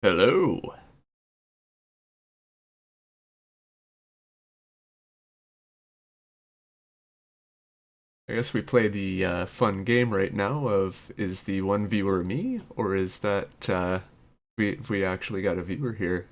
Hello. I guess we play the fun game right now of is the one viewer me, or is that we actually got a viewer here?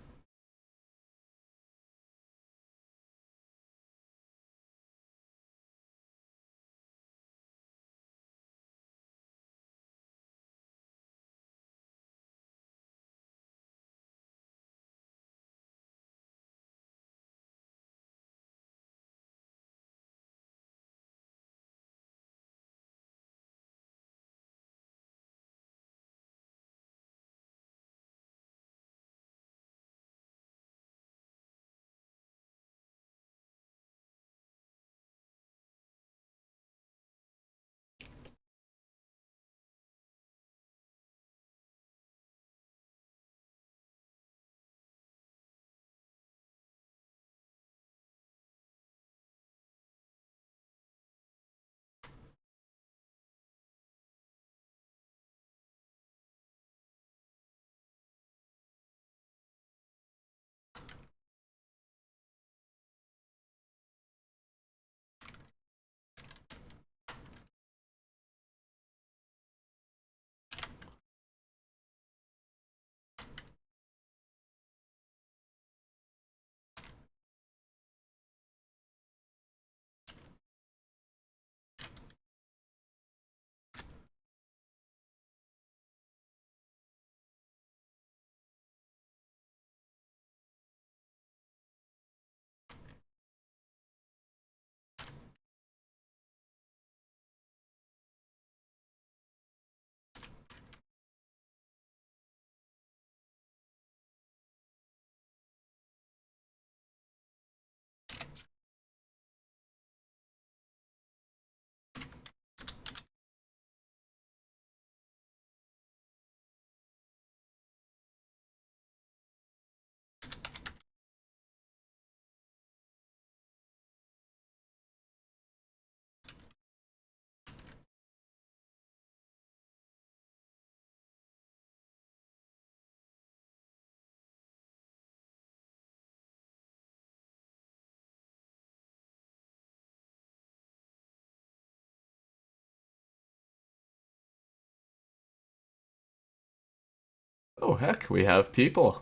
Oh heck, we have people.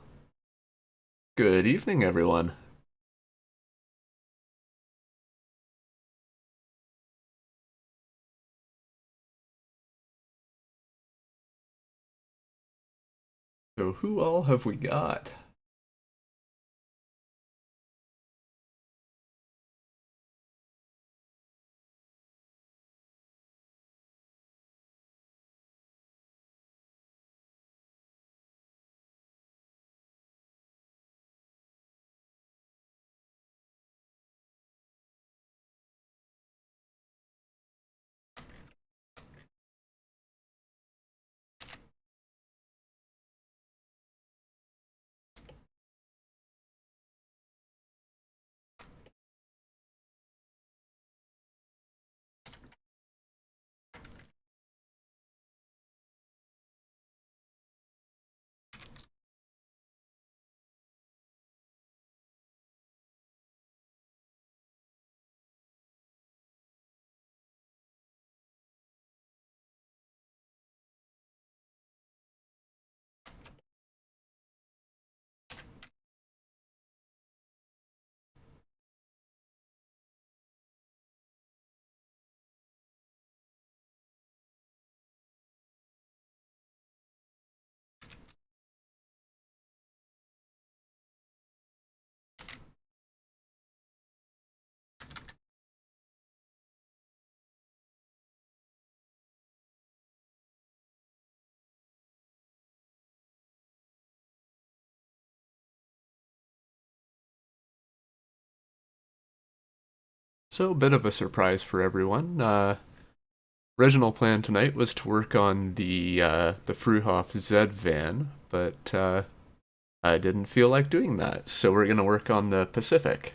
Good evening, everyone. So who all have we got? So a bit of a surprise for everyone. Original plan tonight was to work on the Fruhoff Z van, but I didn't feel like doing that, so we're gonna work on the Pacific.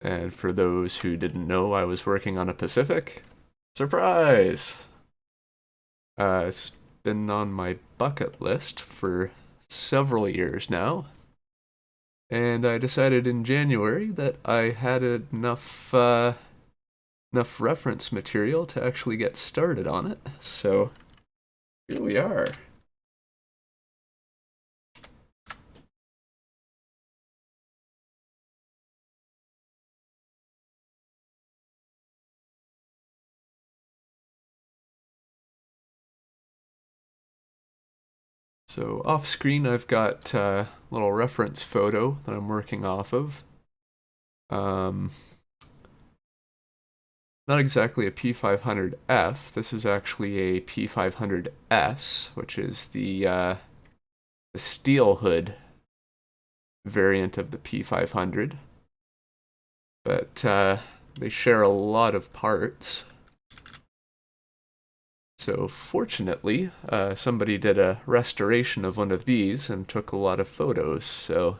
And for those who didn't know I was working on a Pacific, surprise! It's been on my bucket list for several years now, and I decided in January that I had enough reference material to actually get started on it. So here we are. So off screen, I've got a little reference photo that I'm working off of. Um, Not exactly a P500F. This is actually a P500S, which is the steel hood variant of the P500. But they share a lot of parts. So fortunately, somebody did a restoration of one of these and took a lot of photos, so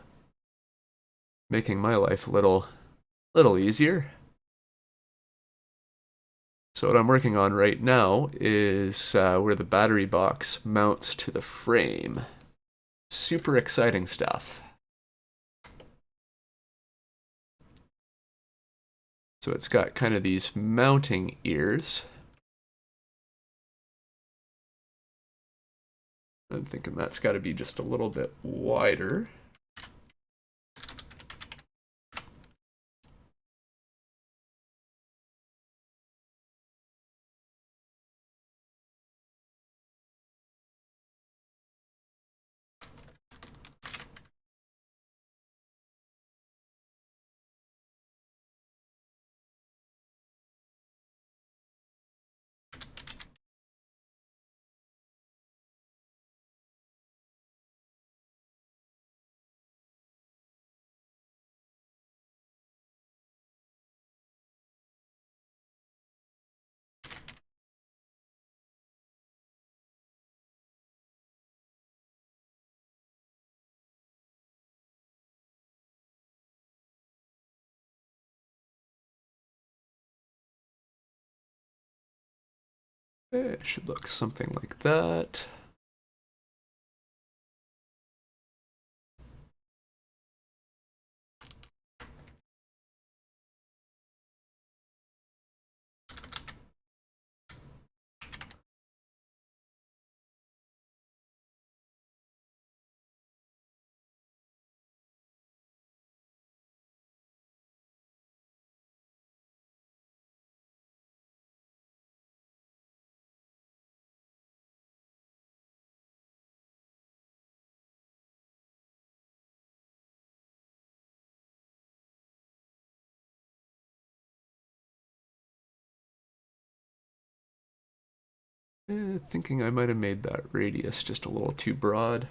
making my life a little easier. So what I'm working on right now is where the battery box mounts to the frame. Super exciting stuff. So it's got kind of these mounting ears. I'm thinking that's got to be just a little bit wider. It should look something like that. Thinking I might have made that radius just a little too broad.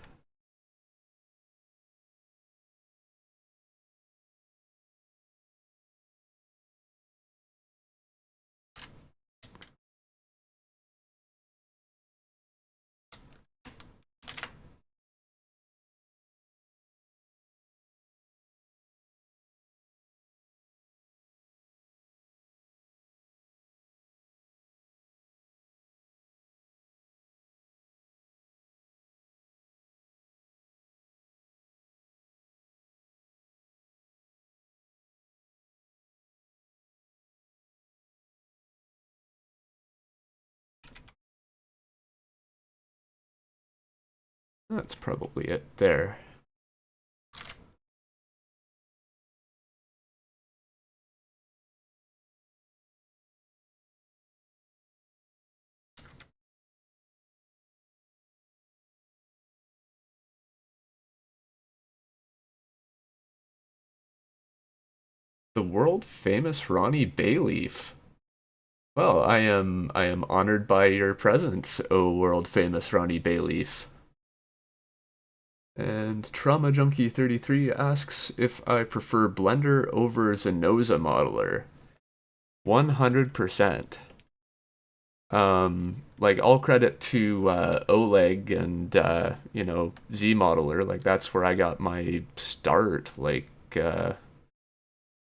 That's probably it there. The world famous Ronnie Bayleaf. Well, I am honored by your presence, O world famous Ronnie Bayleaf. And Trauma Junkie 33 asks if I prefer Blender over Zenoza Modeler. 100%. Like all credit to Oleg and Z Modeler. Like that's where I got my start. Like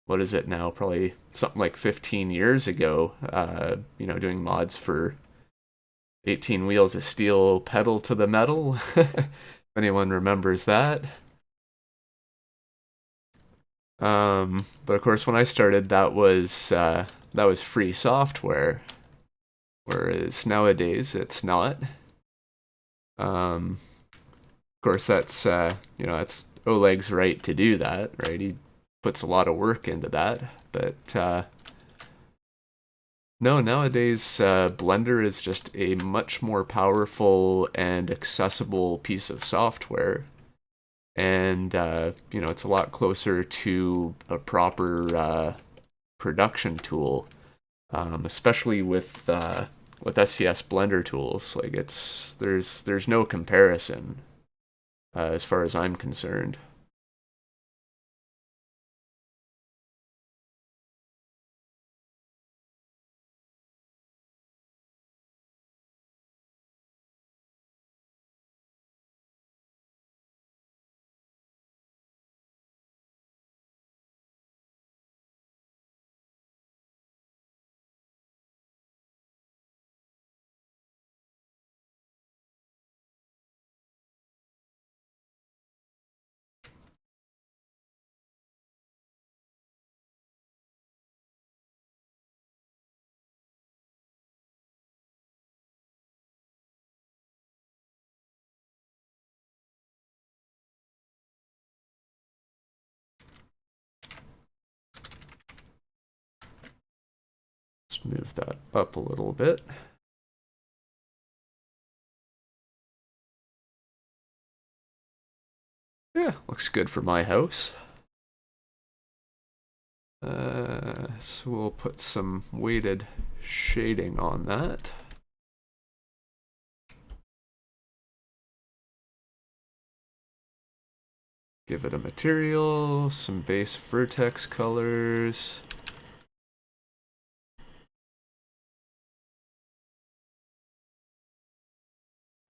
what is it now? Probably something like 15 years ago. Doing mods for 18 wheels of steel, pedal to the metal. If anyone remembers that. But of course, when I started, that was free software, whereas nowadays it's not. Of course, that's that's Oleg's right to do that, right? He puts a lot of work into that, but no, nowadays Blender is just a much more powerful and accessible piece of software, and it's a lot closer to a proper production tool, especially with SCS Blender tools. Like there's no comparison as far as I'm concerned. Let's move that up a little bit. Yeah, looks good for my house. So we'll put some weighted shading on that. Give it a material, some base vertex colors.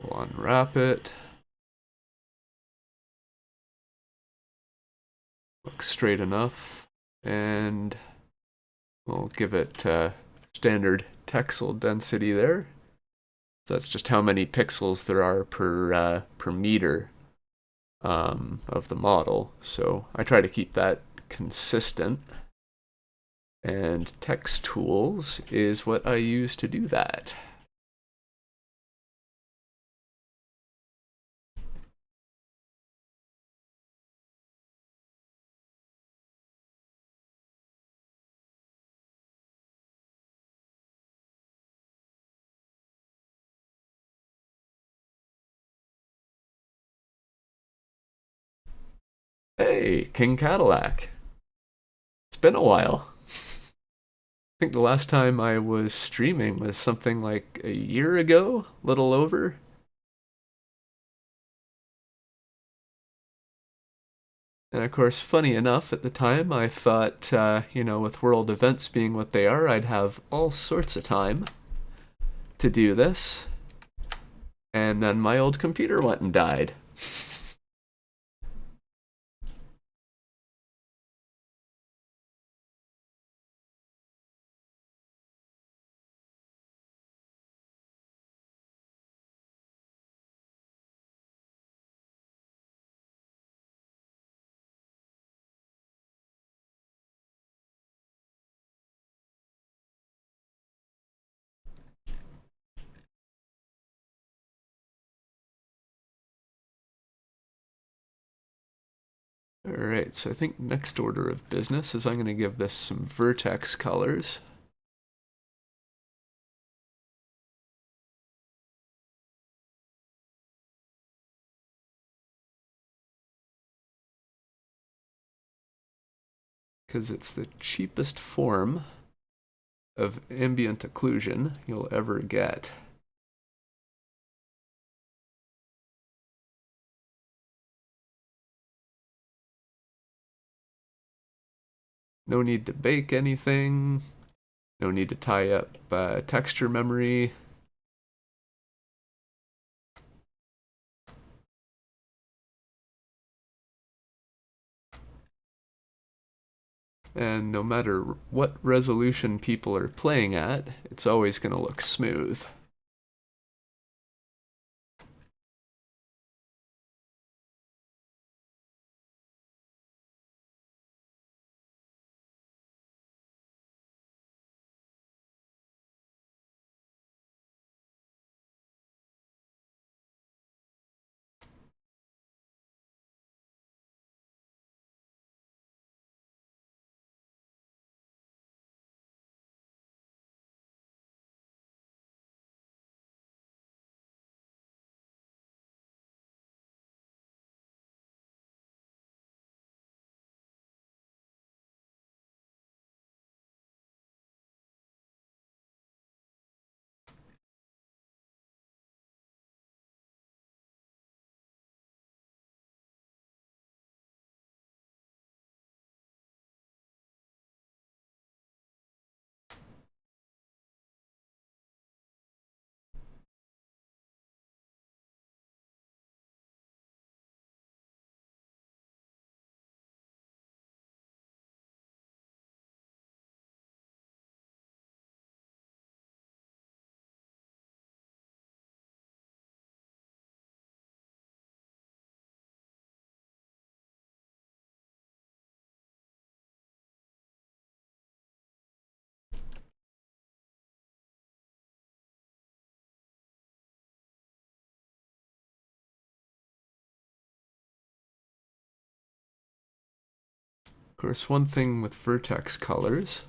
We'll unwrap it. Looks straight enough. And we'll give it standard texel density there. So that's just how many pixels there are per meter of the model. So I try to keep that consistent. And text tools is what I use to do that. Hey, King Cadillac. It's been a while. I think the last time I was streaming was something like a year ago, little over. And of course, funny enough, at the time I thought, with world events being what they are, I'd have all sorts of time to do this. And then my old computer went and died. Alright, so I think next order of business is I'm going to give this some vertex colors. Because it's the cheapest form of ambient occlusion you'll ever get. No need to bake anything. No need to tie up texture memory. And no matter what resolution people are playing at, it's always going to look smooth. Of course, one thing with Vertex colors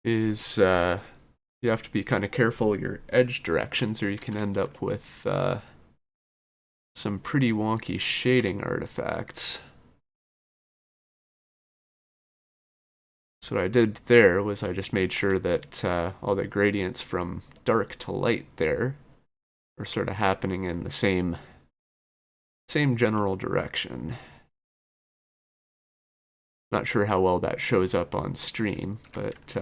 is you have to be kind of careful of your edge directions, or you can end up with some pretty wonky shading artifacts. So what I did there was I just made sure that all the gradients from dark to light there are sort of happening in the same general direction. Not sure how well that shows up on stream, but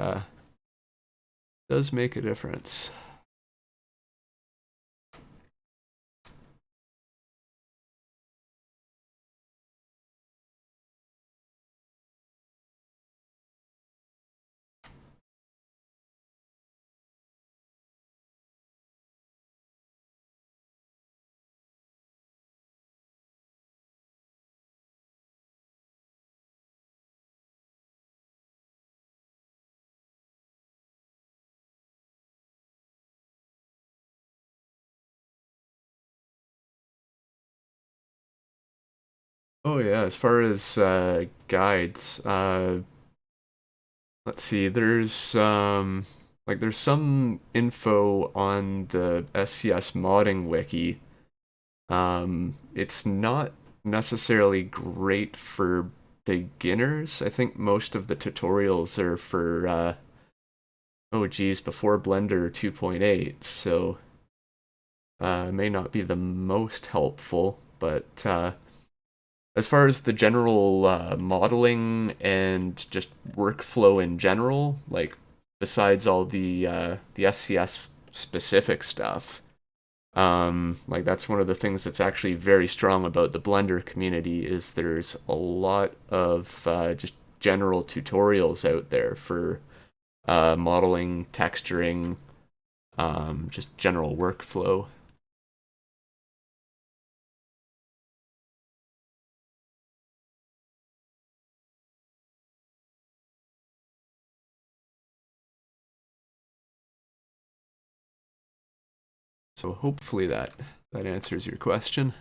does make a difference. Oh yeah, as far as guides, let's see. There's some info on the SCS modding wiki. It's not necessarily great for beginners. I think most of the tutorials are for oh geez, before Blender 2.8, so may not be the most helpful. But as far as the general modeling and just workflow in general, like besides all the SCS specific stuff, like that's one of the things that's actually very strong about the Blender community is there's a lot of just general tutorials out there for modeling, texturing, just general workflow. So hopefully that answers your question.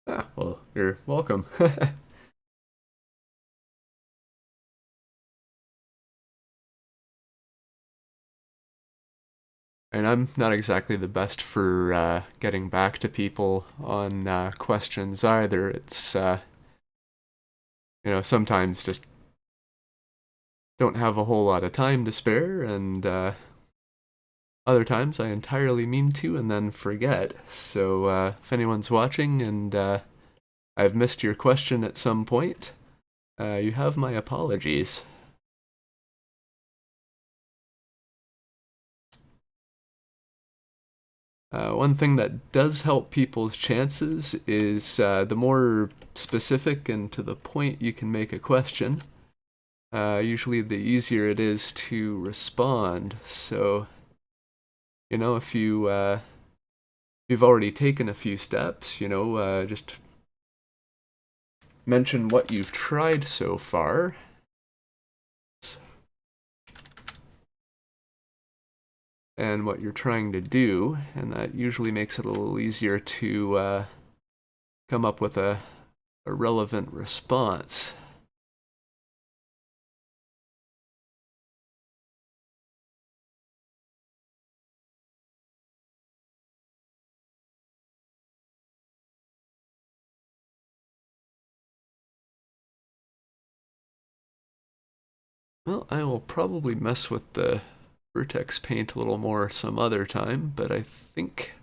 Ah, well, you're welcome. And I'm not exactly the best for getting back to people on questions either. It's, sometimes just don't have a whole lot of time to spare, and other times I entirely mean to and then forget. So if anyone's watching and I've missed your question at some point, you have my apologies. One thing that does help people's chances is the more specific and to the point you can make a question, usually the easier it is to respond. So, you know, if you've already taken a few steps, just mention what you've tried so far. And what you're trying to do, and that usually makes it a little easier to come up with a relevant response. Well, I will probably mess with the Vertex Paint a little more some other time, but I think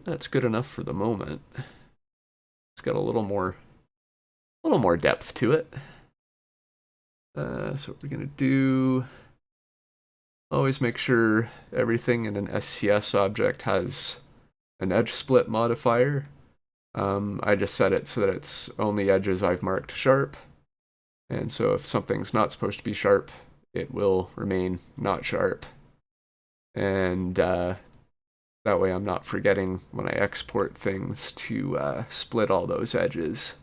that's good enough for the moment. It's got a little more depth to it. So what we're gonna do, always make sure everything in an SCS object has an edge split modifier. I just set it so that it's only edges I've marked sharp. And so if something's not supposed to be sharp, it will remain not sharp. And that way I'm not forgetting when I export things to split all those edges.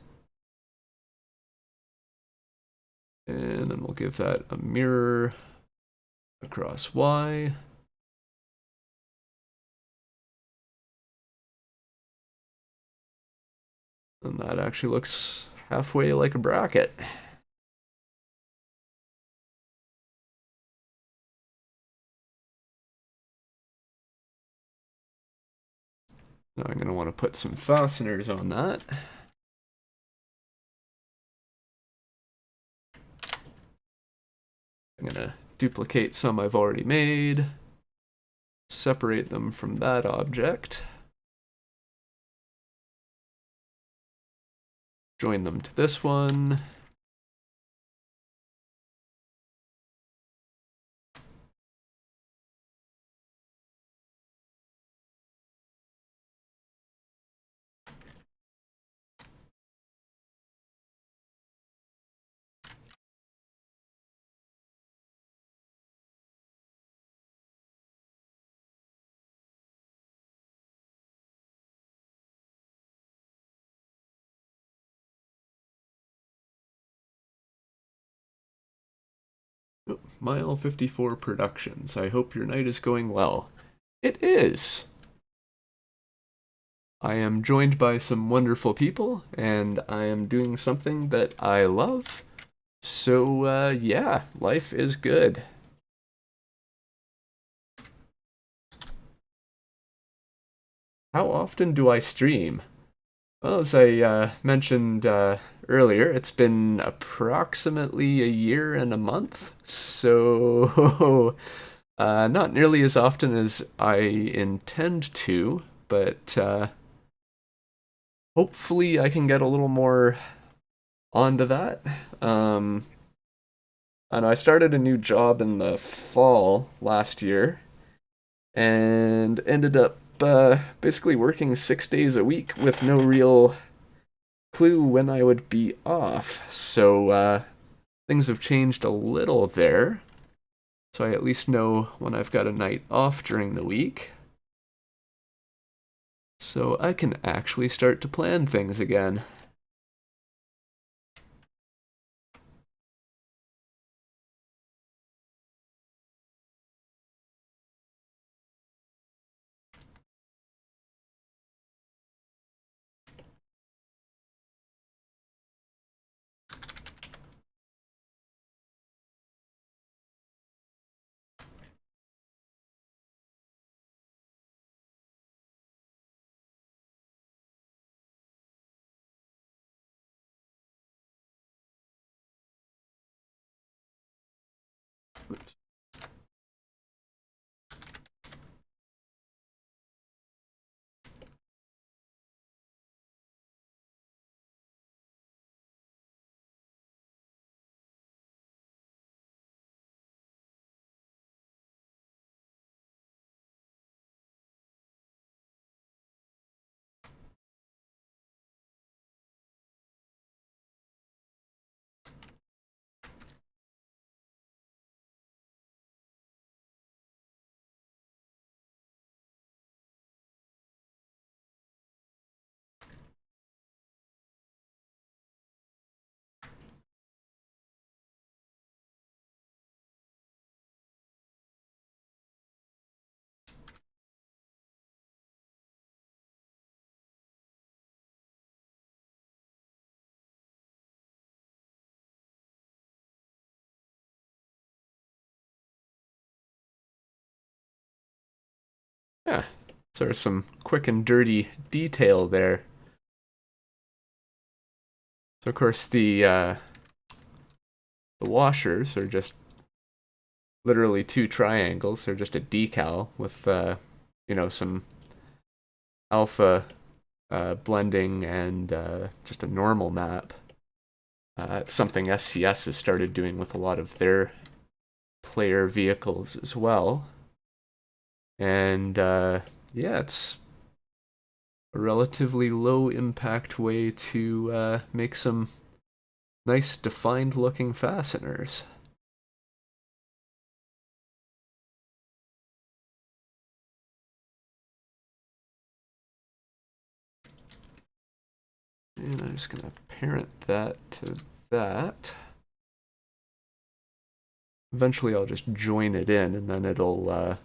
And then we'll give that a mirror across Y. And that actually looks halfway like a bracket. Now I'm going to want to put some fasteners on that. I'm going to duplicate some I've already made, separate them from that object, join them to this one. Mile 54 Productions. I hope your night is going well. It is. I am joined by some wonderful people, and I am doing something that I love. So, yeah, life is good. How often do I stream? Well, as I mentioned earlier, it's been approximately a year and a month, so not nearly as often as I intend to, but hopefully I can get a little more onto that. I know I started a new job in the fall last year and ended up basically working 6 days a week with no real clue when I would be off. So things have changed a little there. So I at least know when I've got a night off during the week. So I can actually start to plan things again. Oops. Yeah, so there's some quick and dirty detail there. So of course the washers are just literally two triangles. They're just a decal with some alpha blending and just a normal map. It's something SCS has started doing with a lot of their player vehicles as well. And yeah, it's a relatively low impact way to make some nice defined looking fasteners. And I'm just gonna parent that to that. Eventually I'll just join it in and then it'll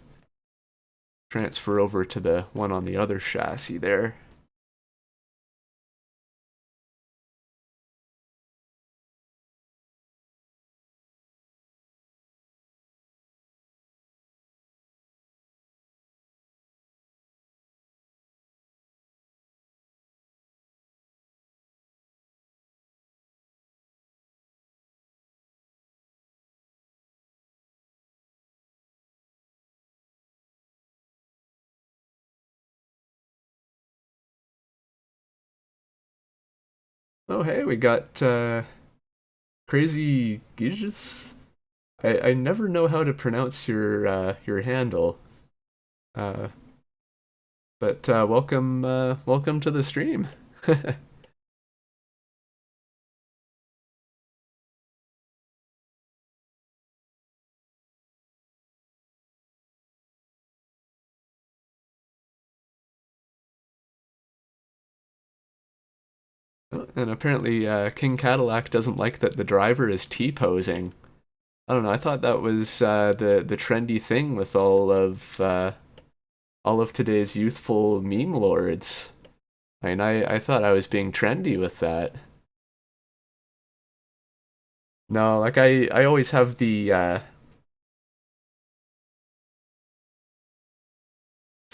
transfer over to the one on the other chassis there. Oh hey, we got Crazy Gijis. I never know how to pronounce your handle. Uh, but welcome to the stream. And apparently King Cadillac doesn't like that the driver is T-posing. I don't know. I thought that was the trendy thing with all of today's youthful meme lords. I mean, I thought I was being trendy with that. No, like I always have it's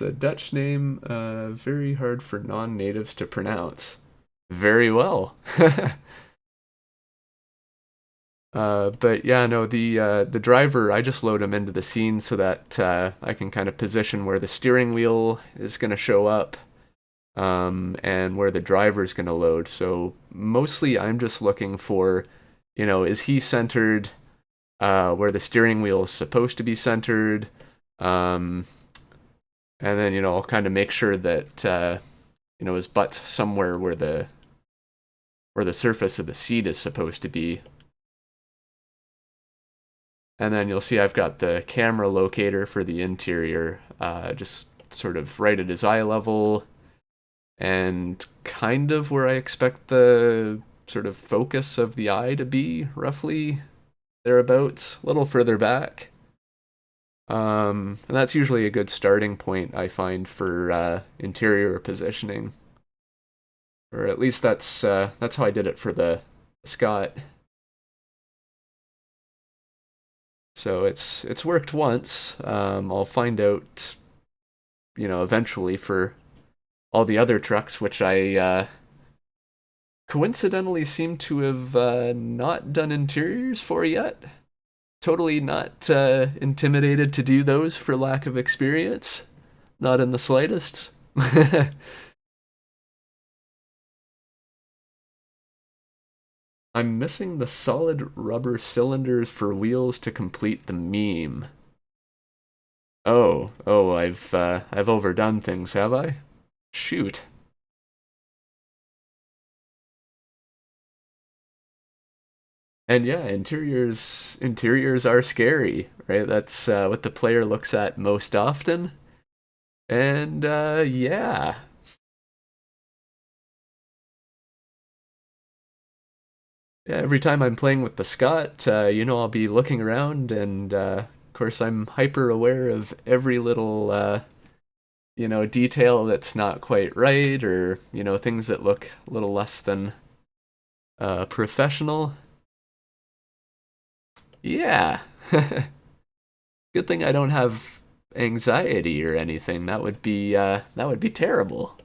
a Dutch name, very hard for non-natives to pronounce. Very well. But yeah, no, the driver, I just load him into the scene so that I can kind of position where the steering wheel is going to show up, and where the driver is going to load. So mostly I'm just looking for, is he centered where the steering wheel is supposed to be centered? Um, and then, I'll kind of make sure that, his butt's somewhere where the surface of the seat is supposed to be. And then you'll see I've got the camera locator for the interior, just sort of right at his eye level, and kind of where I expect the sort of focus of the eye to be, roughly thereabouts, a little further back. And that's usually a good starting point, I find, for interior positioning. Or at least that's how I did it for the Scott. So it's worked once. I'll find out, eventually for all the other trucks, which I coincidentally seem to have not done interiors for yet. Totally not intimidated to do those for lack of experience. Not in the slightest. I'm missing the solid rubber cylinders for wheels to complete the meme. Oh, I've overdone things, have I? Shoot. And yeah, interiors are scary, right? That's what the player looks at most often. And yeah. Yeah, every time I'm playing with the Scott, I'll be looking around and of course I'm hyper aware of every little detail that's not quite right, or, things that look a little less than professional. Yeah. Good thing I don't have anxiety or anything. That would be terrible.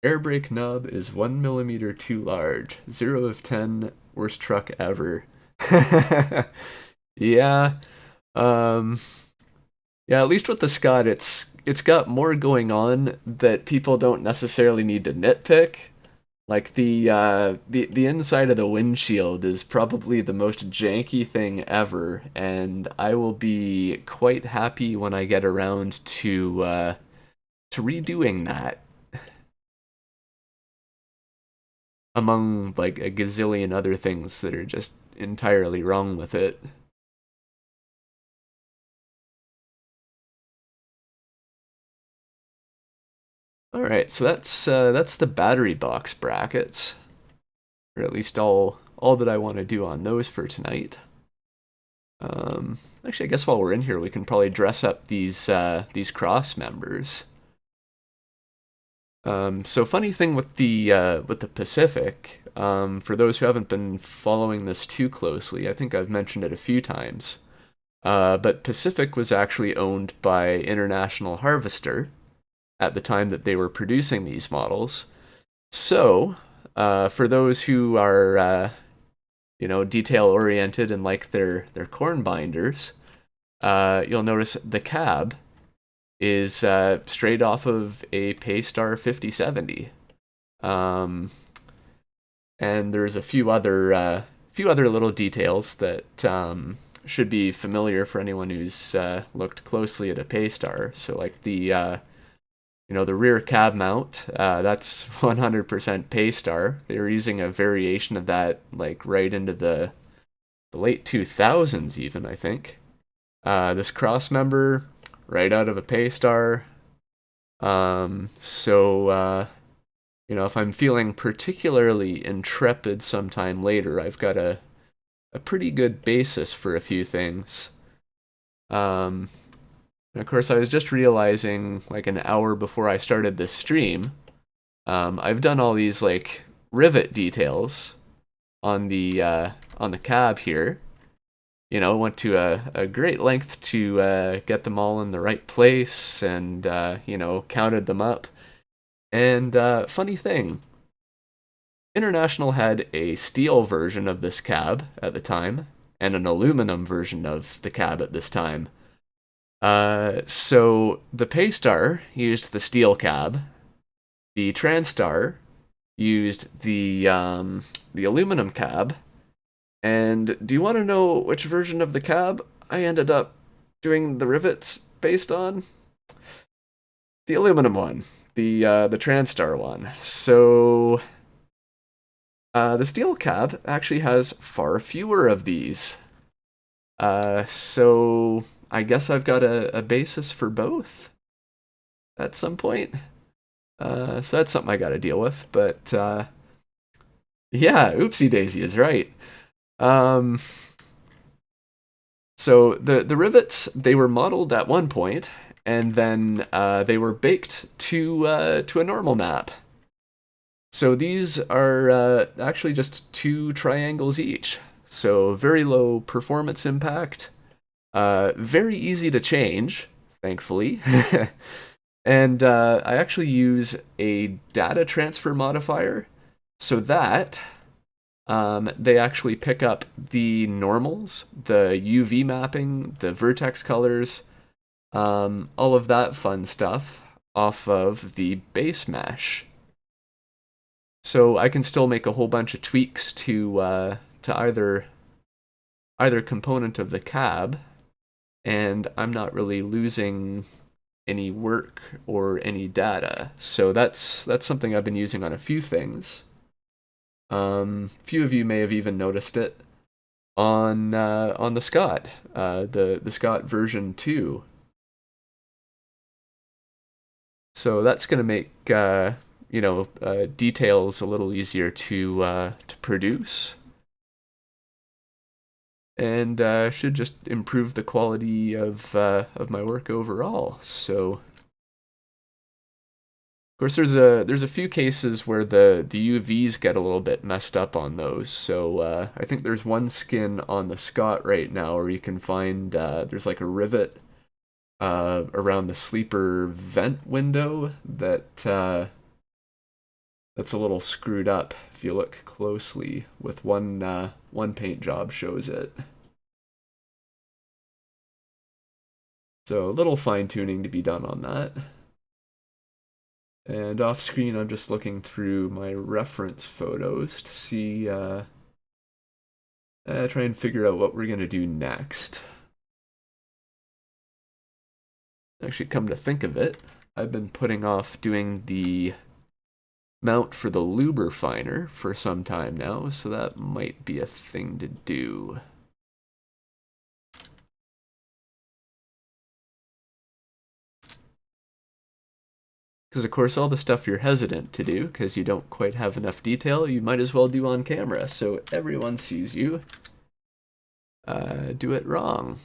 Air brake nub is 1 millimeter too large. 0 of 10, worst truck ever. Yeah. Um, yeah, at least with the Scott, it's got more going on that people don't necessarily need to nitpick. Like the inside of the windshield is probably the most janky thing ever, and I will be quite happy when I get around to redoing that, among like a gazillion other things that are just entirely wrong with it. All right, so that's the battery box brackets, or at least all that I want to do on those for tonight. Actually, I guess while we're in here, we can probably dress up these cross members. So funny thing with the Pacific, for those who haven't been following this too closely, I think I've mentioned it a few times. But Pacific was actually owned by International Harvester at the time that they were producing these models. So, for those who are detail oriented and like their corn binders, you'll notice the cab is straight off of a Paystar 5070. Um, and there's a few other little details that should be familiar for anyone who's looked closely at a Paystar. So like the rear cab mount, that's 100% Paystar. They were using a variation of that like right into the late 2000s even, I think. This cross member, right out of a Paystar. So if I'm feeling particularly intrepid sometime later, I've got a pretty good basis for a few things. Um, and of course, I was just realizing, like an hour before I started this stream, I've done all these like rivet details on the cab here. Went to a great length to get them all in the right place and counted them up. And funny thing, International had a steel version of this cab at the time and an aluminum version of the cab at this time. So the Paystar used the steel cab. The Transstar used the aluminum cab. And do you want to know which version of the cab I ended up doing the rivets based on? The aluminum one, the Transstar one. So the steel cab actually has far fewer of these. So I guess I've got a basis for both at some point. So that's something I got to deal with. But yeah, oopsie daisy is right. Um, so the rivets, they were modeled at one point, and then they were baked to a normal map. So these are actually just two triangles each. So very low performance impact, very easy to change, thankfully. And I actually use a data transfer modifier so that they actually pick up the normals, the UV mapping, the vertex colors, all of that fun stuff off of the base mesh. So I can still make a whole bunch of tweaks to either component of the cab, and I'm not really losing any work or any data. So that's something I've been using on a few things. Few of you may have even noticed it on the Scott, the Scott version 2. So that's going to make details a little easier to produce. and should just improve the quality of my work overall. So, of course, there's a few cases where the UVs get a little bit messed up on those. So I think there's one skin on the Scott right now where you can find there's like a rivet around the sleeper vent window that's a little screwed up if you look closely. With one paint job shows it. So a little fine tuning to be done on that. And off screen, I'm just looking through my reference photos to see, try and figure out what we're gonna do next. Actually, come to think of it, I've been putting off doing the mount for the lube refiner for some time now, so that might be a thing to do. Because of course all the stuff you're hesitant to do because you don't quite have enough detail, you might as well do on camera so everyone sees you do it wrong.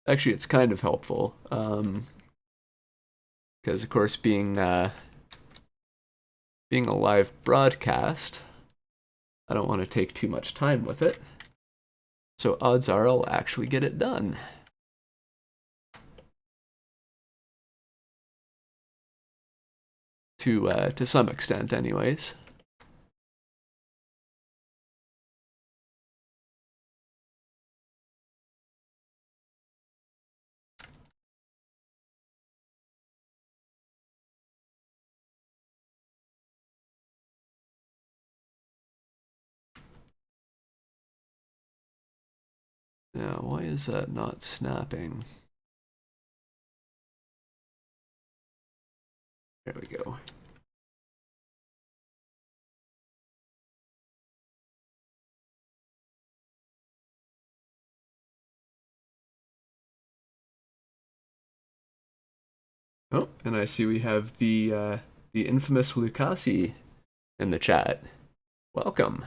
Actually, it's kind of helpful, because of course being a live broadcast, I don't want to take too much time with it. So odds are I'll actually get it done. To some extent, anyways. Now, why is that not snapping? There we go. Oh, and I see we have the infamous Lucasi in the chat. Welcome.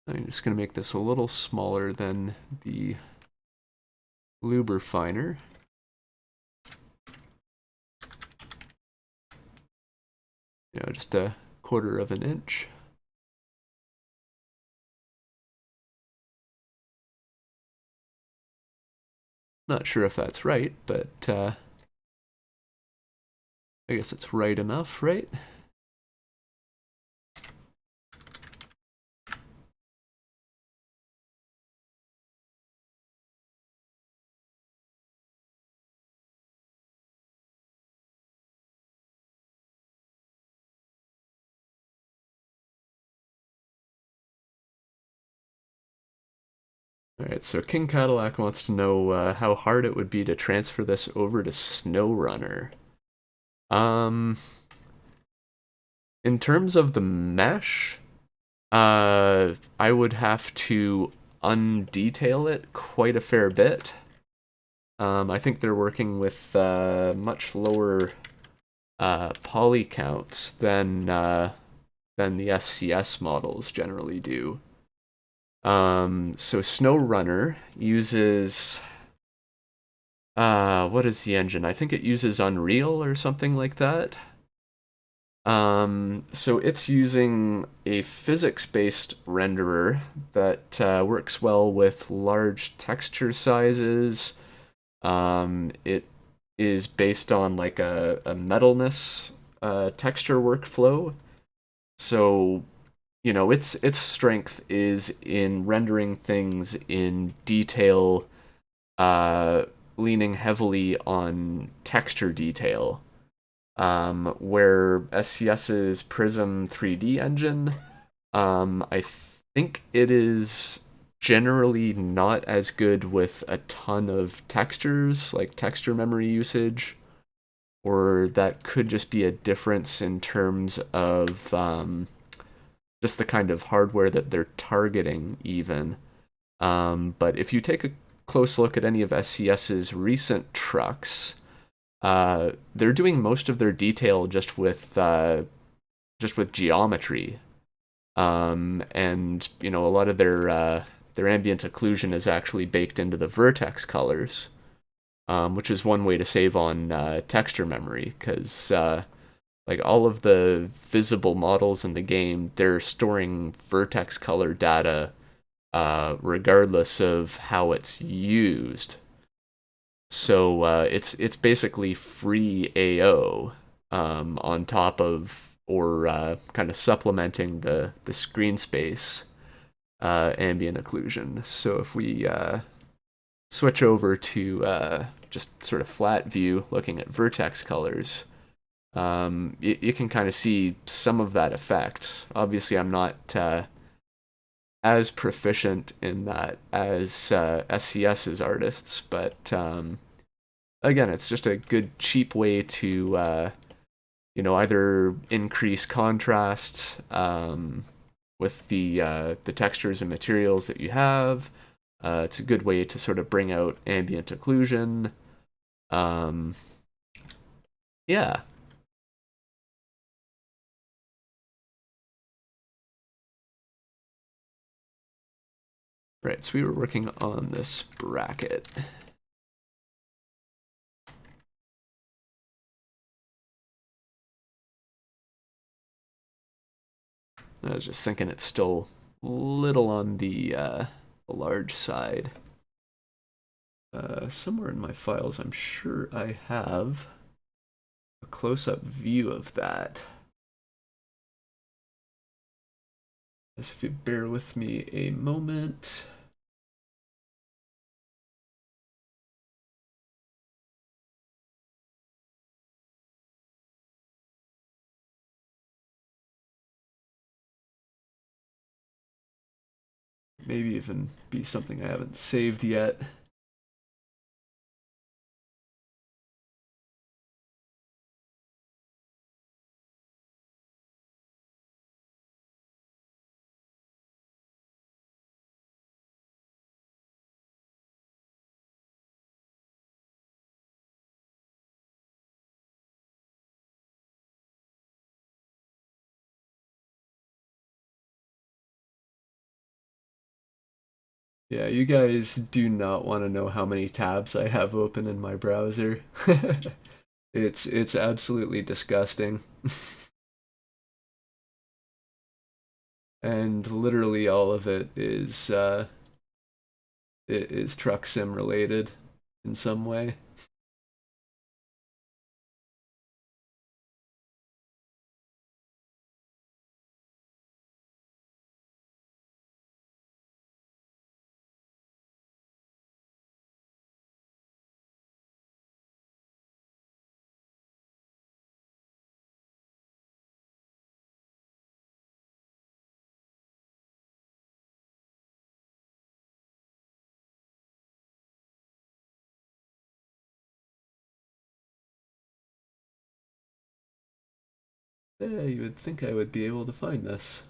I'm just going to make this a little smaller than the lube refiner. You know, just a 1/4 of an inch. Not sure if that's right, but I guess it's right enough, right? Alright, so King Cadillac wants to know how hard it would be to transfer this over to SnowRunner. In terms of the mesh, I would have to undetail it quite a fair bit. I think they're working with much lower poly counts than the SCS models generally do. So SnowRunner uses what is the engine? I think it uses Unreal or something like that. So it's using a physics-based renderer that works well with large texture sizes. It is based on like a metalness texture workflow. So, you know, its strength is in rendering things in detail, leaning heavily on texture detail, where SCS's Prism 3D engine, I think it is generally not as good with a ton of textures, like texture memory usage, or that could just be a difference in terms of just the kind of hardware that they're targeting, even. But if you take a close look at any of SCS's recent trucks, they're doing most of their detail just with geometry, and you know, a lot of their ambient occlusion is actually baked into the vertex colors, which is one way to save on texture memory, because like all of the visible models in the game, they're storing vertex color data regardless of how it's used. So it's basically free AO on top of, or kind of supplementing the screen space ambient occlusion. So if we switch over to just sort of flat view, looking at vertex colors, you can kind of see some of that effect. Obviously, I'm not as proficient in that as SCS's artists, but again, it's just a good cheap way to you know, either increase contrast with the textures and materials that you have. It's a good way to sort of bring out ambient occlusion. Yeah. Right, so we were working on this bracket. I was just thinking it's still a little on the large side. Somewhere in my files, I'm sure I have a close-up view of that. As if you bear with me a moment. Maybe even be something I haven't saved yet. Yeah, you guys do not want to know how many tabs I have open in my browser. It's absolutely disgusting. And literally all of it is truck sim related in some way. Yeah, you would think I would be able to find this.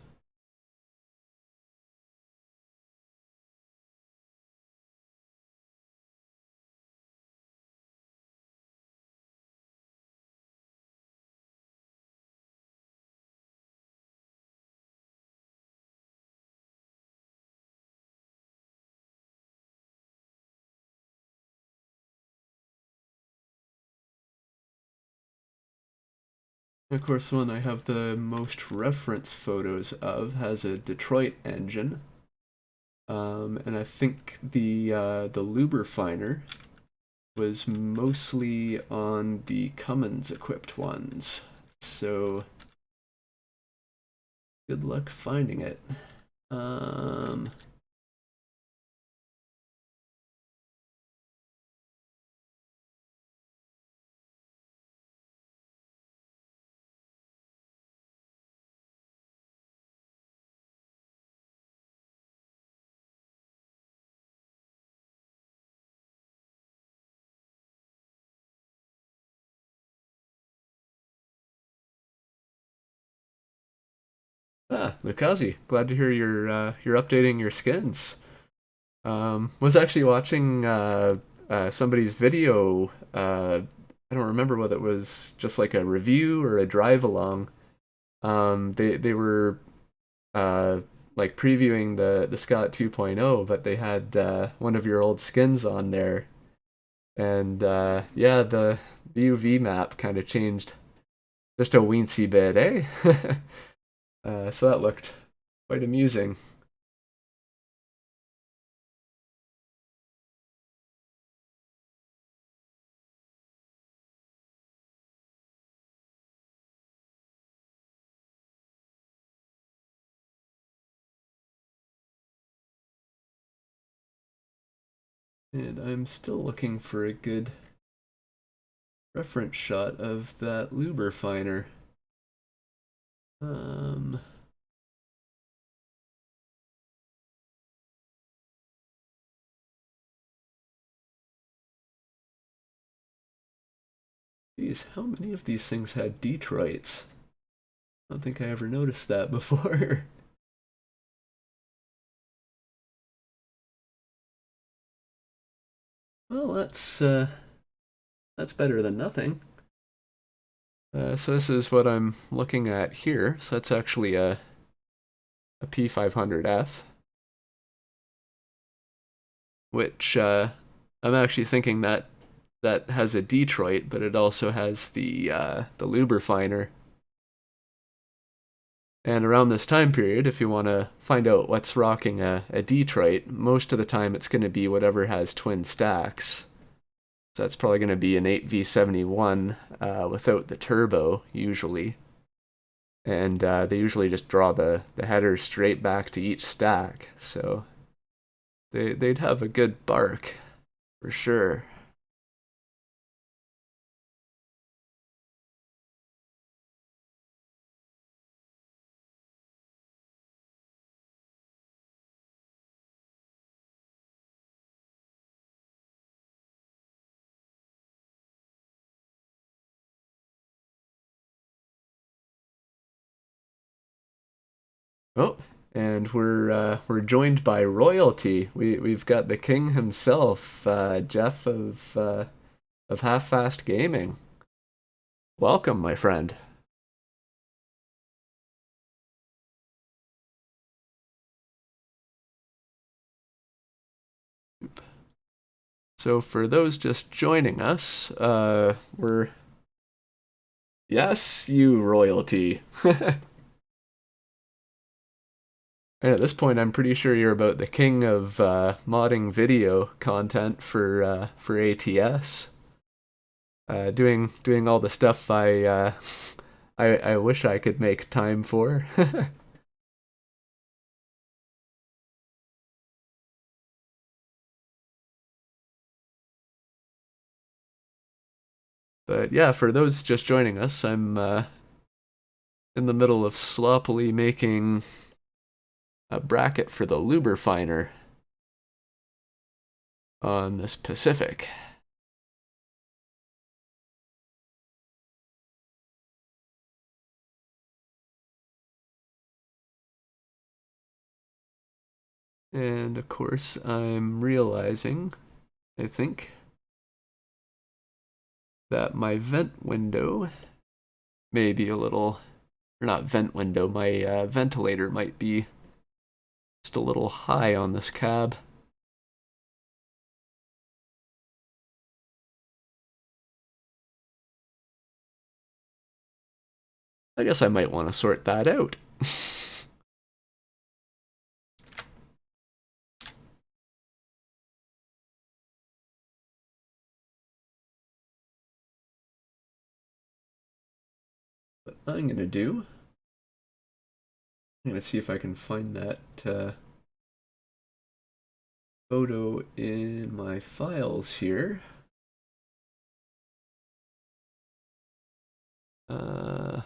Of course, one I have the most reference photos of has a Detroit engine, and I think the Luberfiner was mostly on the Cummins equipped ones. So good luck finding it. Um, Ah, Lukazi, glad to hear you're updating your skins. Was actually watching somebody's video. I don't remember whether it was just like a review or a drive along. They were uh, like previewing the Scott 2.0, but they had one of your old skins on there, and yeah, the UV map kind of changed just a weensy bit, eh? So that looked quite amusing. And I'm still looking for a good reference shot of that luber. Um, Geez, how many of these things had Detroits? I don't think I ever noticed that before. Well, that's better than nothing. So this is what I'm looking at here. So that's actually a P-500F, which I'm actually thinking that that has a Detroit, but it also has the luber. And around this time period, if you want to find out what's rocking a Detroit, most of the time it's going to be whatever has twin stacks. So that's probably going to be an 8V71 without the turbo, usually. And they usually just draw the headers straight back to each stack. So they'd have a good bark, for sure. Oh, and we're joined by royalty. We've got the king himself, Jeff of Half Fast Gaming. Welcome, my friend. So for those just joining us, we're yes, you royalty. And at this point, I'm pretty sure you're about the king of modding video content for ATS. Doing all the stuff I wish I could make time for. But yeah, for those just joining us, I'm in the middle of sloppily making a bracket for the luber on this Pacific. And of course, I'm realizing, I think, that my vent window may be a little, or not vent window, my ventilator might be just a little high on this cab. I guess I might want to sort that out. What I'm going to do, I'm going to see if I can find that photo in my files here. Uh,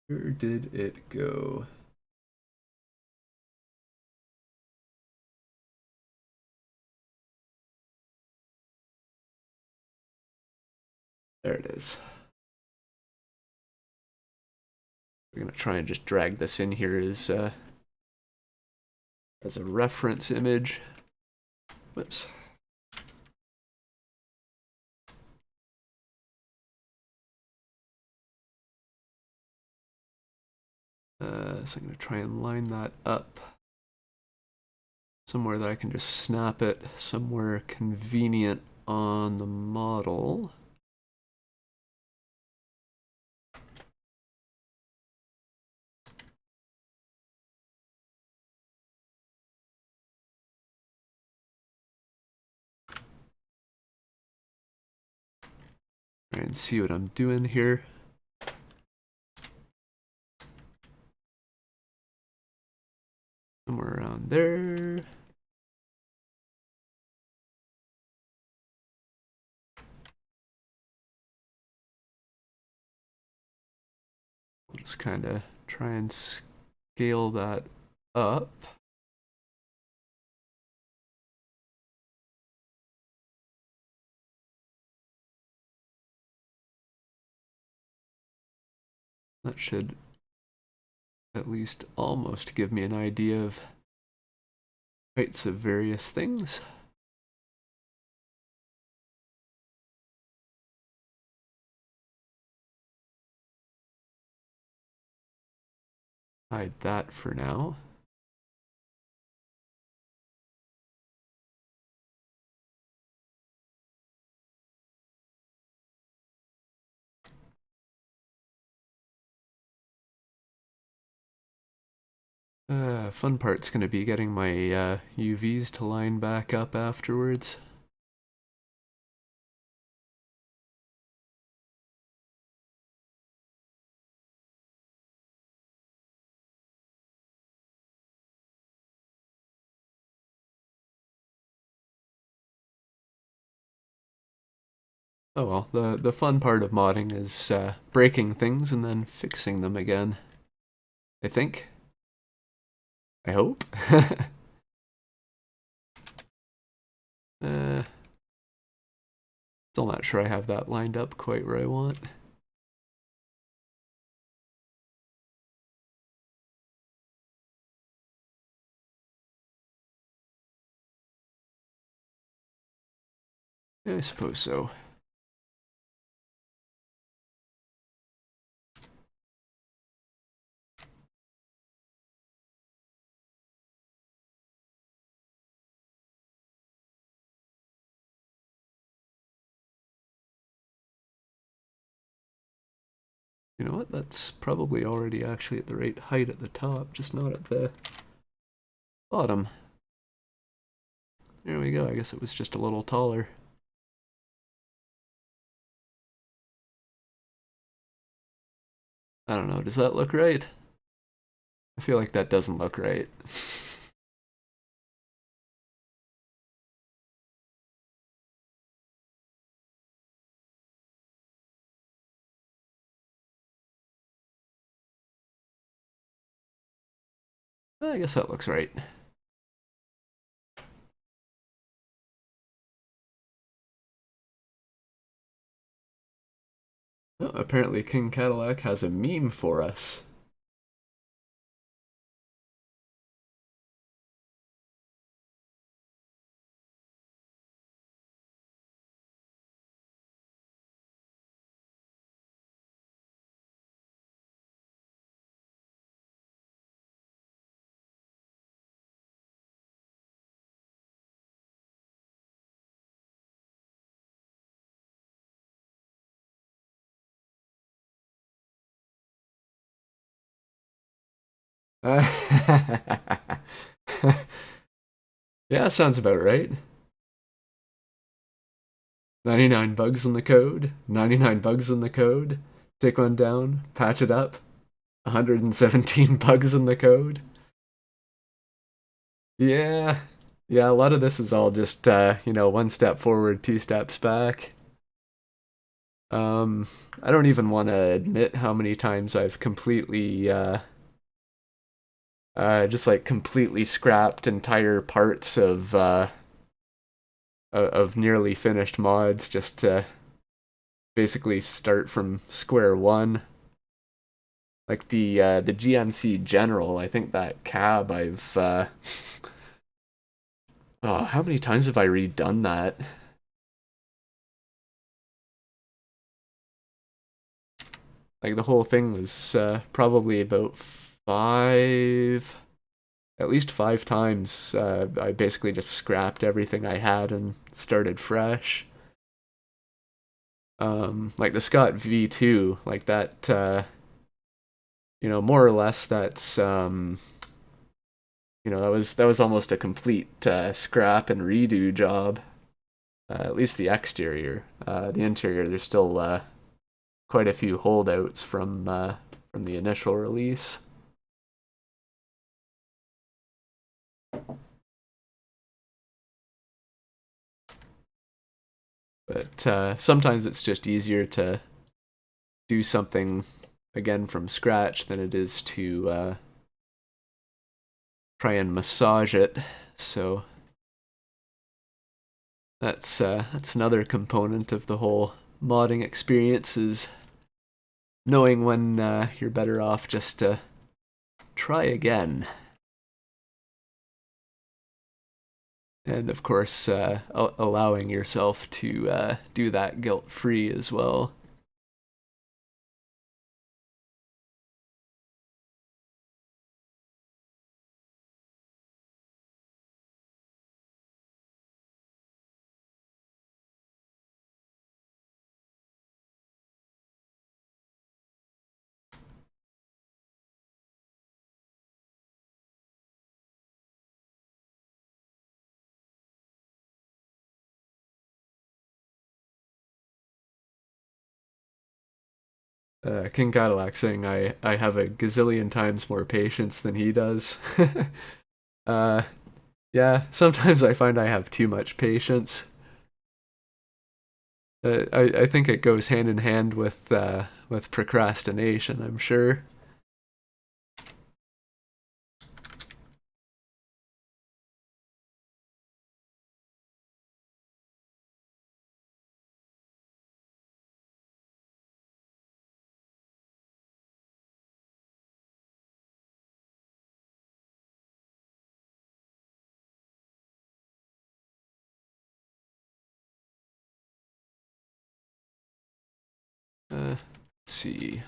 where did it go? There it is. We're gonna try and just drag this in here as a reference image. Whoops. So I'm gonna try and line that up somewhere that I can just snap it somewhere convenient on the model. Try and see what I'm doing here. Somewhere around there. I'll just kind of try and scale that up. That should at least almost give me an idea of heights of various things. Hide that for now. Fun part's gonna be getting my UVs to line back up afterwards. Oh well, the fun part of modding is breaking things and then fixing them again. I think. I hope. Still not sure I have that lined up quite where I want. I suppose so. You know what? That's probably already actually at the right height at the top, just not at the bottom. There we go. I guess it was just a little taller. I don't know. Does that look right? I feel like that doesn't look right. I guess that looks right. Oh, apparently King Cadillac has a meme for us. Yeah, sounds about right. 99 bugs in the code, 99 bugs in the code, take one down, patch it up, 117 bugs in the code. Yeah, yeah, a lot of this is all just, you know, one step forward, two steps back. I don't even want to admit how many times I've completely, just like completely scrapped entire parts of nearly finished mods just to basically start from square one. Like the GMC General, I think that cab I've oh, how many times have I redone that? Like the whole thing was probably about at least 5 times. I basically just scrapped everything I had and started fresh. Like the Scott V2, like that, more or less that's, that was almost a complete scrap and redo job. At least the exterior. The interior, there's still quite a few holdouts from the initial release. But sometimes it's just easier to do something again from scratch than it is to try and massage it. So that's another component of the whole modding experience, is knowing when you're better off just to try again. And of course, allowing yourself to do that guilt-free as well. King Cadillac saying I have a gazillion times more patience than he does. uh, yeah, sometimes I find I have too much patience. I think it goes hand in hand with procrastination, I'm sure. Let's see.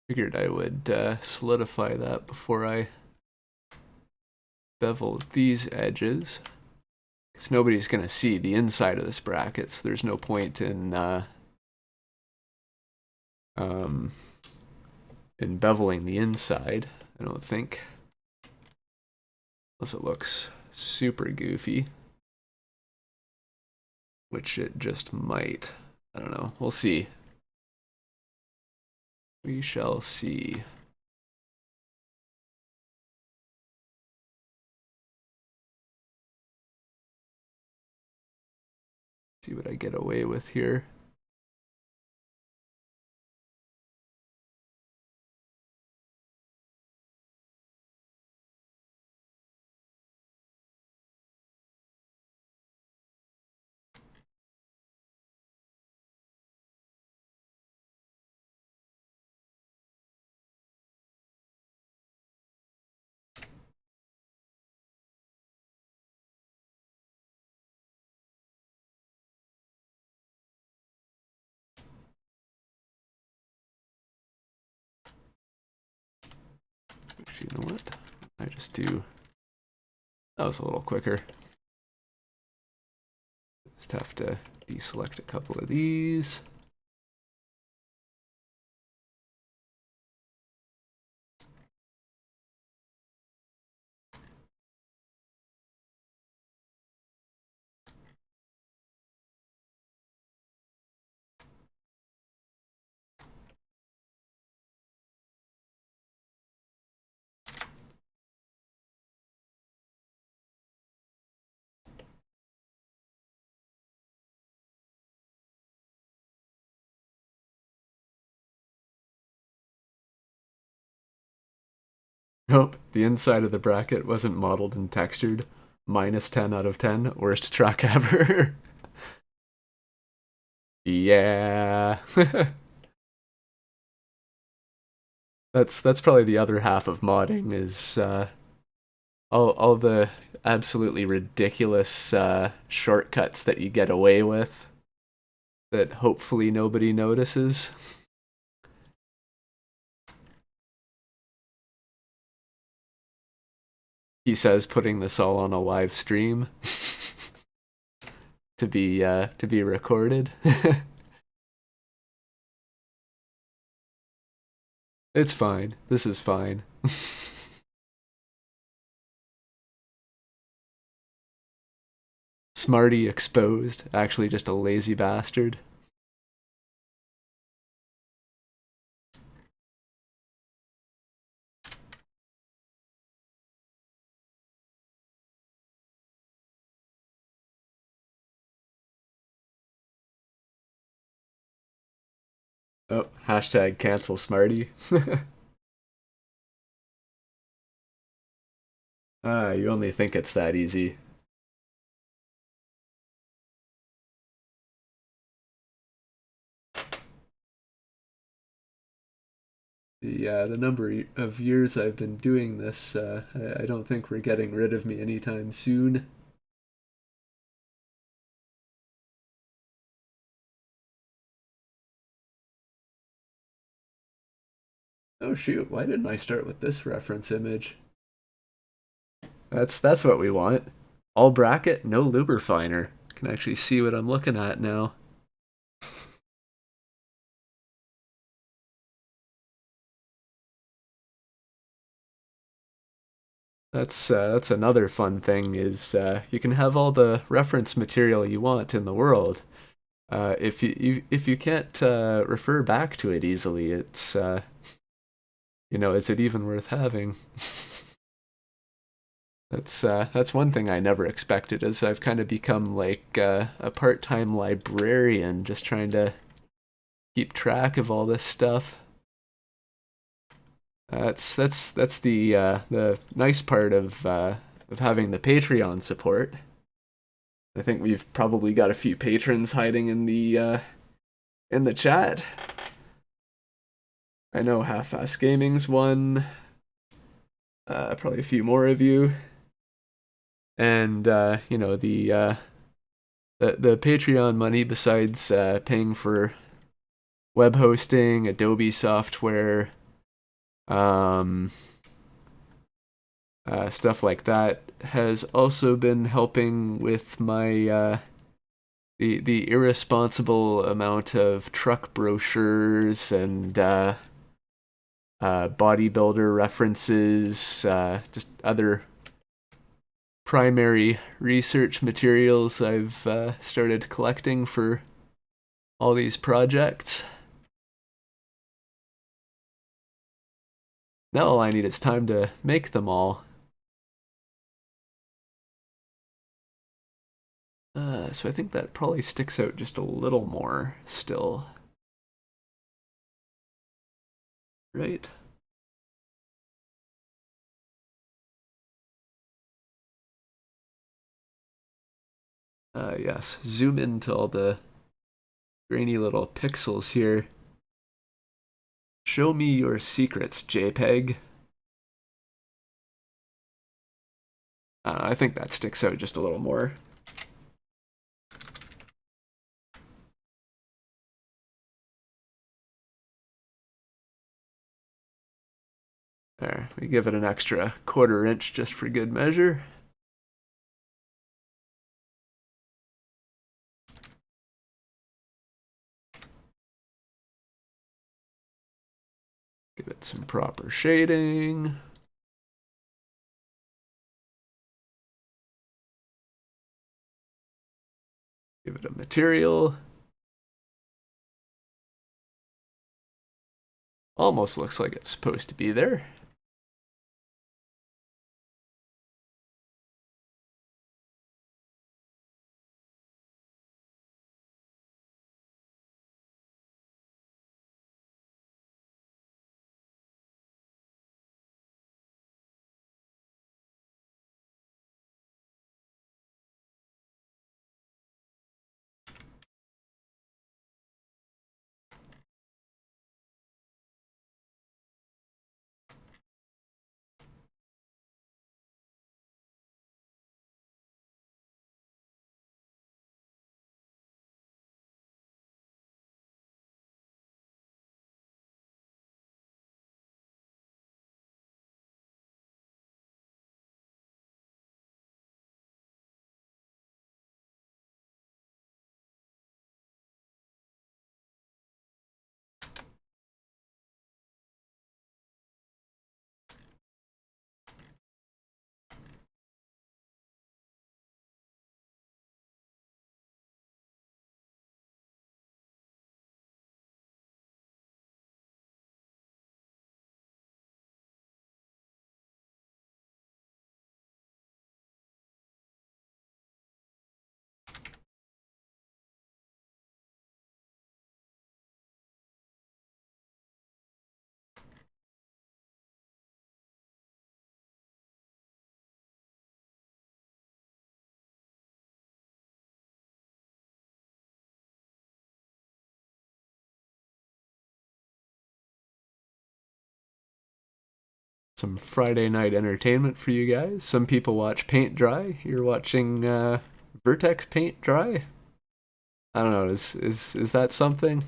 Figured I would solidify that before I bevel these edges, because nobody's gonna see the inside of this bracket, so there's no point um, in beveling the inside, I don't think. Unless it looks super goofy, which it just might. I don't know. We'll see. We shall see. See what I get away with here. Actually, you know what? I just do. That was a little quicker. Just have to deselect a couple of these. Nope, the inside of the bracket wasn't modeled and textured. Minus 10 out of 10, worst track ever. Yeah. That's probably the other half of modding is all the absolutely ridiculous shortcuts that you get away with that hopefully nobody notices. He says putting this all on a live stream to be recorded. It's fine. This is fine. Smarty exposed, actually just a lazy bastard. Oh, hashtag cancel Smarty. Ah, you only think it's that easy. The number of years I've been doing this, I don't think we're getting rid of me anytime soon. Oh shoot, why didn't I start with this reference image? That's what we want. All bracket, no lubrifiner. Can actually see what I'm looking at now. That's another fun thing is you can have all the reference material you want in the world. If you can't refer back to it easily, it's is it even worth having? That's one thing I never expected. Is I've kind of become like a part-time librarian, just trying to keep track of all this stuff. That's the nice part of having the Patreon support. I think we've probably got a few patrons hiding in the chat. I know Half-Ass Gaming's one. Probably a few more of you. And the Patreon money, besides paying for web hosting, Adobe software, um, stuff like that, has also been helping with my the irresponsible amount of truck brochures and bodybuilder references, just other primary research materials I've started collecting for all these projects. Now all I need is time to make them all. So I think that probably sticks out just a little more still. Right? Yes, zoom into all the grainy little pixels here. Show me your secrets, JPEG. I think that sticks out just a little more. There, we give it an extra 1/4 inch just for good measure. Give it some proper shading. Give it a material. Almost looks like it's supposed to be there. some Friday night entertainment for you guys. Some people watch paint dry. You're watching Vertex Paint dry. I don't know. Is that something?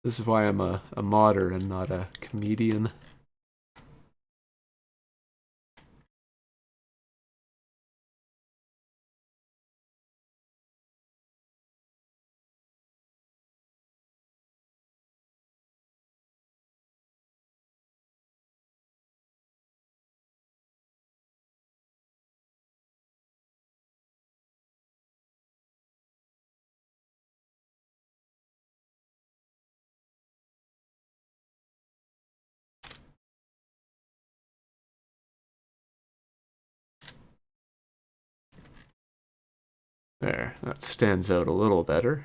This is why I'm a modder and not a comedian. There, that stands out a little better.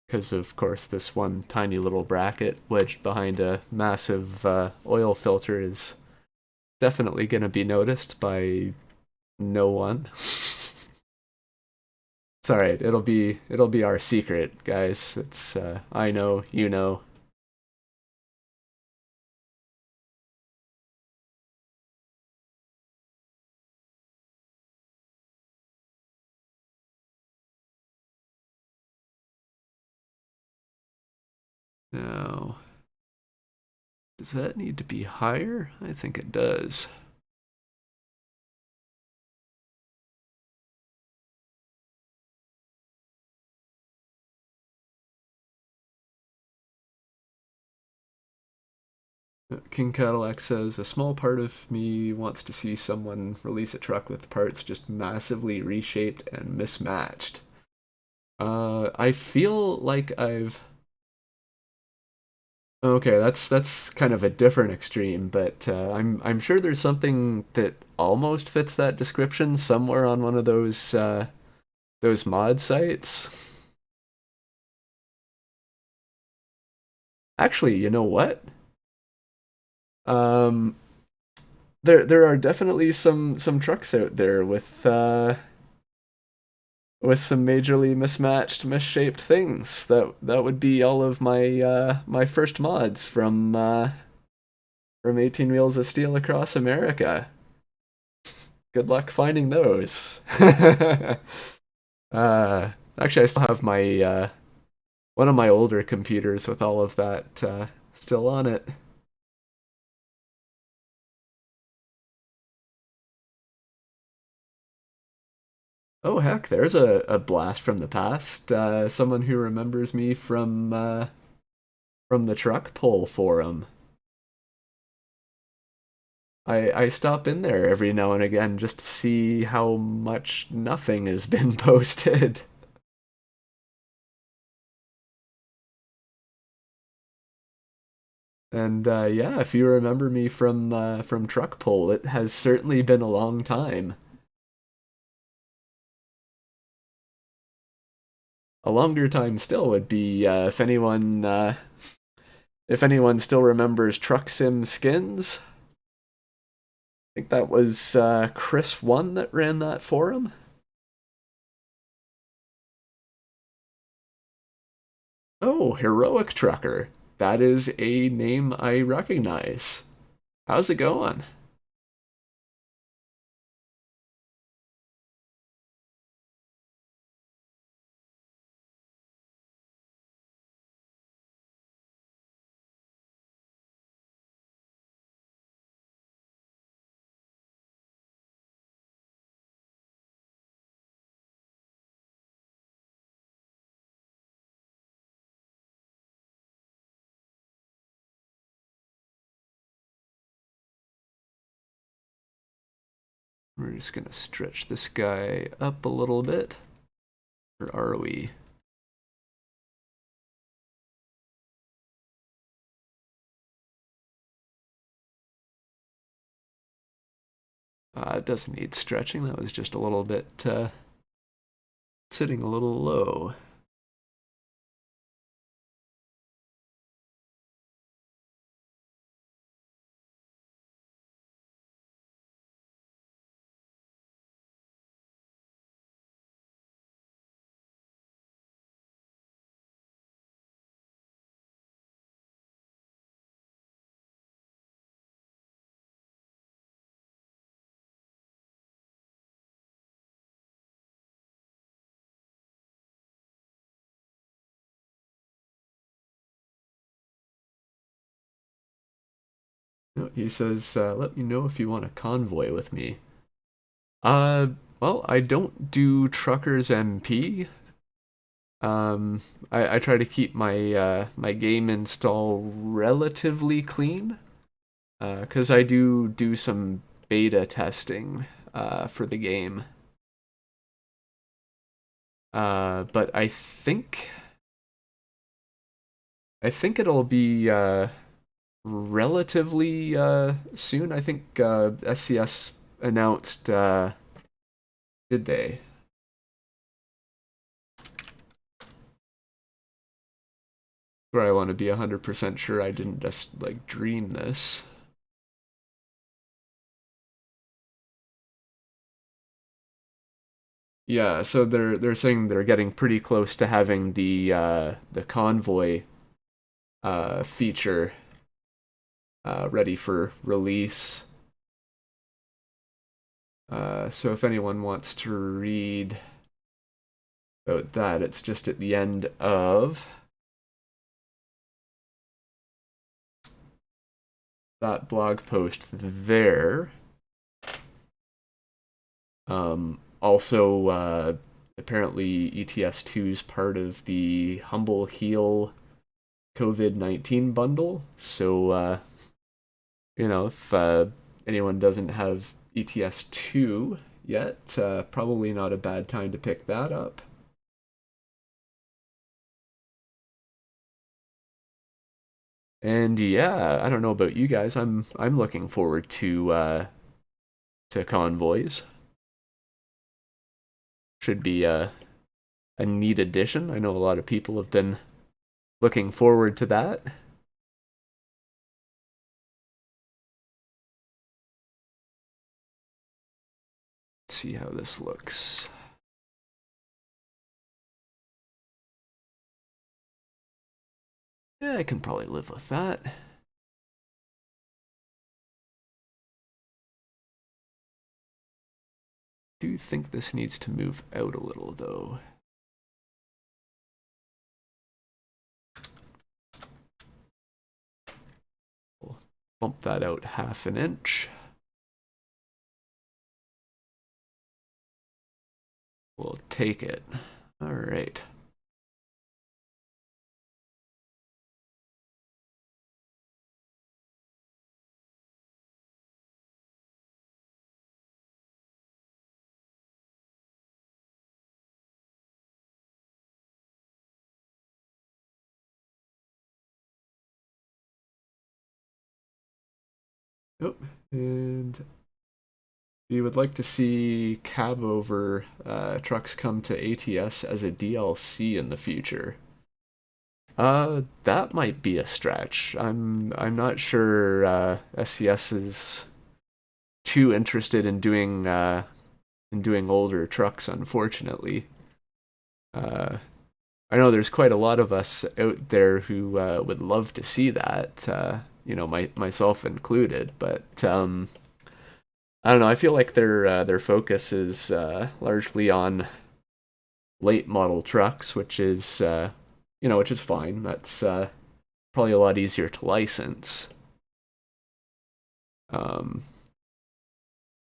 Because, of course, this one tiny little bracket wedged behind a massive oil filter is definitely going to be noticed by no one. It's alright, it'll be our secret, guys. It's I know, you know. Now, does that need to be higher? I think it does. King Cadillac says, a small part of me wants to see someone release a truck with parts just massively reshaped and mismatched. I feel like I've... Okay, that's kind of a different extreme, but I'm sure there's something that almost fits that description somewhere on one of those mod sites. Actually, you know what? Um, there are definitely some trucks out there with some majorly mismatched, misshaped things. That would be all of my first mods from 18 Wheels of Steel across America. Good luck finding those. Actually, I still have my one of my older computers with all of that still on it. Oh heck, there's a blast from the past. Someone who remembers me from the truck pull forum. I stop in there every now and again just to see how much nothing has been posted. And yeah, if you remember me from truck pull, it has certainly been a long time. A longer time still would be if anyone still remembers Truck Sim Skins. I think that was Chris One that ran that forum. Oh, Heroic Trucker. That is a name I recognize. How's it going? We're just gonna stretch this guy up a little bit. Or are we? It doesn't need stretching. That was just a little bit sitting a little low. No, he says, let me know if you want a convoy with me. Uh, well, I don't do Truckers MP. Um, I try to keep my game install relatively clean, because I do some beta testing for the game. But I think it'll be relatively soon. I think SCS announced, did they? Where I want to be 100% sure I didn't just like dream this. Yeah, so they're saying they're getting pretty close to having the convoy feature ready for release. So if anyone wants to read about that, it's just at the end of that blog post there. Also, apparently ETS2 is part of the Humble Heal COVID-19 bundle. So, if anyone doesn't have ETS2 yet, probably not a bad time to pick that up. And yeah, I don't know about you guys. I'm looking forward to convoys. Should be a neat addition. I know a lot of people have been looking forward to that. Let's see how this looks. Yeah, I can probably live with that. Do think this needs to move out a little though. We'll bump that out half an inch. We'll take it. All right. Oh, and if you would like to see cab over trucks come to ATS as a DLC in the future, that might be a stretch. I'm not sure SCS is too interested in doing older trucks, unfortunately. Uh, I know there's quite a lot of us out there who would love to see that, myself included. But I don't know. I feel like their focus is largely on late model trucks, which is fine. That's probably a lot easier to license. Um,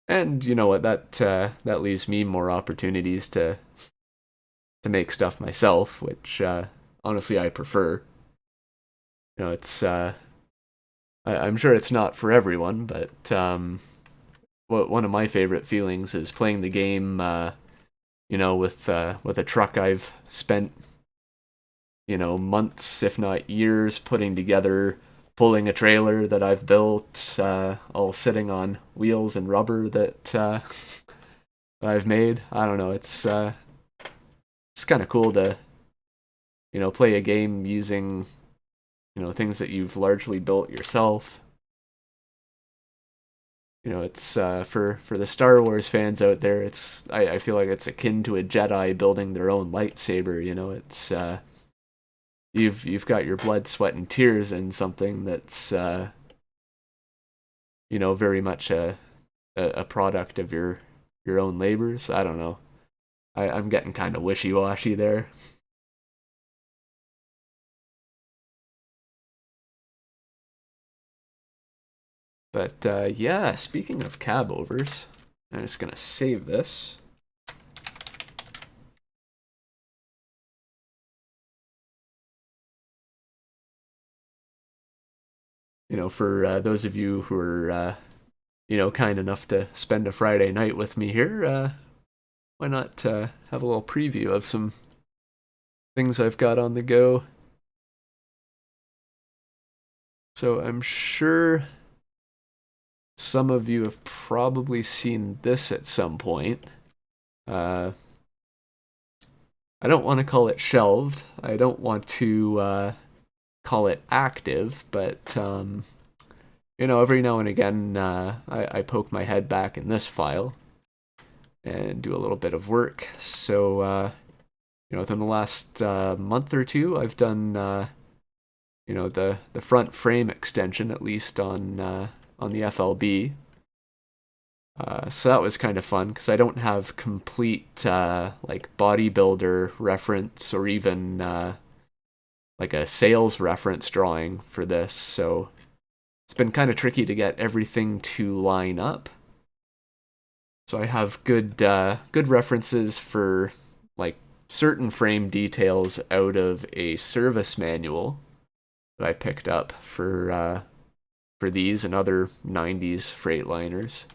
and you know what? That leaves me more opportunities to make stuff myself, which honestly I prefer. It's I'm sure it's not for everyone, but one of my favorite feelings is playing the game, with a truck I've spent months, if not years, putting together, pulling a trailer that I've built, all sitting on wheels and rubber that I've made. I don't know. It's kind of cool to play a game using things that you've largely built yourself. It's for the Star Wars fans out there. I feel like it's akin to a Jedi building their own lightsaber. It's you've got your blood, sweat, and tears in something that's very much a product of your own labors. I don't know. I'm getting kind of wishy washy there. But yeah, speaking of cab overs, I'm just gonna save this. You know, for those of you who are, you know, kind enough to spend a Friday night with me here, why not have a little preview of some things I've got on the go? So I'm sure some of you have probably seen this at some point. Uh, I don't want to call it shelved. I don't want to call it active, but you know, every now and again, I poke my head back in this file and do a little bit of work. So, you know, within the last month or two, I've done, you know, the front frame extension, at least on the FLB. So that was kind of fun because I don't have complete like bodybuilder reference or even like a sales reference drawing for this. So it's been kind of tricky to get everything to line up. So I have good references for like certain frame details out of a service manual that I picked up for these and other 90s Freightliners.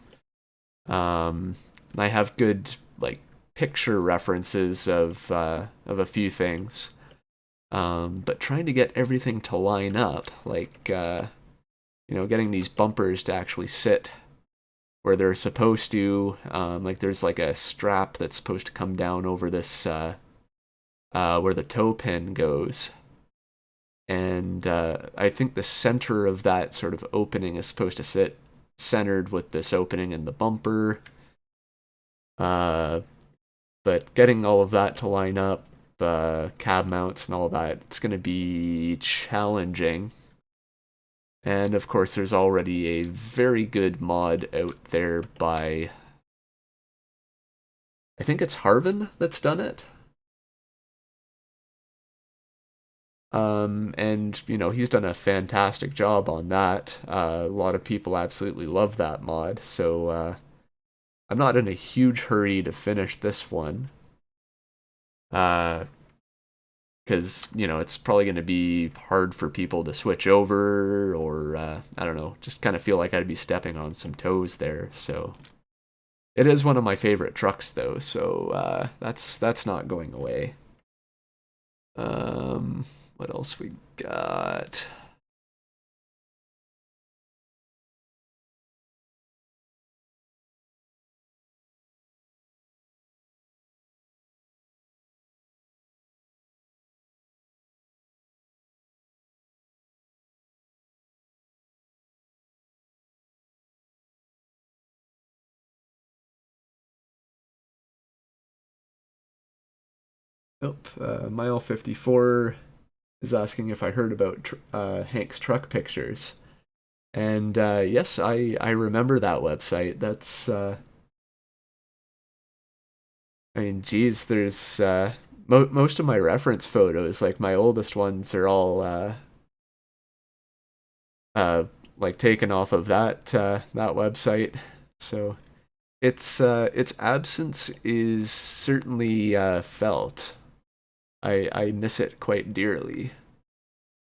I have good like picture references of a few things, but trying to get everything to line up, like you know, getting these bumpers to actually sit where they're supposed to. Like there's like a strap that's supposed to come down over this where the toe pin goes. And I think the center of that sort of opening is supposed to sit centered with this opening in the bumper. Uh, but getting all of that to line up, cab mounts and all that, it's going to be challenging. And of course, there's already a very good mod out there by, I think it's Harvin that's done it. And you know, he's done a fantastic job on that. A lot of people absolutely love that mod, so I'm not in a huge hurry to finish this one. Because you know it's probably going to be hard for people to switch over, or I don't know, just kind of feel like I'd be stepping on some toes there. So it is one of my favorite trucks, though, so that's not going away. Um, what else we got? Nope. Mile 54 is asking if I heard about Hank's truck pictures. And yes, I remember that website. That's I mean, geez, there's most of my reference photos, like my oldest ones, are all uh, like taken off of that website. So its absence is certainly felt. I miss it quite dearly.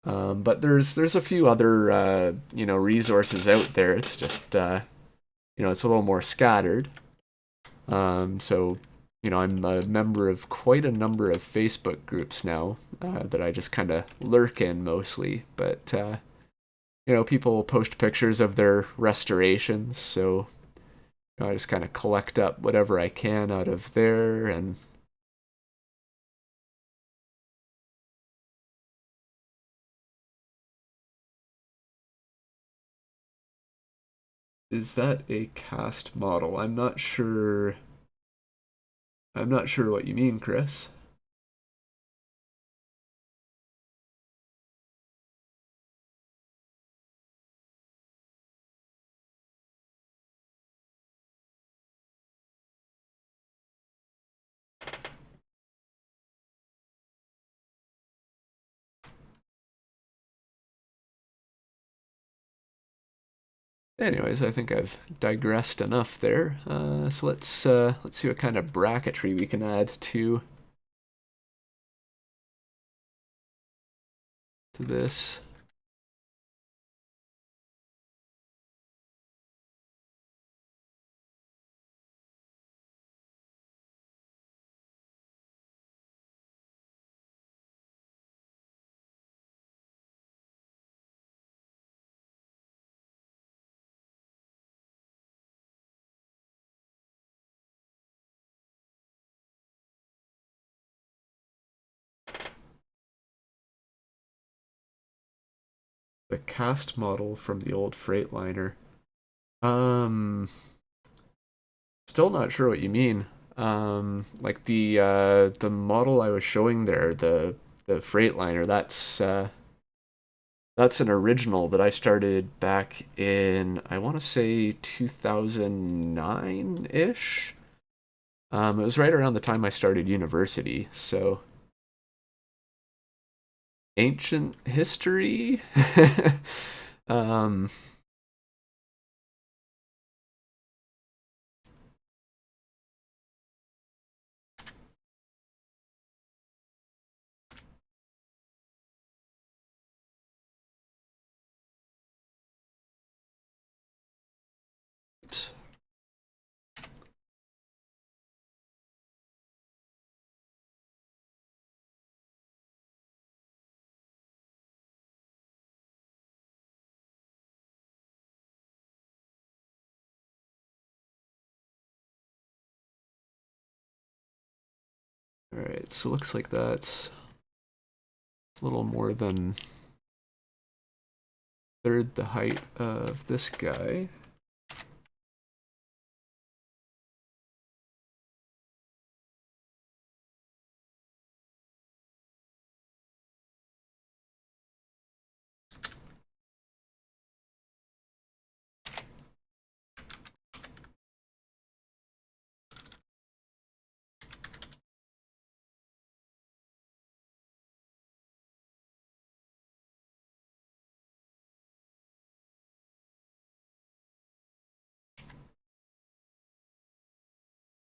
But there's a few other you know resources out there. It's just you know it's a little more scattered. So you know I'm a member of quite a number of Facebook groups now that I just kind of lurk in mostly. But you know people post pictures of their restorations, so you know, I just kind of collect up whatever I can out of there. And is that a cast model? I'm not sure. I'm not sure what you mean, Chris. Anyways, I think I've digressed enough there. So let's see what kind of bracketry we can add to this. The cast model from the old Freightliner. Um, Still not sure what you mean. Like the model I was showing there, the Freightliner, that's an original that I started back in, I want to say 2009-ish. It was right around the time I started university, so ancient history. um, oops. All right, so looks like that's a little more than third the height of this guy.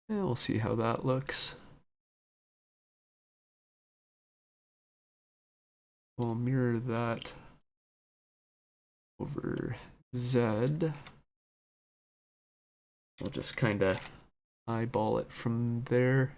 And we'll see how that looks. We'll mirror that over Z. We'll just kind of eyeball it from there.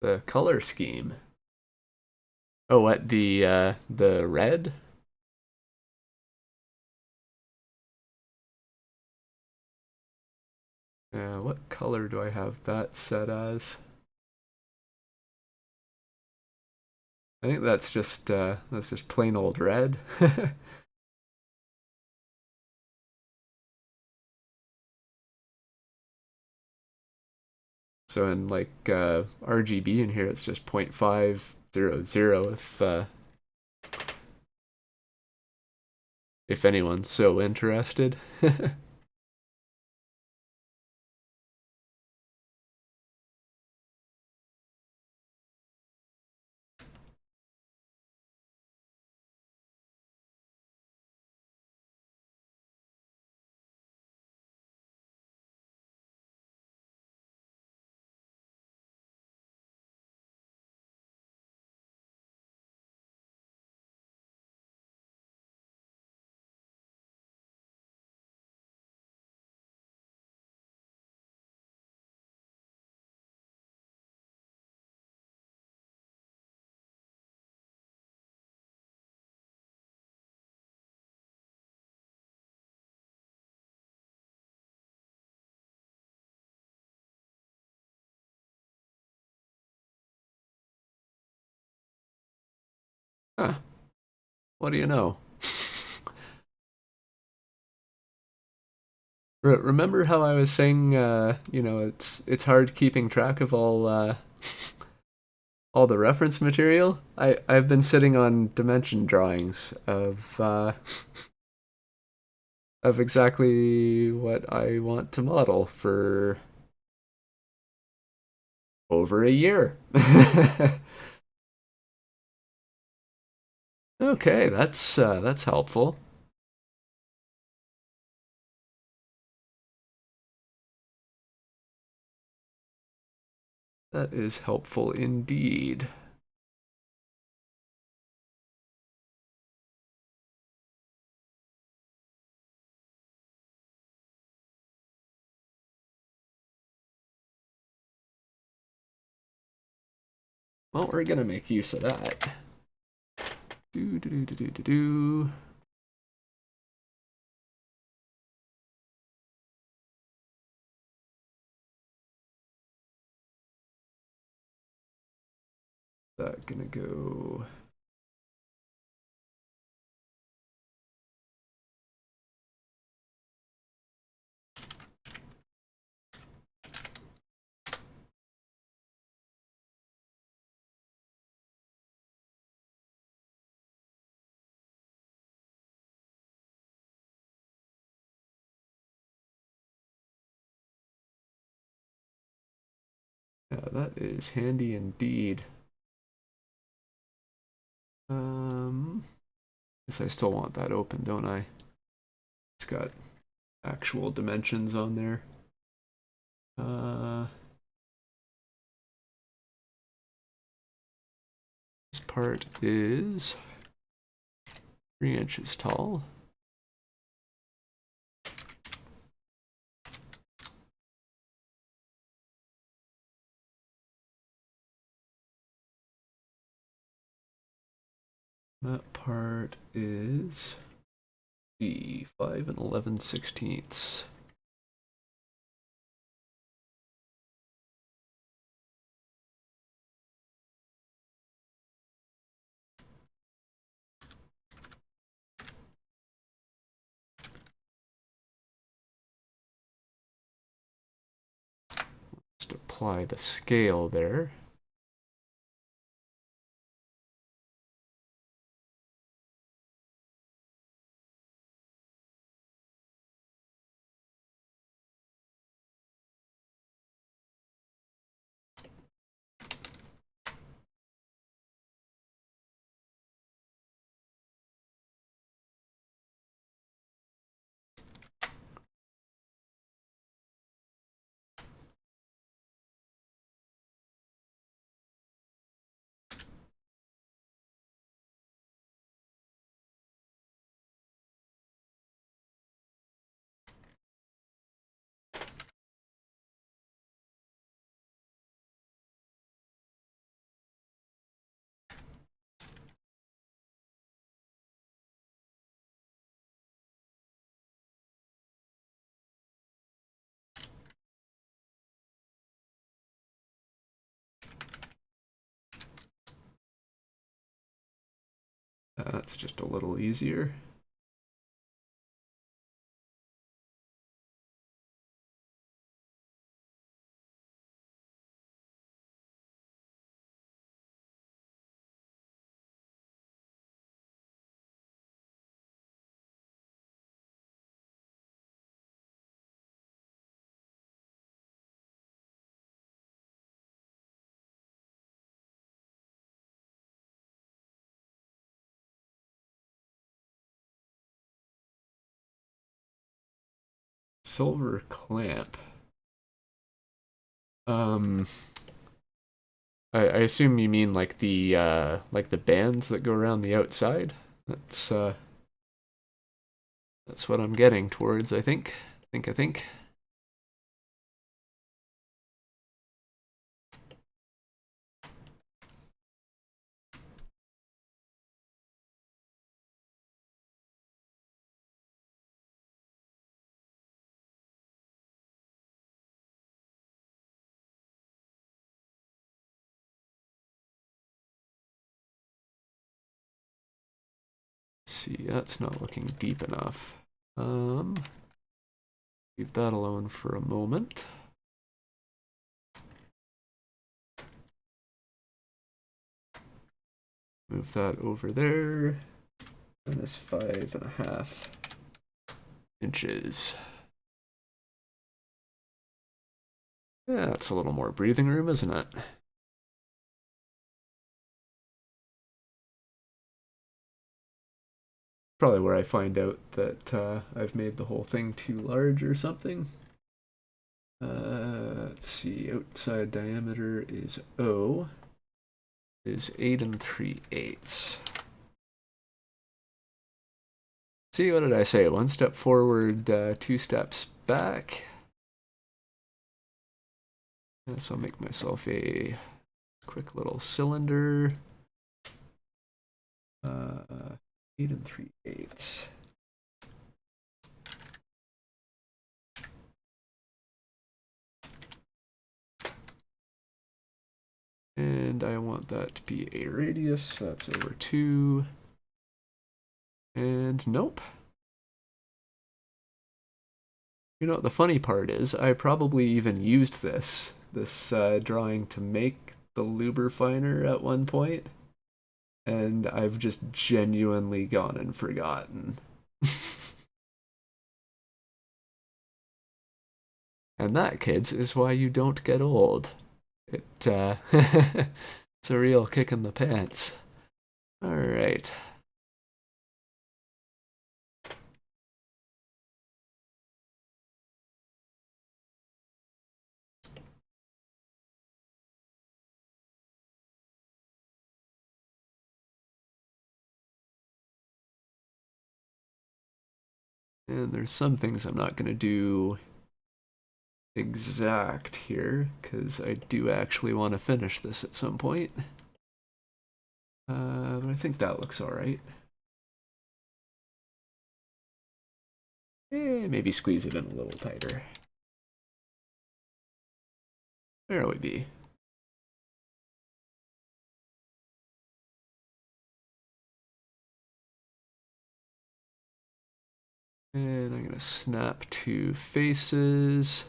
The color scheme. Oh, what, the red? What color do I have that set as? I think that's just plain old red. So in like RGB in here, it's just 0.500 if anyone's so interested. Huh. What do you know? Remember how I was saying, it's hard keeping track of all the reference material? I've been sitting on dimension drawings of exactly what I want to model for over a year. Okay, that's helpful. That is helpful indeed. Well, we're gonna make use of that. Do do do do do do do. That gonna go. Yeah, that is handy indeed. Guess I still want that open, don't I? It's got actual dimensions on there. This part is 3 inches tall. That part is the 5 and 11/16. Just apply the scale there. That's just a little easier. Silver clamp. Um, I assume you mean like the bands that go around the outside. That's what I'm getting towards. I think. I think. see, that's not looking deep enough. Leave that alone for a moment. Move that over there. And this 5.5 inches. Yeah, that's a little more breathing room, isn't it? Probably where I find out that I've made the whole thing too large or something. Let's see, outside diameter is O, is 8 3/8. See, what did I say? 1 step forward, 2 steps back. So I'll make myself a quick little cylinder. 8 3/8. And I want that to be a radius, so that's over 2. And nope. You know, the funny part is, I probably even used this drawing to make the Luberfiner at one point, and I've just genuinely gone and forgotten. And that, kids, is why you don't get old. It's a real kick in the pants. All right. And there's some things I'm not going to do exact here, because I do actually want to finish this at some point. But I think that looks alright. Maybe squeeze it in a little tighter. There we be. And I'm going to snap 2 faces.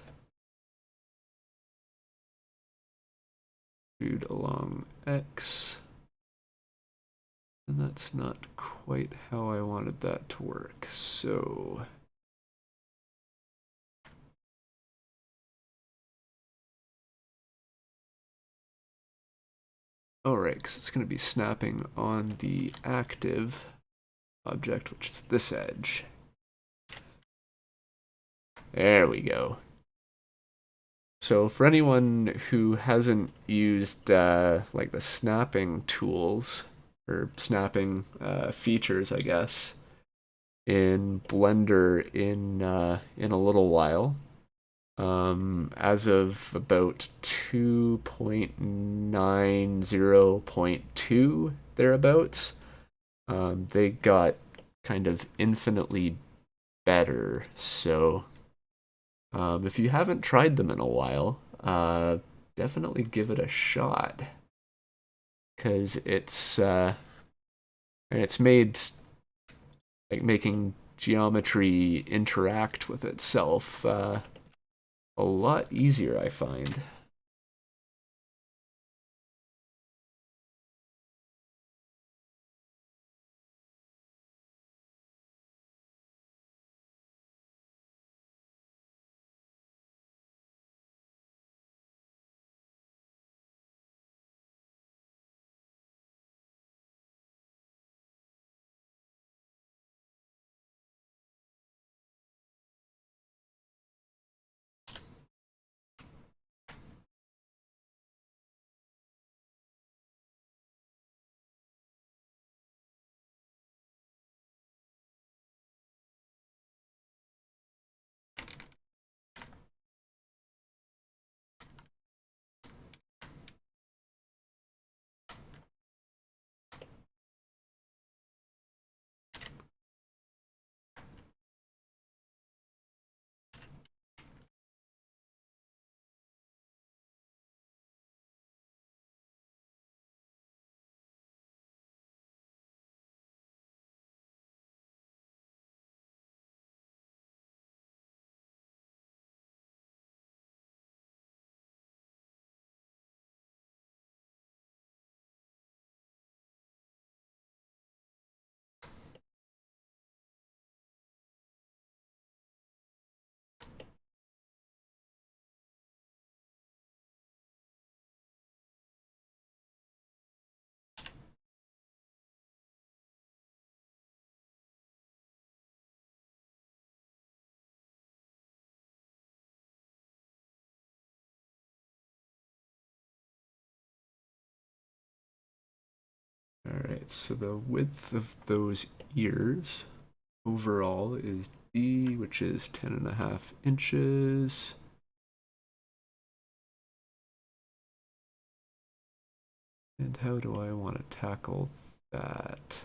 Extrude along X. And that's not quite how I wanted that to work, so... Alright, because it's going to be snapping on the active object, which is this edge. There we go. So for anyone who hasn't used like the snapping tools, or snapping features, I guess, in Blender in a little while, as of about 2.90.2 thereabouts, they got kind of infinitely better. So if you haven't tried them in a while, definitely give it a shot, because it's made like making geometry interact with itself a lot easier, I find. So the width of those ears overall is D, which is 10.5 inches. And how do I want to tackle that?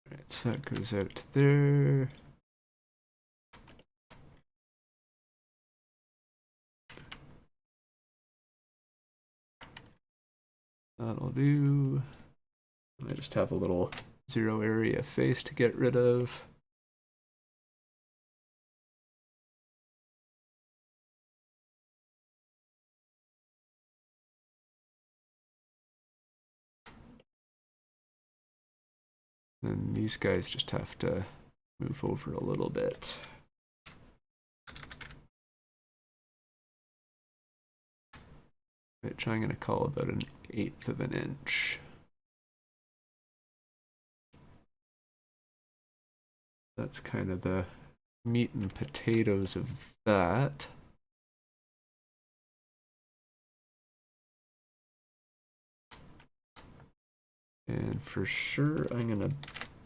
Alright, so that goes out there. That'll do. I just have a little 0 area face to get rid of. Then these guys just have to move over a little bit. Which I'm going to call about 1/8 of an inch. That's kind of the meat and potatoes of that. And for sure, I'm going to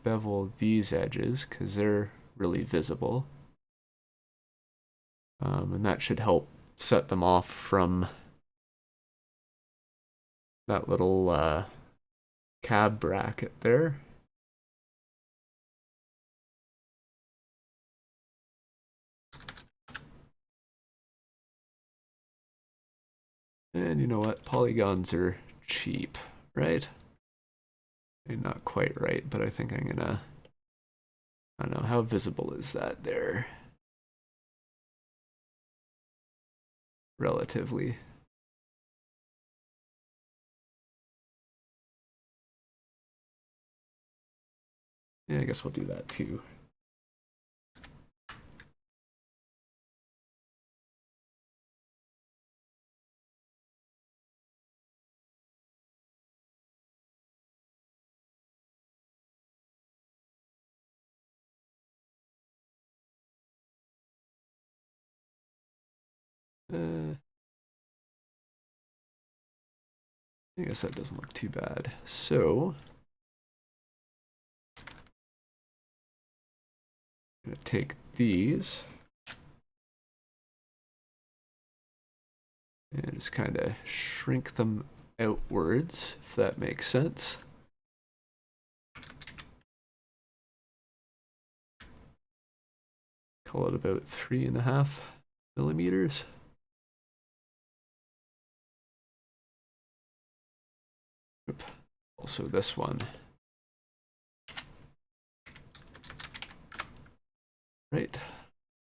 bevel these edges because they're really visible. And that should help set them off from that little cab bracket there. And you know what? Polygons are cheap, right? And not quite right, but I think I'm gonna, I don't know, how visible is that there? Relatively. Yeah, I guess we'll do that too. I guess that doesn't look too bad. So, I'm gonna take these and just kind of shrink them outwards, if that makes sense. Call it about 3.5 millimeters. Oop. Also this one. Right,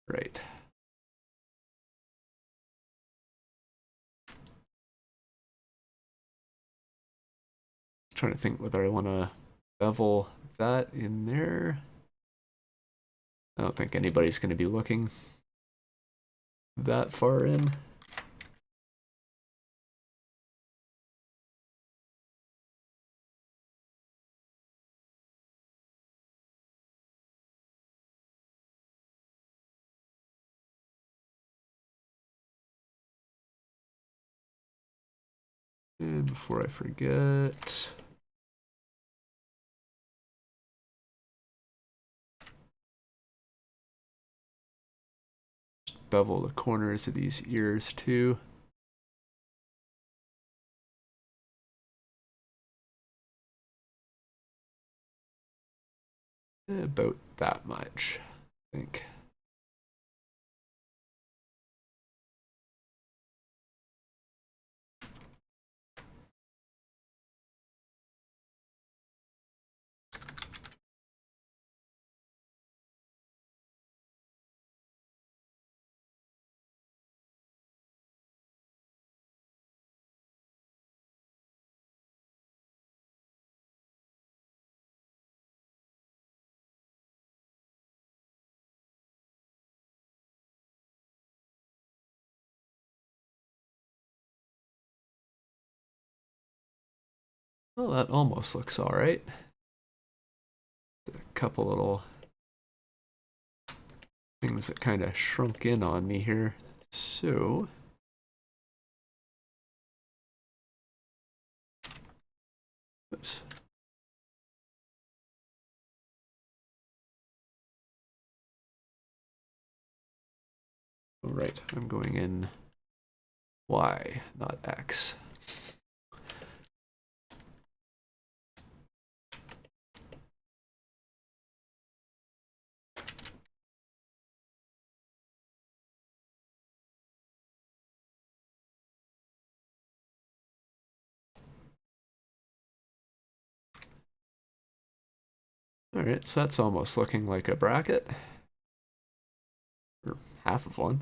right. Trying to think whether I want to bevel that in there. I don't think anybody's going to be looking that far in. And before I forget, just bevel the corners of these ears too. About that much, I think. Well, that almost looks all right. A couple little things that kind of shrunk in on me here. So, oops. All right, I'm going in Y, not X. All right, so that's almost looking like a bracket, or half of one.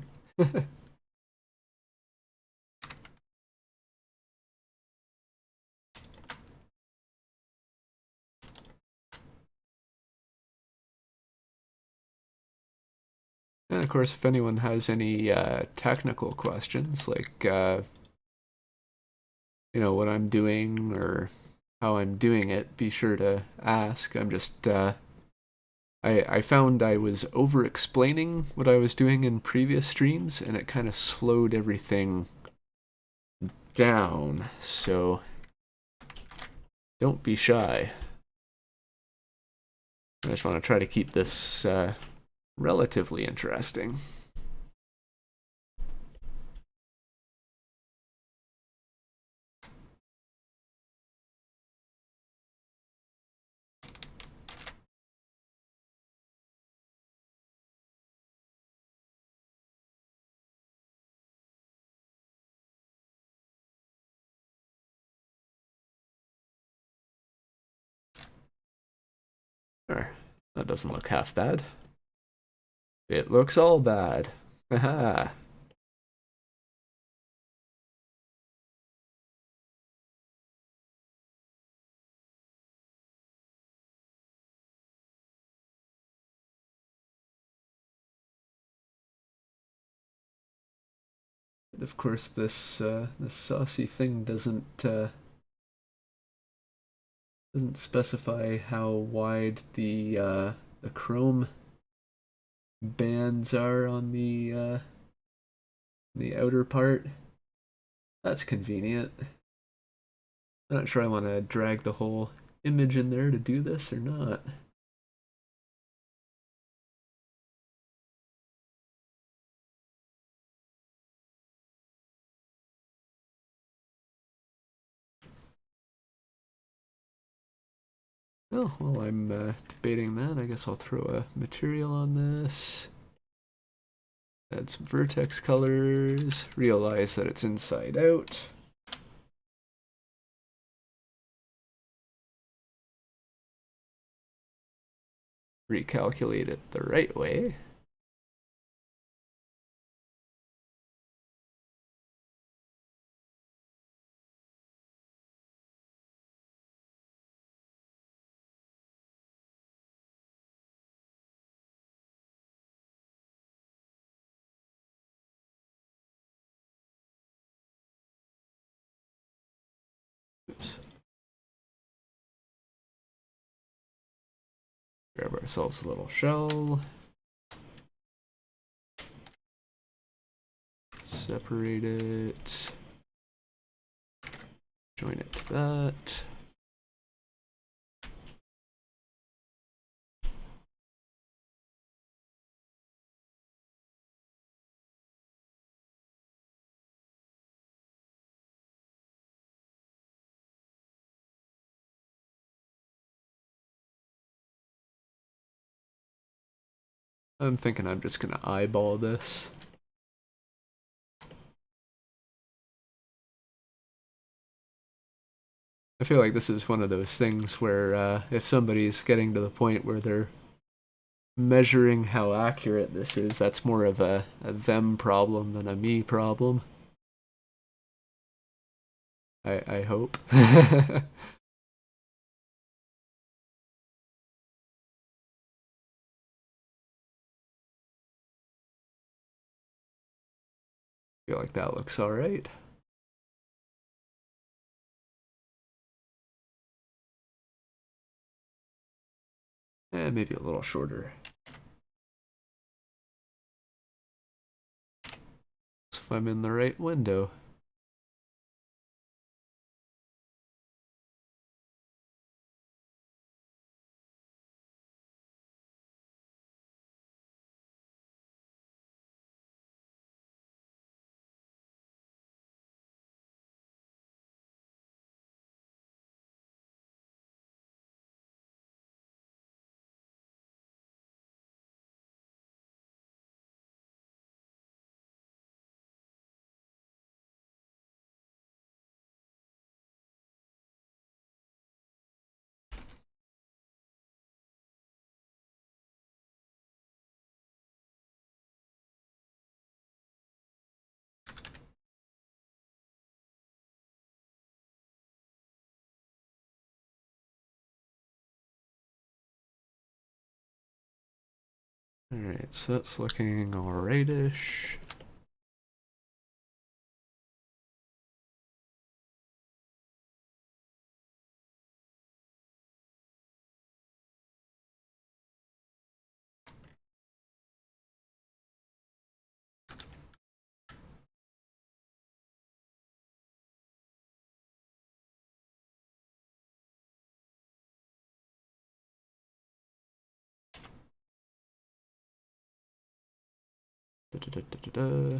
And of course, if anyone has any technical questions, like what I'm doing or how I'm doing it, be sure to ask. I'm just I found I was over explaining what I was doing in previous streams, and it kind of slowed everything down. So don't be shy. I just want to try to keep this relatively interesting. There. That doesn't look half bad. It looks all bad. Haha. And of course, this saucy thing doesn't specify how wide the chrome bands are on the outer part. That's convenient. I'm not sure I want to drag the whole image in there to do this or not. Oh, while I'm debating that, I guess I'll throw a material on this. Add some vertex colors. Realize that it's inside out. Recalculate it the right way. Oops. Grab ourselves a little shell. Separate it. Join it to that. I'm thinking I'm just gonna eyeball this. I feel like this is one of those things where if somebody's getting to the point where they're measuring how accurate this is, that's more of a them problem than a me problem. I hope. Feel like that looks all right. And maybe a little shorter. So if I'm in the right window. Alright, so that's looking alrightish. Da, da, da, da, da, da.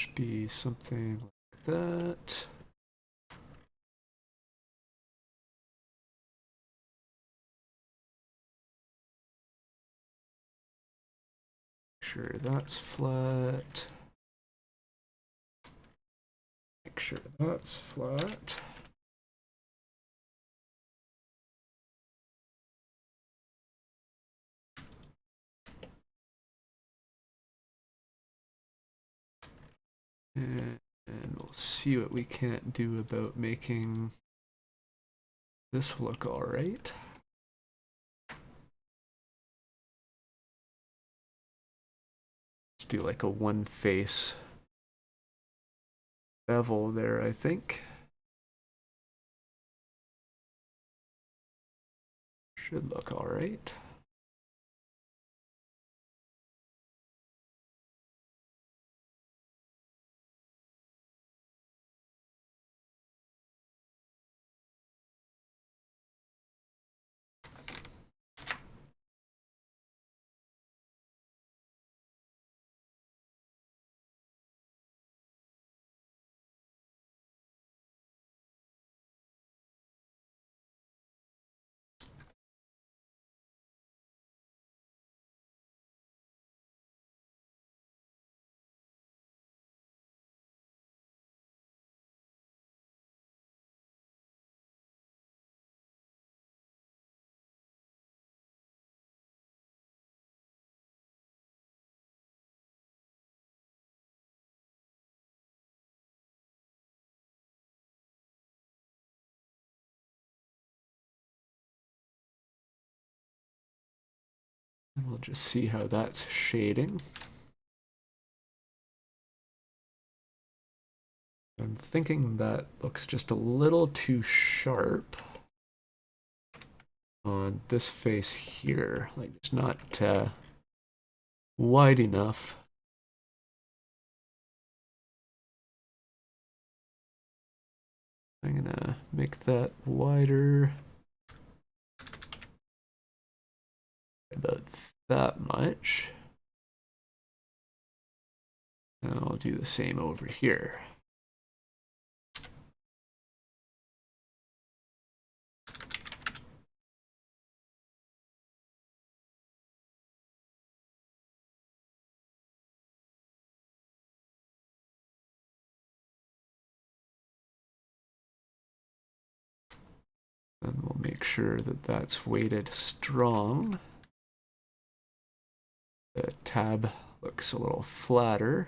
Should be something like that. Make sure that's flat. Make sure that's flat. And we'll see what we can't do about making this look all right. Let's do like a one face bevel there, I think. Should look all right. And we'll just see how that's shading. I'm thinking that looks just a little too sharp on this face here. Like it's not wide enough. I'm gonna make that wider. About that much. And I'll do the same over here. And we'll make sure that that's weighted strong. The tab looks a little flatter.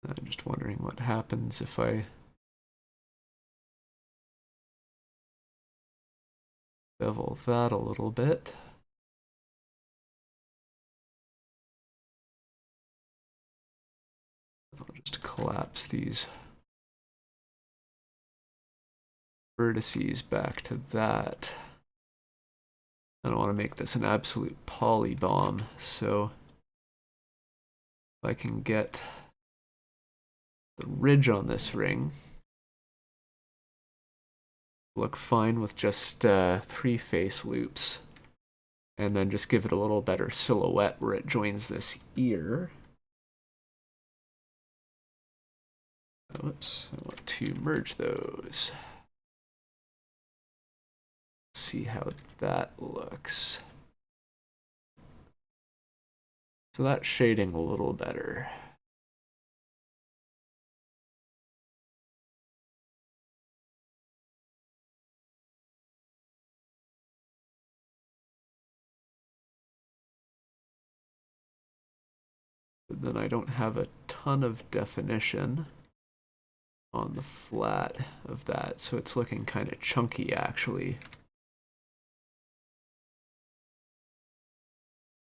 I'm just wondering what happens if I bevel that a little bit. I'll just collapse these vertices back to that. I don't want to make this an absolute poly bomb, so if I can get the ridge on this ring look fine with just 3 face loops, and then just give it a little better silhouette where it joins this ear. Oops, I want to merge those. See how that looks. So that's shading a little better. But then I don't have a ton of definition on the flat of that, so it's looking kind of chunky actually.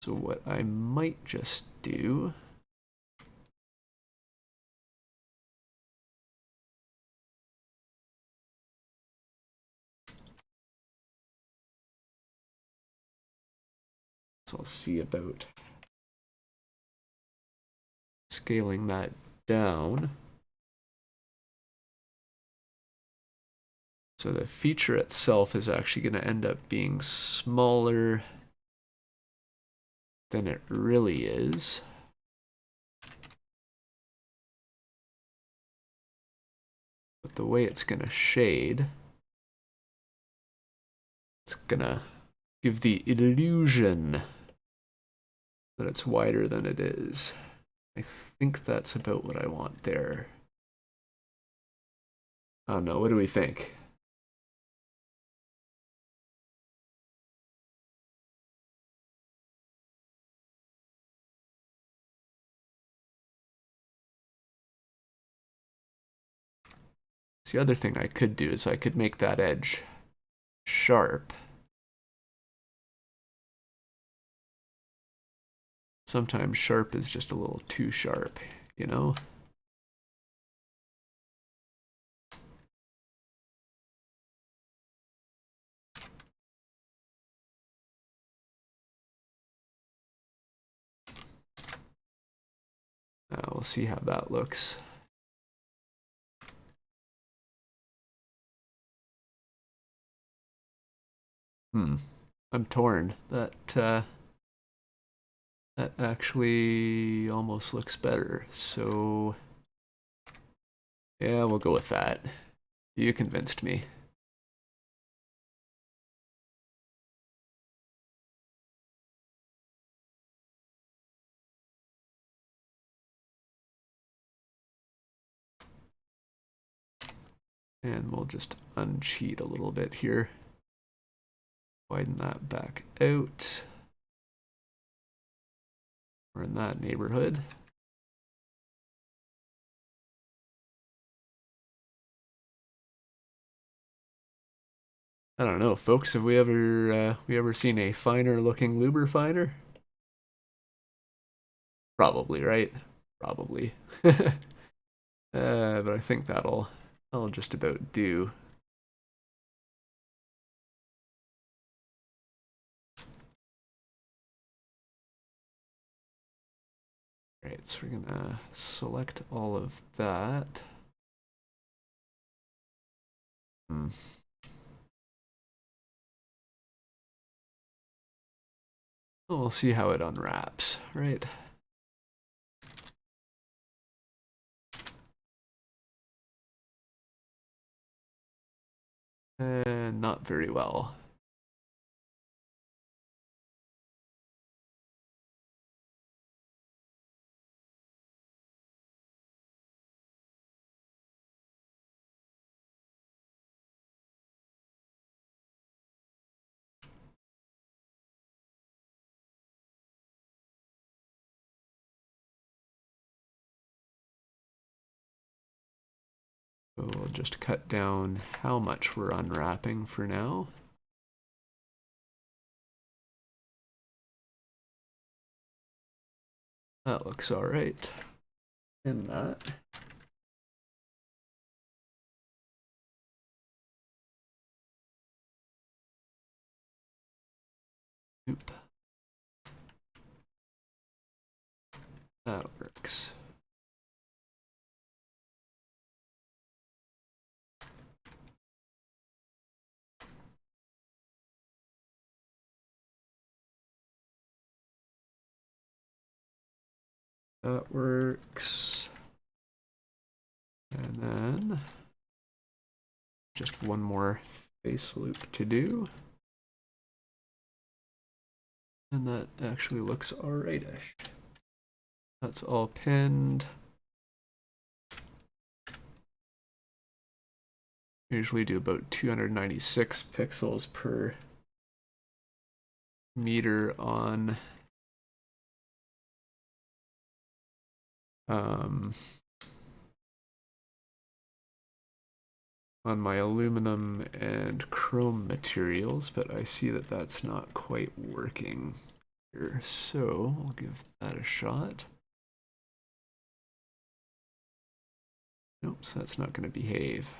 So what I might just do So I'll see about scaling that down. So the feature itself is actually going to end up being smaller than it really is. But the way it's going to shade, it's going to give the illusion that it's wider than it is. I think that's about what I want there. I don't know, what do we think? The other thing I could do is I could make that edge sharp. Sometimes sharp is just a little too sharp, you know? We'll see how that looks. I'm torn. That actually almost looks better. So yeah, we'll go with that. You convinced me. And we'll just uncheat a little bit here. Widen that back out. We're in that neighborhood. I don't know, folks, have we ever seen a finer looking luber finer? Probably, right? Probably. But I think that'll just about do. Alright, so we're gonna select all of that. We'll see how it unwraps, right? And not very well. So we'll just cut down how much we're unwrapping for now. That looks all right. And that. Oop. That works. That works. And then just one more face loop to do. And that actually looks alright-ish. That's all pinned. Usually do about 296 pixels per meter on my aluminum and chrome materials, but I see that that's not quite working here, so I'll give that a shot. Nope, so that's not going to behave.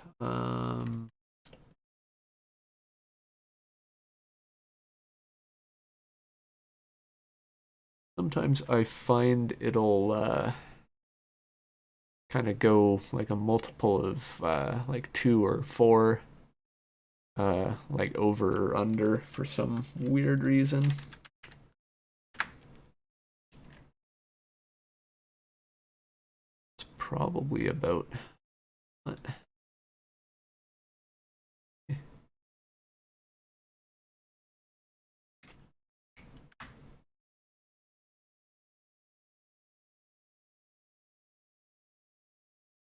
sometimes I find it'll kind of go like a multiple of like 2 or 4, like over or under for some weird reason. It's probably about what?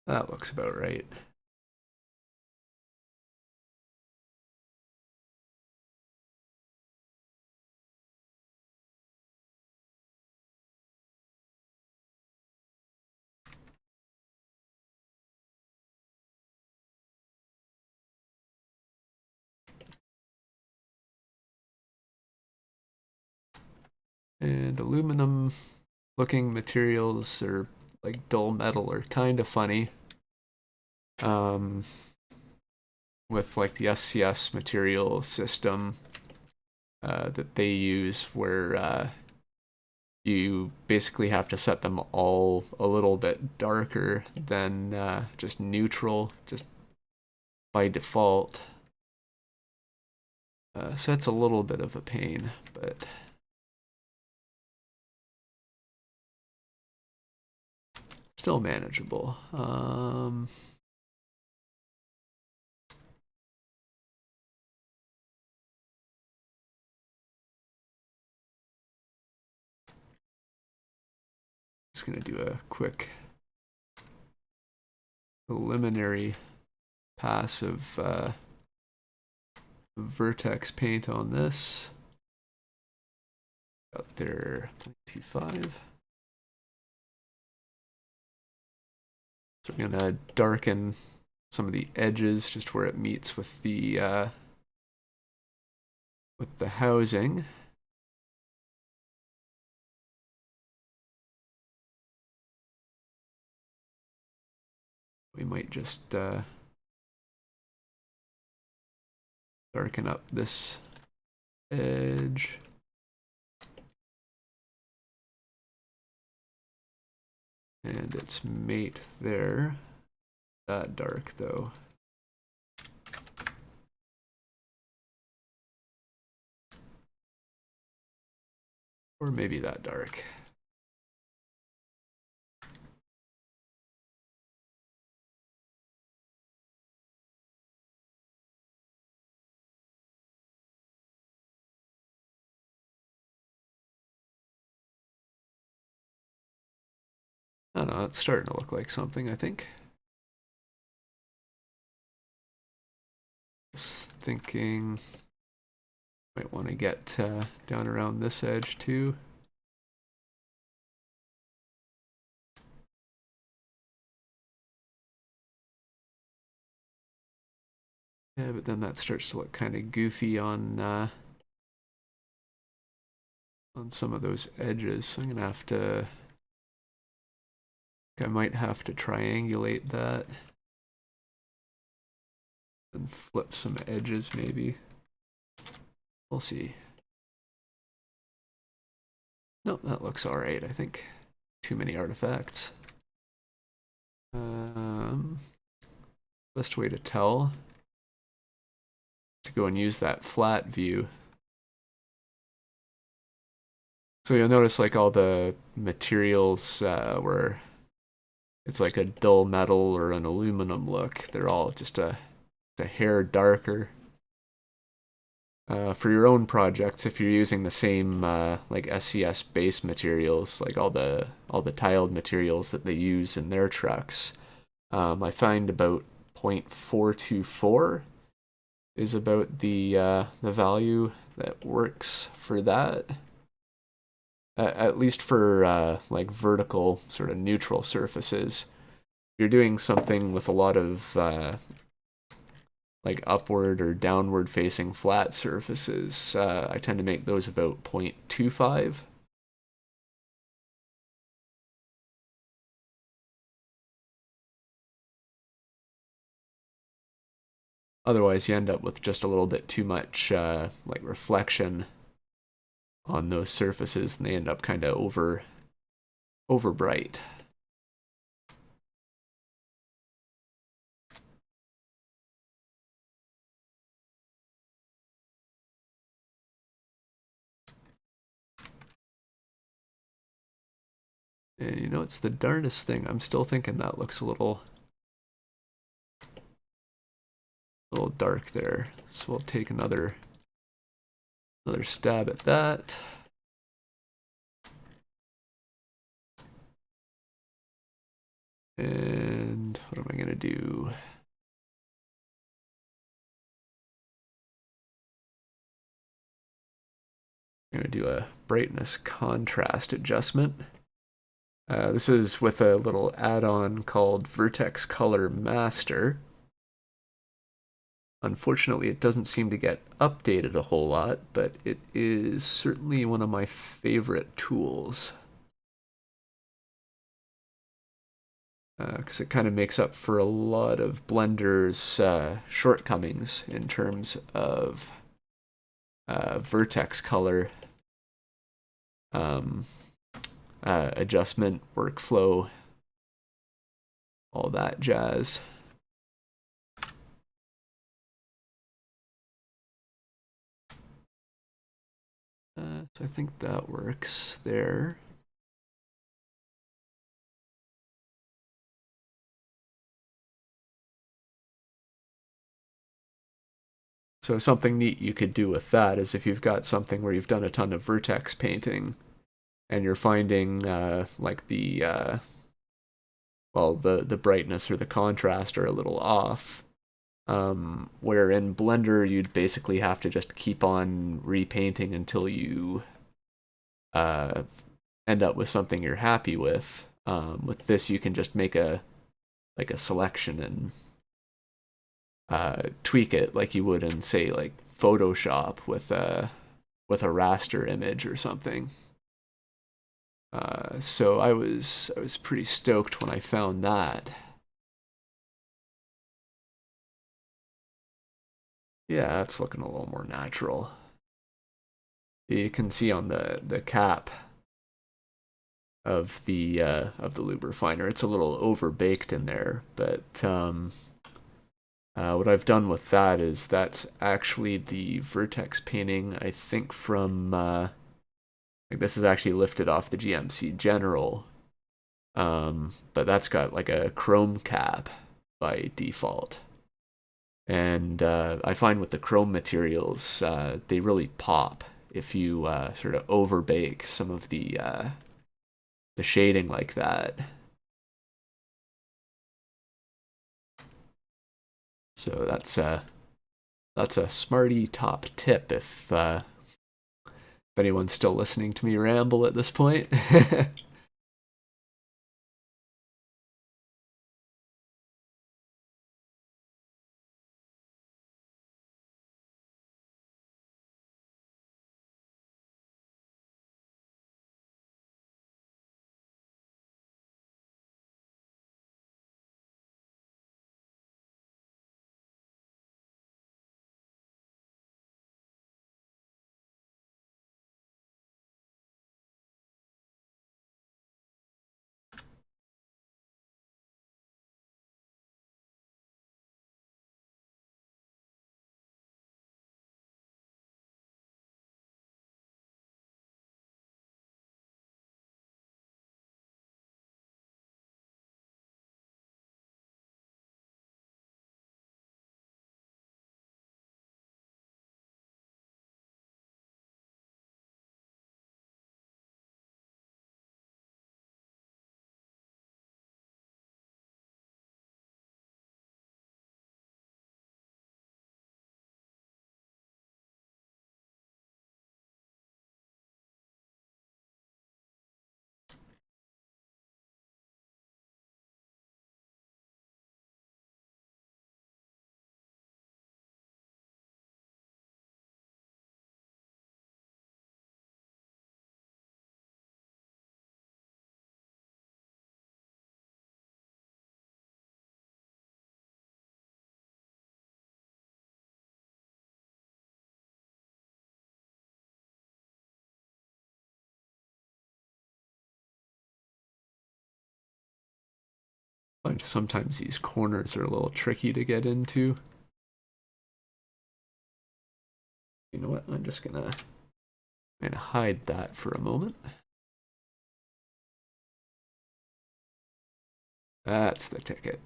That looks about right. And aluminum looking materials or like dull metal are kind of funny. Um, with like the SCS material system that they use, where you basically have to set them all a little bit darker than just neutral, just by default. So it's a little bit of a pain, but still manageable. Just gonna do a quick preliminary pass of Vertex Paint on this. Got their 0.25. So we're gonna darken some of the edges just where it meets with the housing. We might just darken up this edge. And its mate there. That dark though. Or maybe that dark. I don't know, it's starting to look like something, I think. Just thinking, might want to get down around this edge too. Yeah, but then that starts to look kind of goofy on some of those edges. So I'm gonna have to, I might have to triangulate that and flip some edges maybe. We'll see. Nope, that looks all right, I think. Too many artifacts. Best way to tell, to go and use that flat view. So you'll notice like all the materials where it's like a dull metal or an aluminum look, they're all just a hair darker. For your own projects, if you're using the same like SCS base materials, like all the tiled materials that they use in their trucks, I find about 0.424 is about the value that works for that. At least for like vertical sort of neutral surfaces. If you're doing something with a lot of like upward or downward facing flat surfaces, I tend to make those about 0.25. Otherwise, you end up with just a little bit too much like reflection on those surfaces, and they end up kind of over bright. And you know, it's the darndest thing. I'm still thinking that looks a little dark there. So we'll take another stab at that. And what am I gonna do? I'm gonna do a brightness contrast adjustment. This is with a little add-on called Vertex Color Master. Unfortunately, it doesn't seem to get updated a whole lot, but it is certainly one of my favorite tools. Because it kind of makes up for a lot of Blender's shortcomings in terms of vertex color adjustment, workflow, all that jazz. So I think that works there. So something neat you could do with that is if you've got something where you've done a ton of vertex painting and you're finding like the brightness or the contrast are a little off, where in Blender you'd basically have to just keep on repainting until you end up with something you're happy with. With this, you can just make a selection and tweak it like you would in, say, like Photoshop with a raster image or something. So I was pretty stoked when I found that. Yeah, it's looking a little more natural. You can see on the cap of the lube refiner, it's a little over baked in there, but what I've done with that is that's actually the vertex painting, I think, from like this is actually lifted off the GMC General, but that's got like a chrome cap by default. And I find with the chrome materials, they really pop if you sort of overbake some of the shading like that. So that's a smarty top tip if anyone's still listening to me ramble at this point. But sometimes these corners are a little tricky to get into. You know what? I'm just gonna hide that for a moment. That's the ticket.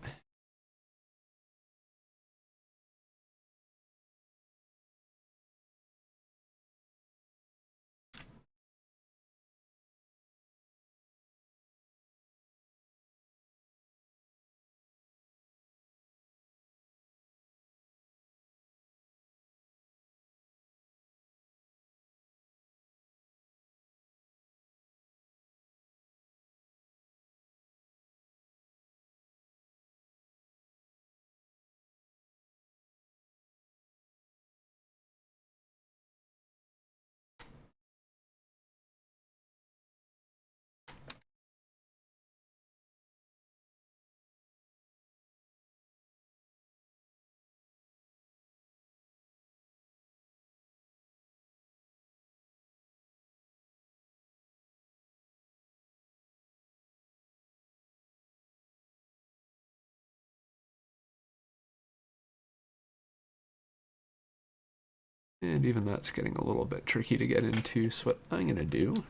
And even that's getting a little bit tricky to get into, so what I'm going to do,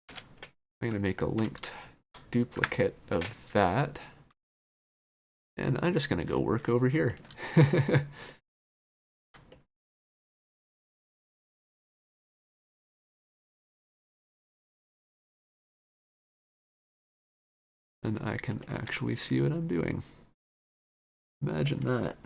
I'm going to make a linked duplicate of that, and I'm just going to go work over here. And I can actually see what I'm doing. Imagine that.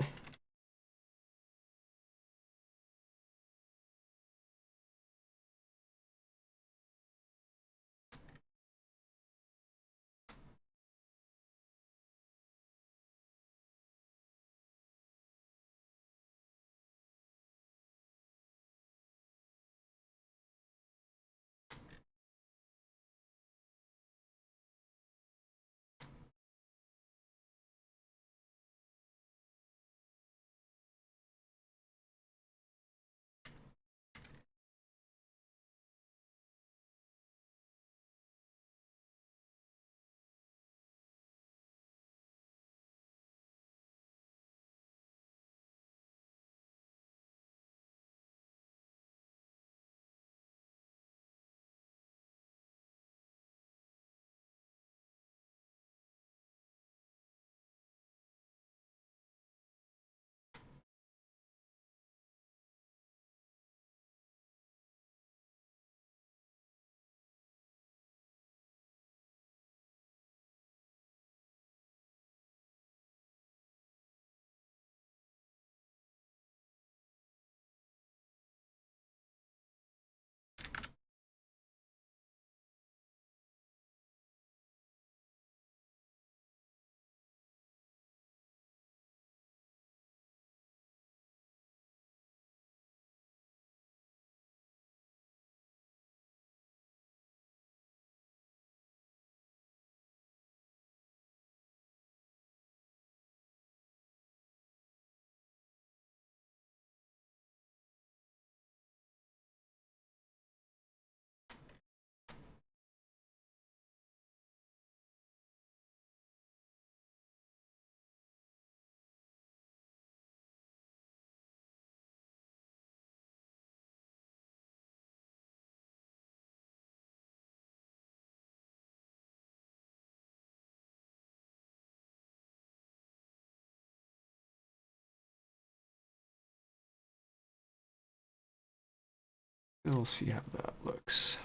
And we'll see how that looks.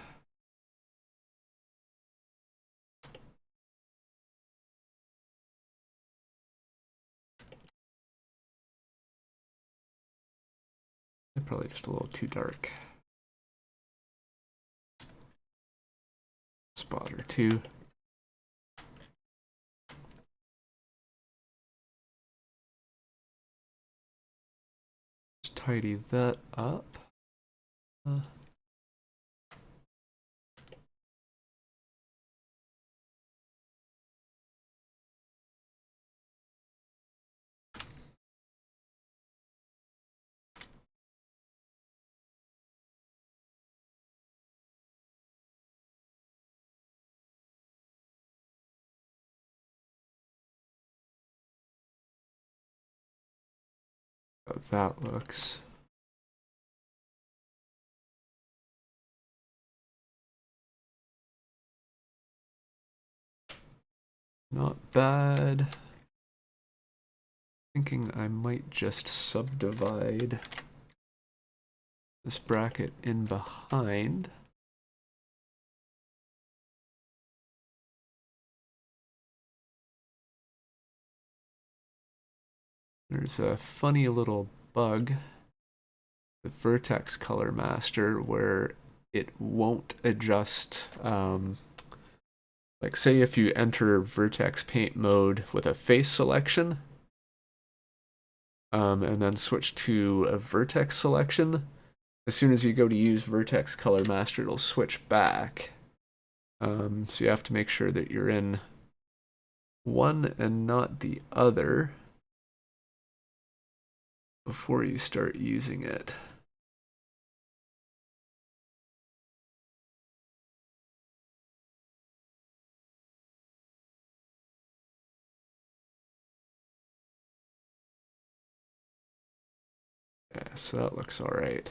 Probably just a little too dark. Spot or two. Just tidy that up. How that looks. Not bad. Thinking I might just subdivide this bracket in behind. There's a funny little bug with Vertex Color Master where it won't adjust. Like say if you enter Vertex Paint mode with a face selection, and then switch to a vertex selection, as soon as you go to use Vertex Color Master, it'll switch back. So you have to make sure that you're in one and not the other before you start using it. Yeah, so that looks all right,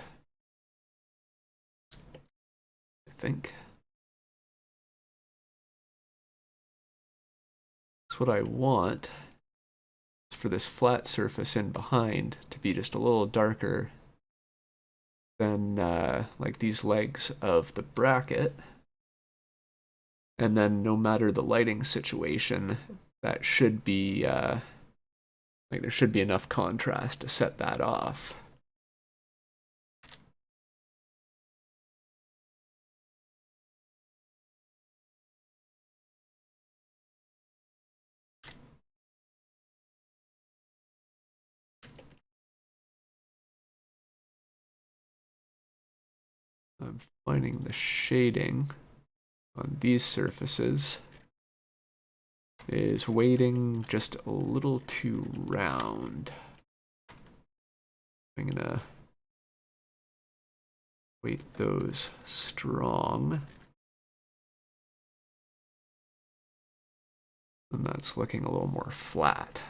I think. So what I want is for this flat surface in behind to be just a little darker than like these legs of the bracket. And then no matter the lighting situation, that should be, like there should be enough contrast to set that off. I'm finding the shading on these surfaces is weighting just a little too round. I'm gonna weight those strong. And that's looking a little more flat.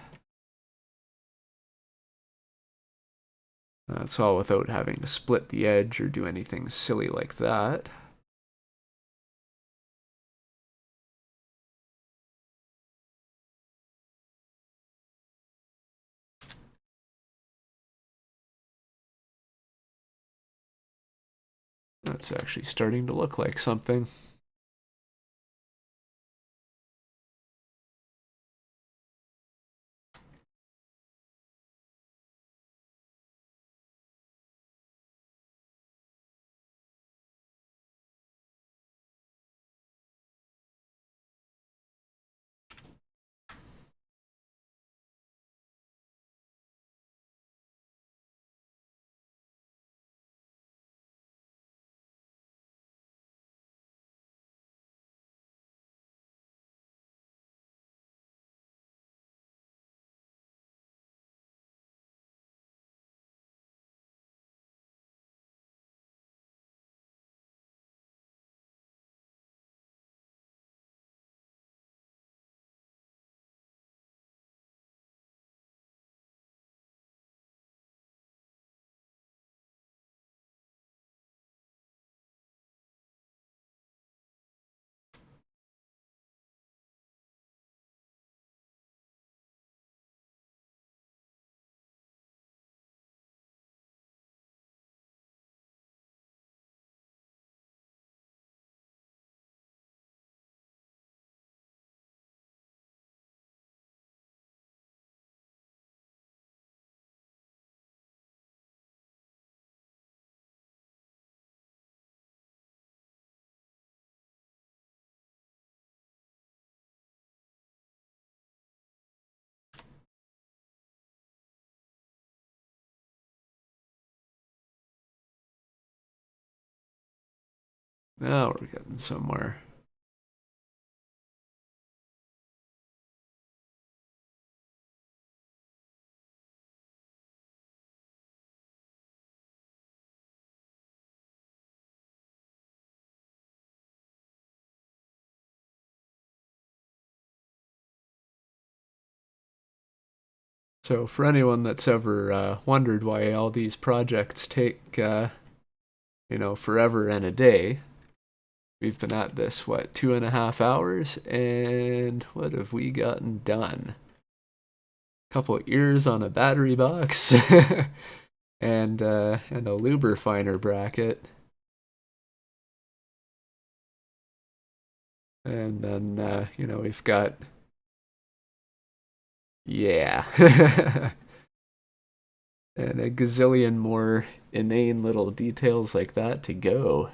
That's all without having to split the edge or do anything silly like that. That's actually starting to look like something. Now we're getting somewhere. So for anyone that's ever wondered why all these projects take, forever and a day, we've been at this, 2.5 hours, and what have we gotten done? A couple of ears on a battery box, and a luber finer bracket. And then, we've got, yeah, and a gazillion more inane little details like that to go.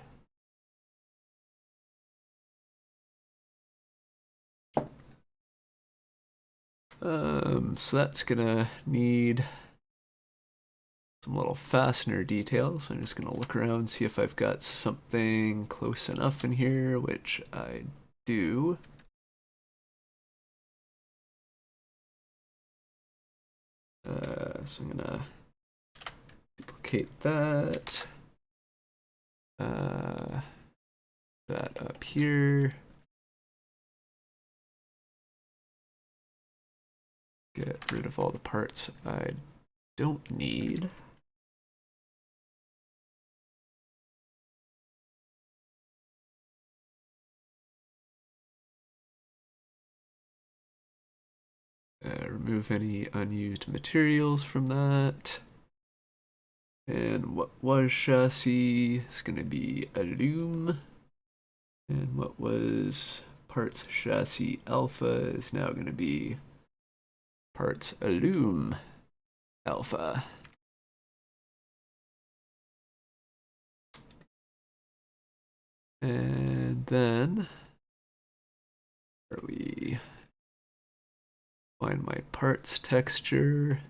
So that's gonna need some little fastener details. I'm just gonna look around, see if I've got something close enough in here, which I do. So I'm gonna duplicate that. That up here. Get rid of all the parts I don't need. Remove any unused materials from that. And what was chassis is going to be alume. And what was parts chassis alpha is now going to be parts alume alpha. And then where are we? Find my parts texture.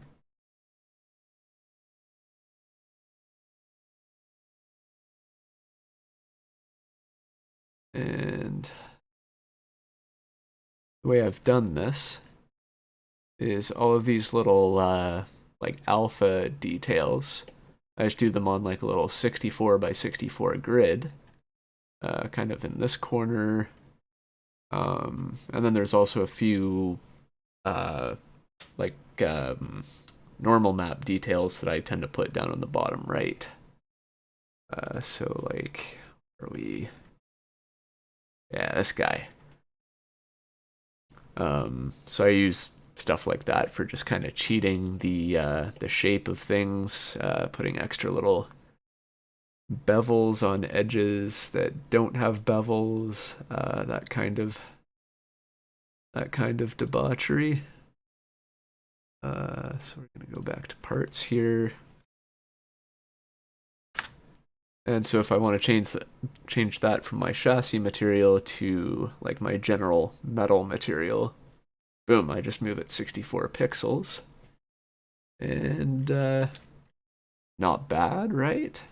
And the way I've done this is all of these little like alpha details. I just do them on like a little 64 by 64 grid, kind of in this corner. And then there's also a few like normal map details that I tend to put down on the bottom right. So like, where are we? Yeah, this guy. So I use stuff like that for just kind of cheating the shape of things, putting extra little bevels on edges that don't have bevels, that kind of debauchery. So we're gonna go back to parts here. And so if I want to change that from my chassis material to like my general metal material, boom, I just move it 64 pixels. And not bad, right?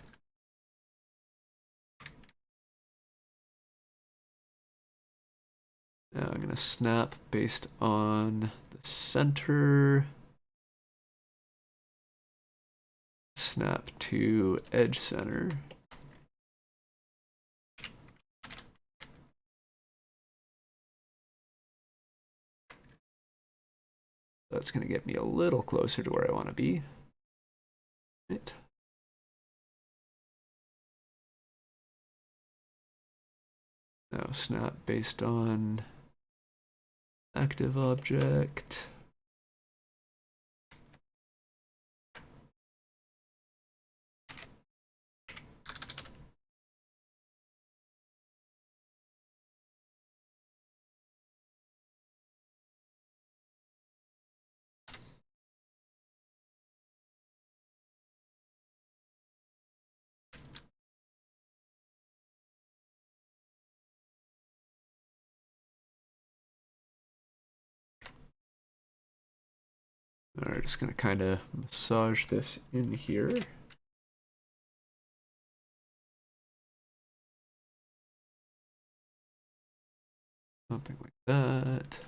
Now I'm gonna snap based on the center. Snap to edge center. That's going to get me a little closer to where I want to be. Right. Now snap based on active object. Alright, just gonna kind of massage this in here. Something like that.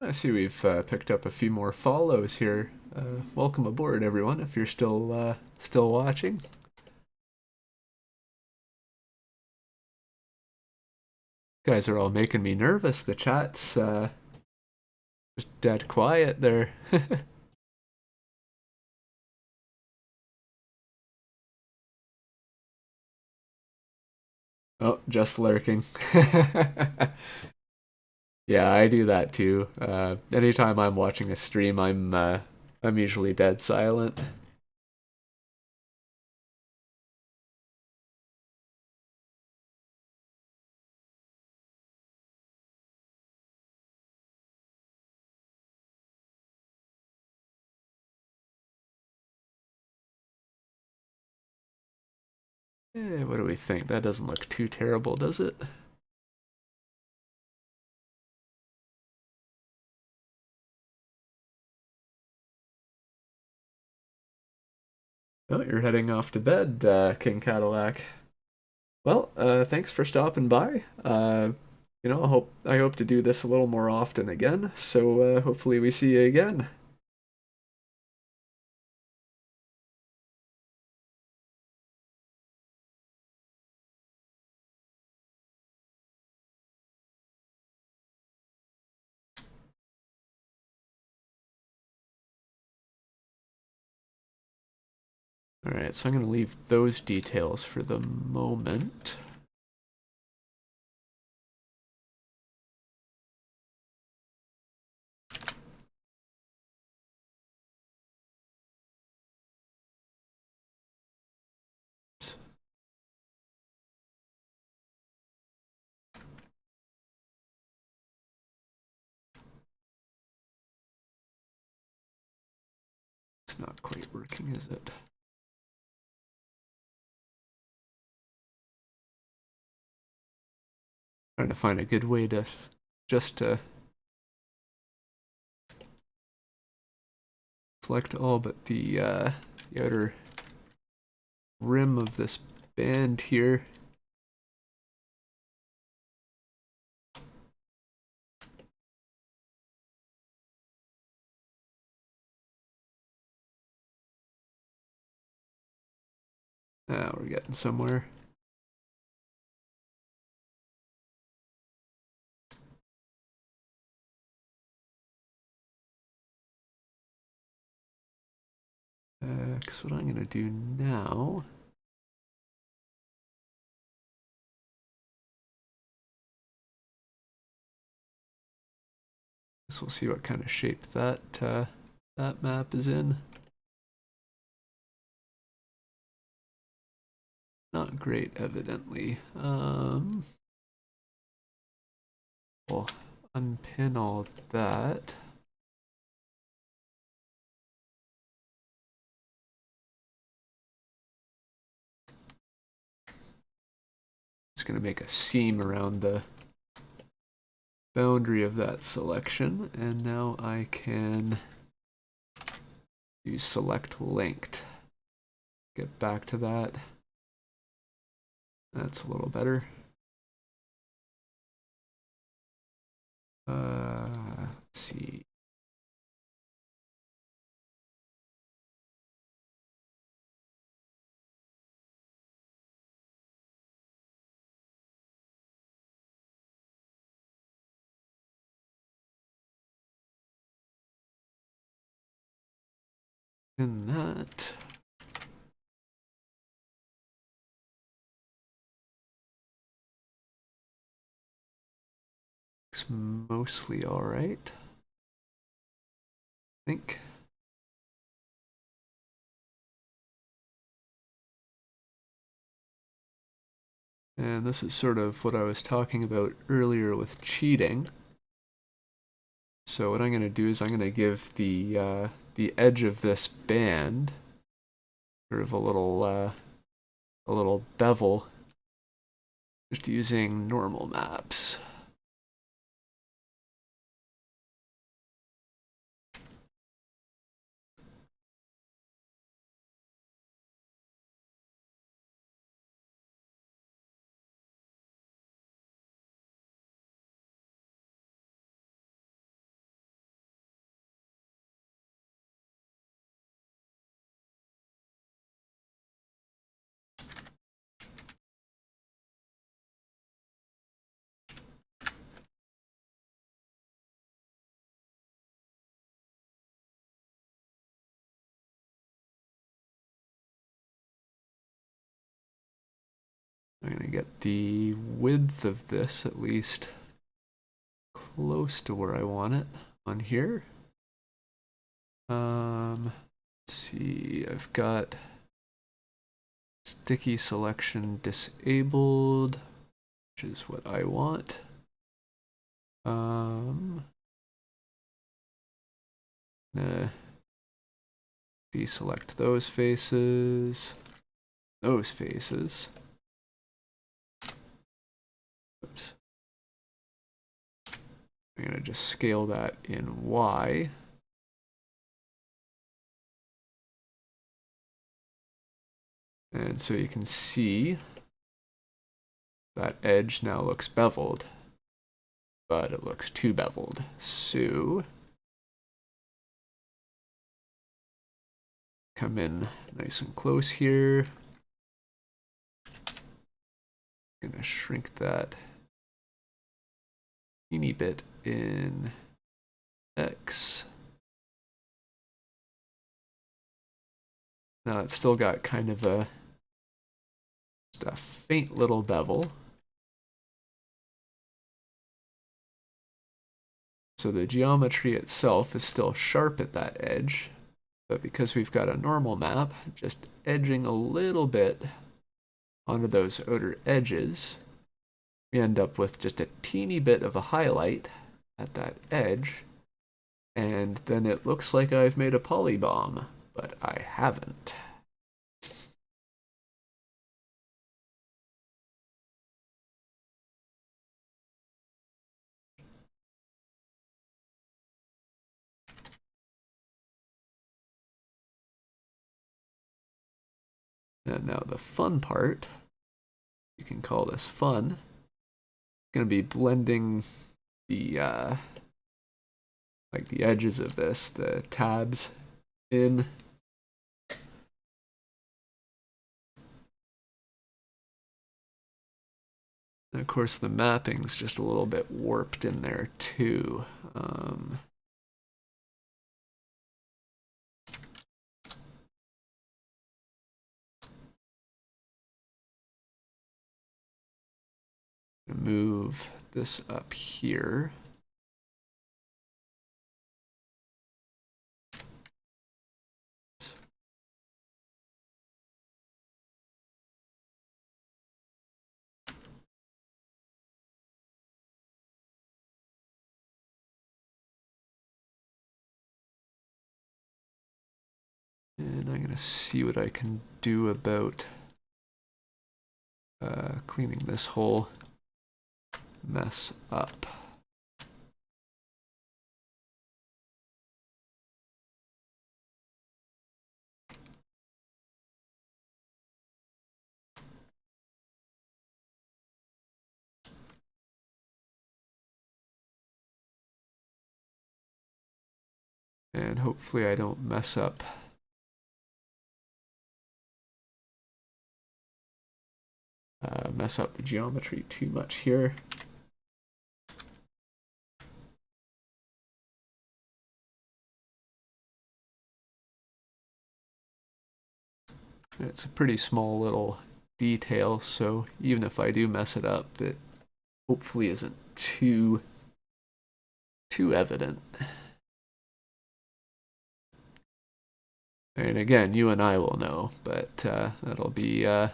I see we've picked up a few more follows here. Welcome aboard, everyone, if you're still watching. You guys are all making me nervous. The chat's just dead quiet there. Oh, just lurking. Yeah, I do that too. Anytime I'm watching a stream, I'm usually dead silent. What do we think? That doesn't look too terrible, does it? Oh, you're heading off to bed, King Cadillac. Well, thanks for stopping by. I hope to do this a little more often again. So hopefully we see you again. All right, so I'm gonna leave those details for the moment. It's not quite working, is it? Trying to find a good way to just select all but the outer rim of this band here. We're getting somewhere. Because what I'm gonna do now. Guess we'll see what kind of shape that map is in. Not great, evidently. We'll unpin all that. It's going to make a seam around the boundary of that selection, and now I can use select linked. Get back to that. That's a little better. Let's see. And that. Looks mostly alright. I think. And this is sort of what I was talking about earlier with cheating. So what I'm going to do is I'm going to give the edge of this band sort of a little bevel, just using normal maps. I'm going to get the width of this at least close to where I want it on here. Let's see, I've got sticky selection disabled, which is what I want. Deselect those faces, those faces. Oops. I'm going to just scale that in Y. And so you can see that edge now looks beveled, but it looks too beveled. So come in nice and close here. Gonna shrink that teeny bit in X. Now it's still got kind of just a faint little bevel. So the geometry itself is still sharp at that edge, but because we've got a normal map, just edging a little bit onto those outer edges, we end up with just a teeny bit of a highlight at that edge, and then it looks like I've made a polybomb, but I haven't. And now the fun part, you can call this fun, going to be blending the like the edges of this, the tabs in. And of course the mapping's just a little bit warped in there too. Move this up here. And I'm going to see what I can do about cleaning this whole mess up. And hopefully I don't mess up the geometry too much here. It's a pretty small little detail, so even if I do mess it up, it hopefully isn't too evident. And again, you and I will know, but that'll be our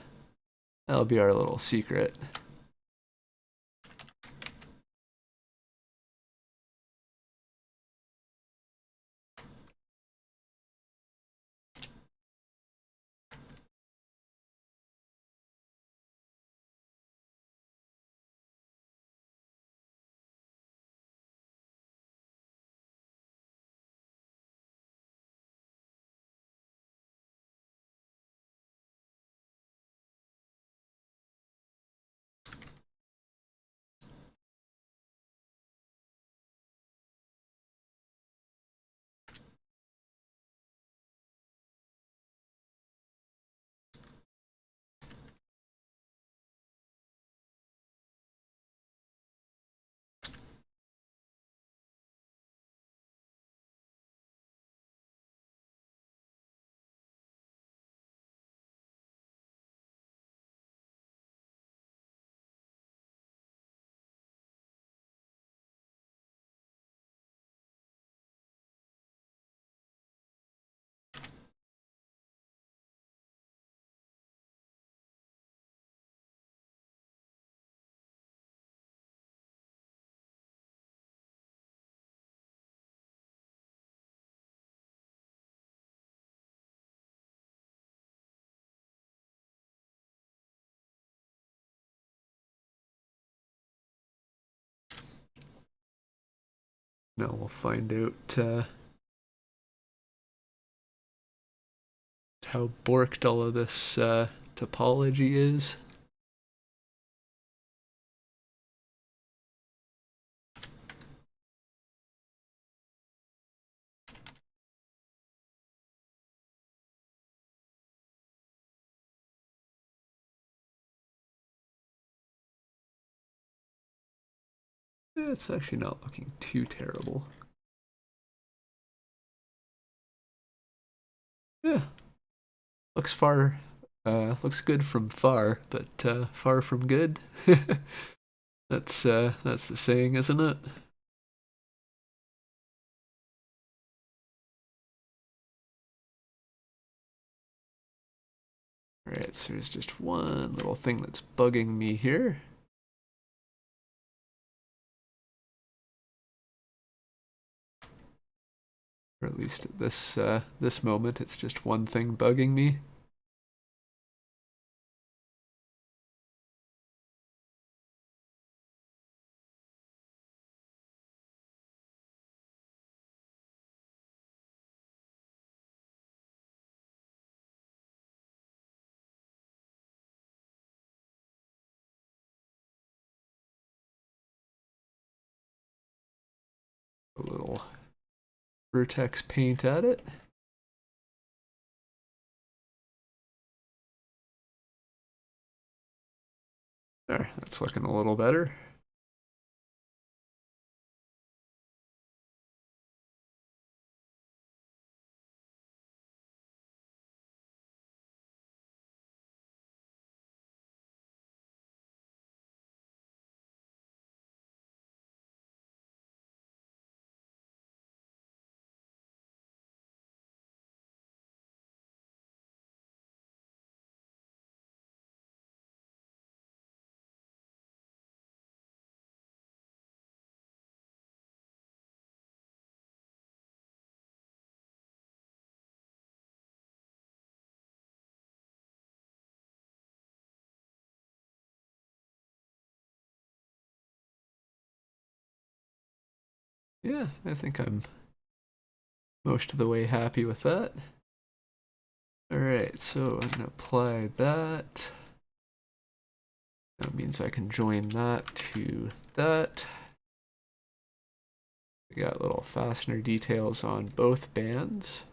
little secret. Now we'll find out how borked all of this topology is. It's actually not looking too terrible. Yeah, looks good from far, but far from good. That's the saying, isn't it? Alright, so there's just one little thing that's bugging me here. Or at least at this moment, it's just one thing bugging me. A little Vertex Paint at it. There, that's looking a little better. Yeah, I think I'm most of the way happy with that. Alright, so I'm gonna apply that. That means I can join that to that. We got little fastener details on both bands.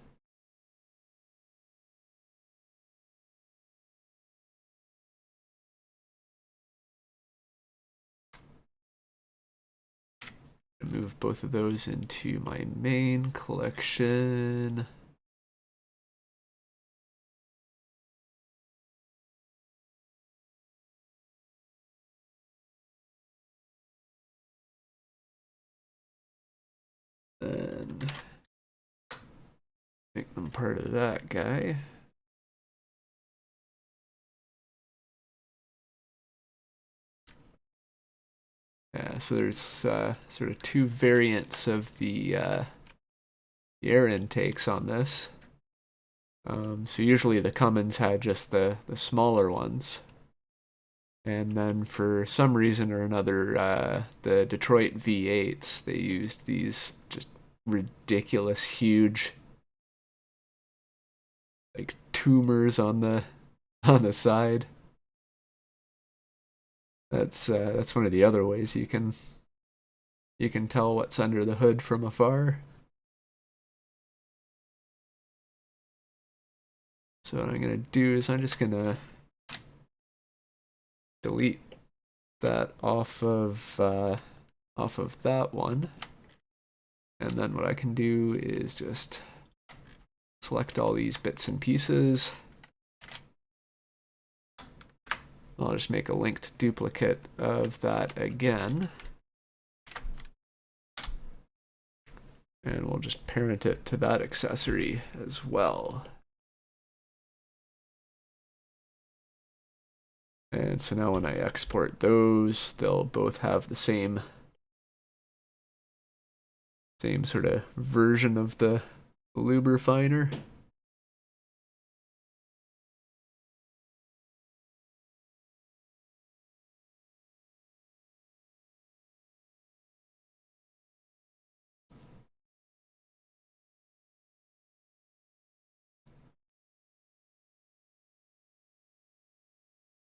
Move both of those into my main collection. Then make them part of that guy. Yeah, so there's sort of two variants of the air intakes on this. So usually the Cummins had just the smaller ones. And then for some reason or another, the Detroit V8s, they used these just ridiculous huge like tumors on the side. That's one of the other ways you can tell what's under the hood from afar. So what I'm gonna do is I'm just gonna delete that off of that one, and then what I can do is just select all these bits and pieces. I'll just make a linked duplicate of that again. And we'll just parent it to that accessory as well. And so now when I export those, they'll both have the same sort of version of the lube refiner.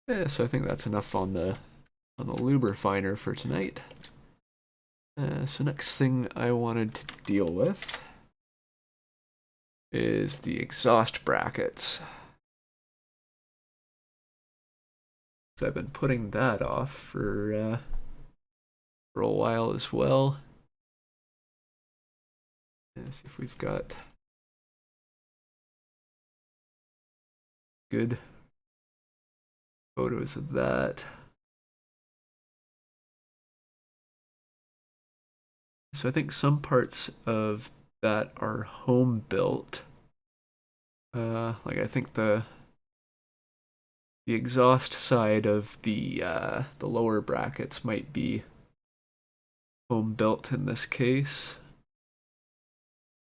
Yeah, so I think that's enough on the lube refiner for tonight. So next thing I wanted to deal with is the exhaust brackets. So I've been putting that off for a while as well. Let's see if we've got good photos of that. So I think some parts of that are home built. Like I think the exhaust side of the lower brackets might be home built in this case.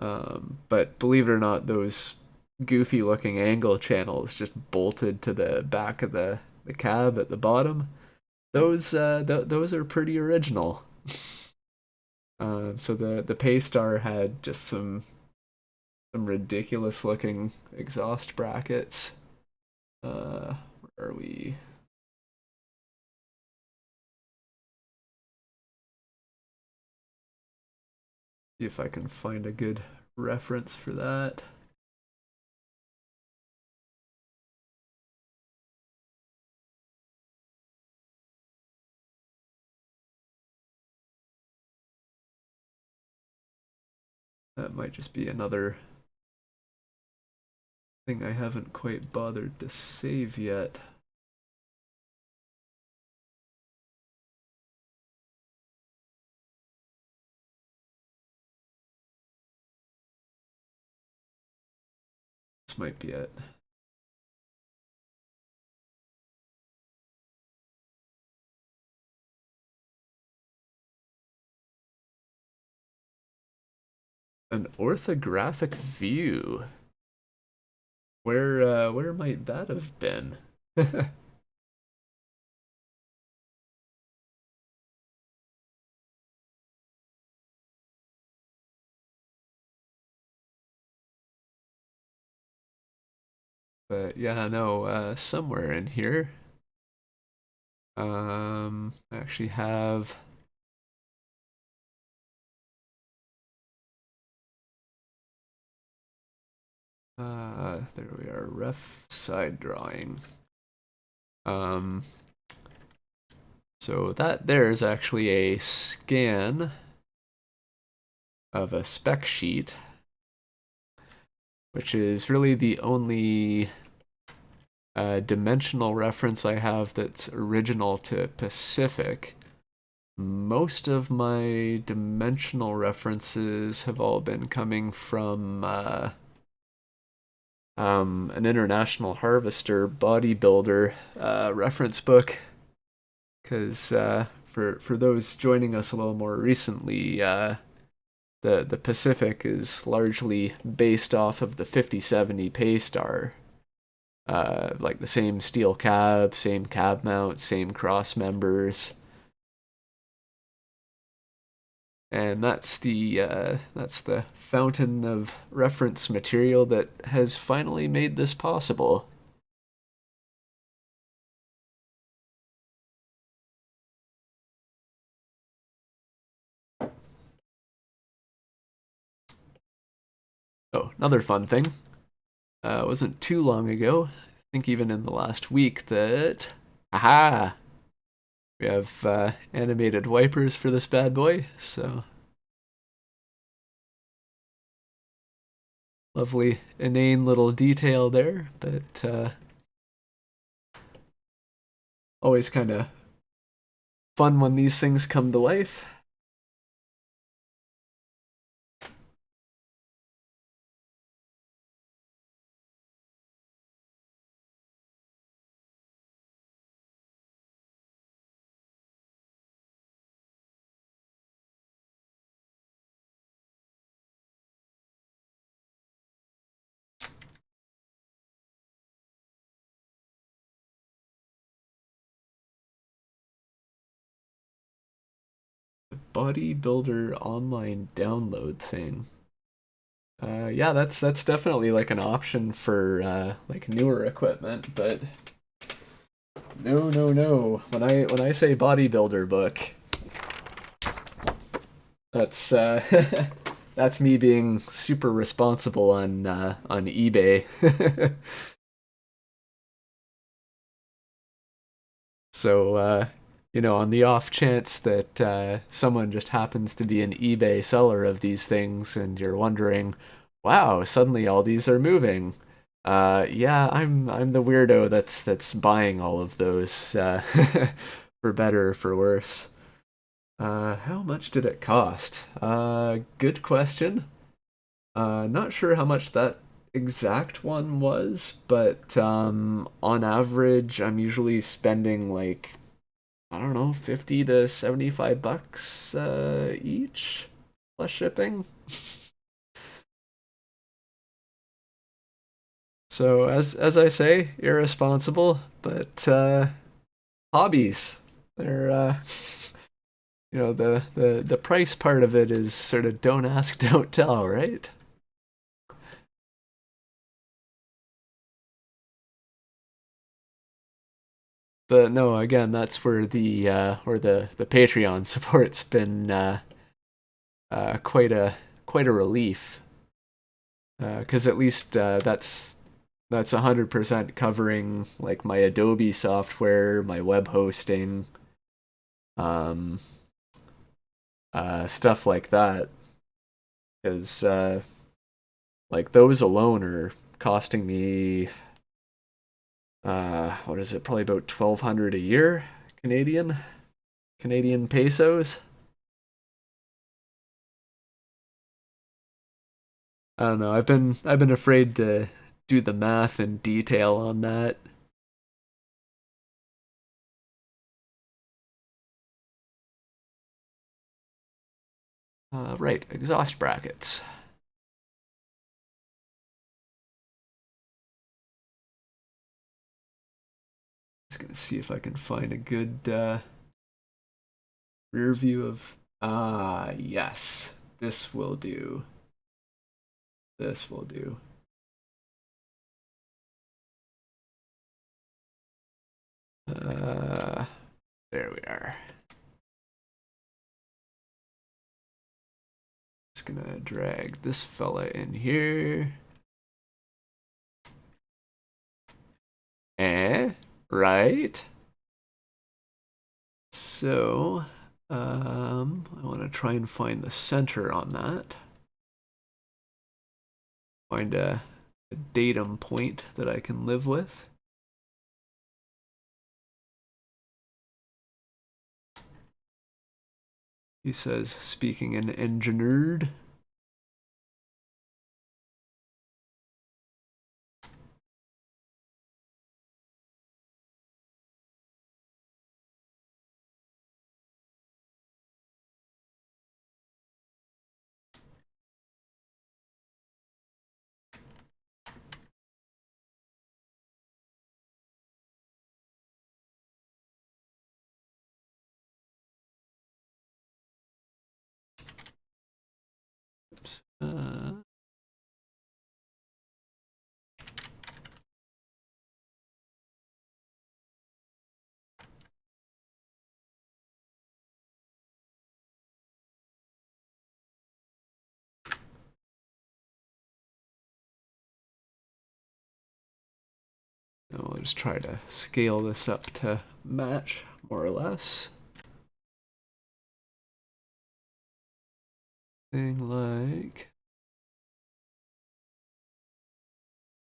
But believe it or not, those goofy looking angle channels just bolted to the back of the cab at the bottom. Those are pretty original. So the Paystar had just some ridiculous looking exhaust brackets. Where are we? See if I can find a good reference for that. That might just be another thing I haven't quite bothered to save yet. This might be it. An orthographic view. Where might that have been? But yeah, no, somewhere in here. I actually have there we are, ref side drawing. So that there is actually a scan of a spec sheet, which is really the only dimensional reference I have that's original to Pacific. Most of my dimensional references have all been coming from an International Harvester bodybuilder reference book. Because for those joining us a little more recently, the Pacific is largely based off of the 5070 Paystar. Like the same steel cab, same cab mount, same cross members. And that's the fountain of reference material that has finally made this possible. Oh, another fun thing. It wasn't too long ago, I think even in the last week, that aha, we have animated wipers for this bad boy. So lovely, inane little detail there, but always kind of fun when these things come to life. The bodybuilder online download thing. Yeah, that's definitely like an option for like newer equipment, but No, no, no. When I say bodybuilder book, that's that's me being super responsible on eBay. So on the off chance that someone just happens to be an eBay seller of these things, and you're wondering, wow, suddenly all these are moving. Yeah, I'm the weirdo that's buying all of those, for better or for worse. How much did it cost? Good question. Not sure how much that exact one was, but on average, I'm usually spending like, I don't know, 50 to 75 bucks each plus shipping. So as I say, irresponsible, but hobbies. They're the price part of it is sort of don't ask, don't tell, right? But no, again, that's where the Patreon support's been quite a relief, because at least that's 100% covering like my Adobe software, my web hosting, um, stuff like that. Because like those alone are costing me what is it? Probably about 1,200 a year Canadian pesos. I don't know. I've been afraid to do the math in detail on that. Right, exhaust brackets. Just gonna see if I can find a good rear view of. Yes, this will do. This will do. Uh, there we are. Just gonna drag this fella in here. Right. So, I want to try and find the center on that. Find a datum point that I can live with. He says, speaking in engineered. Oops. I'll just try to scale this up to match, more or less. Thing like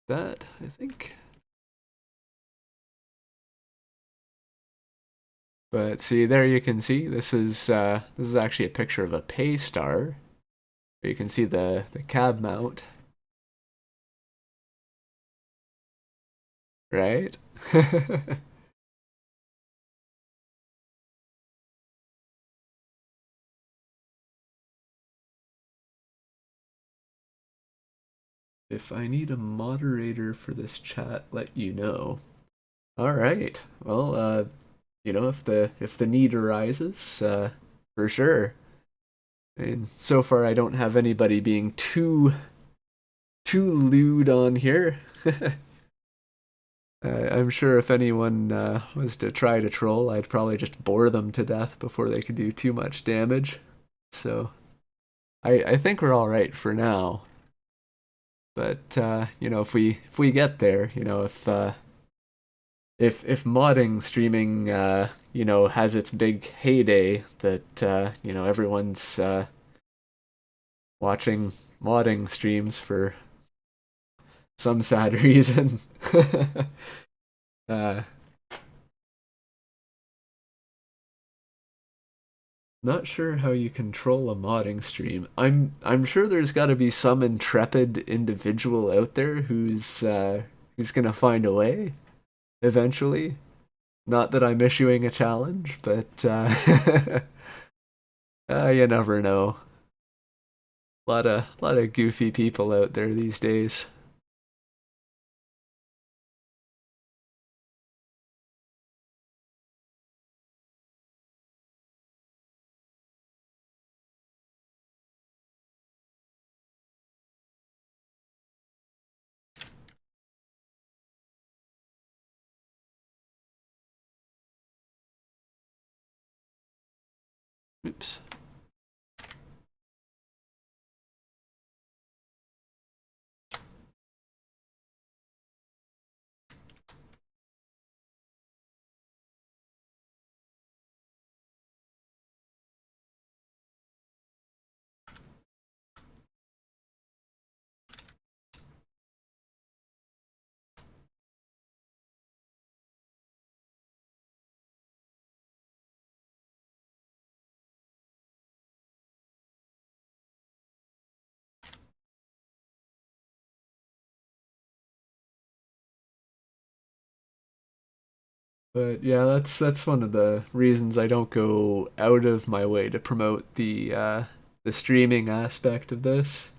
that, I think. But see, there you can see this is actually a picture of a Paystar. You can see the cab mount, right? If I need a moderator for this chat, let you know. All right. Well, if the need arises, for sure. And so far, I don't have anybody being too lewd on here. I'm sure if anyone was to try to troll, I'd probably just bore them to death before they could do too much damage. So I think we're all right for now. But you know, if we get there, you know, if modding streaming you know has its big heyday that you know everyone's watching modding streams for some sad reason. uh, Not sure how you control a modding stream. I'm sure there's got to be some intrepid individual out there who's gonna find a way eventually. Not that I'm issuing a challenge, but you never know. A lot of goofy people out there these days. Oops. But yeah, that's one of the reasons I don't go out of my way to promote the streaming aspect of this.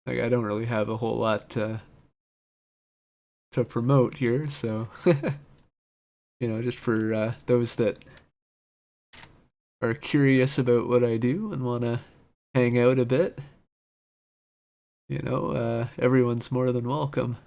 Like I don't really have a whole lot to promote here, so you know, just for those that are curious about what I do and want to hang out a bit, you know, everyone's more than welcome.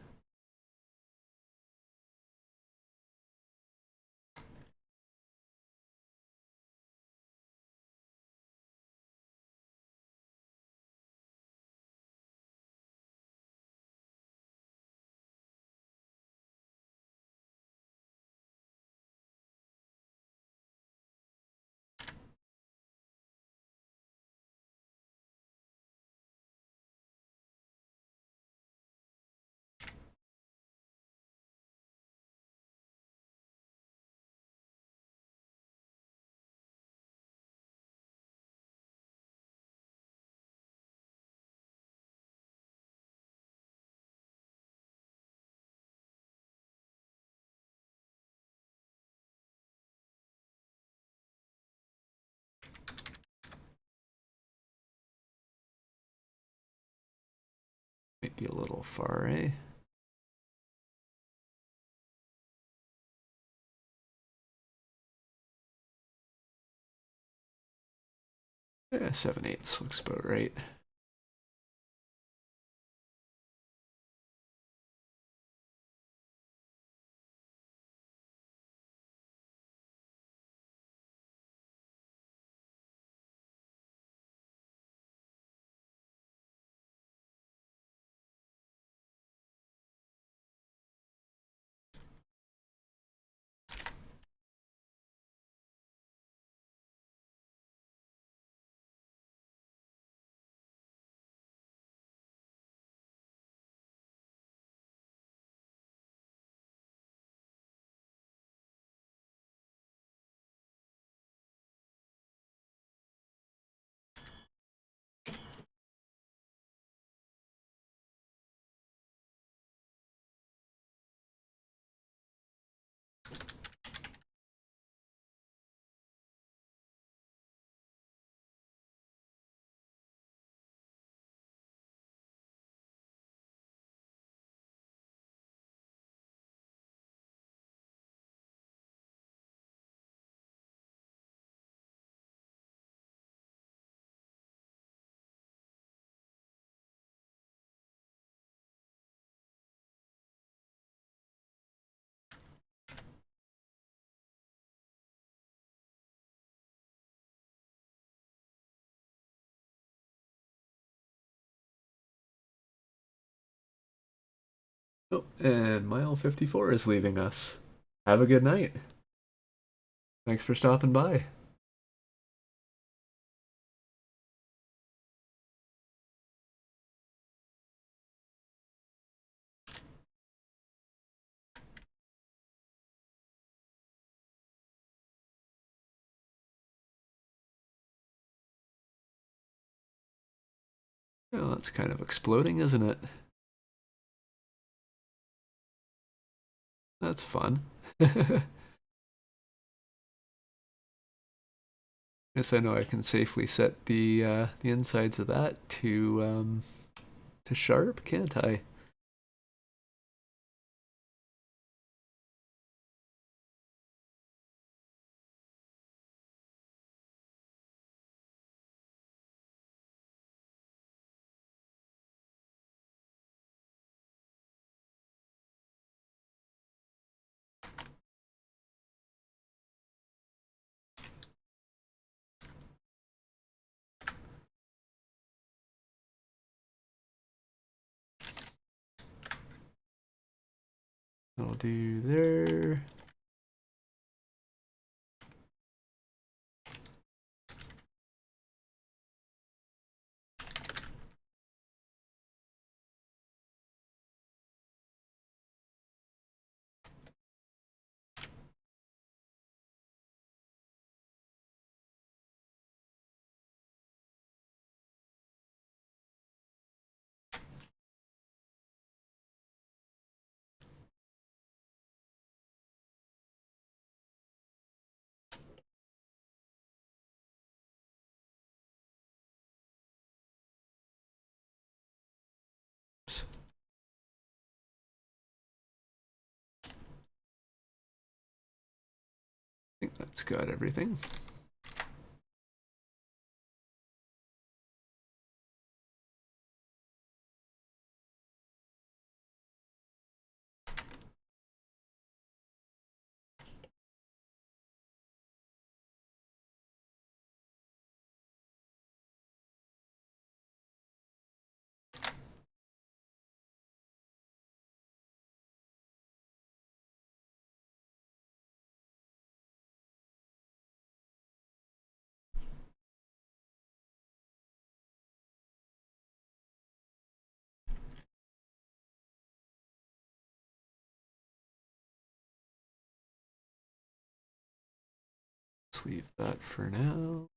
Might be a little far, eh? Yeah, 7/8 looks about right. Oh, and mile 54 is leaving us. Have a good night. Thanks for stopping by. Oh, that's kind of exploding, isn't it? That's fun. Guess I know I can safely set the insides of that to sharp, can't I? I'll do there. I think that's got everything. Let's leave that for now.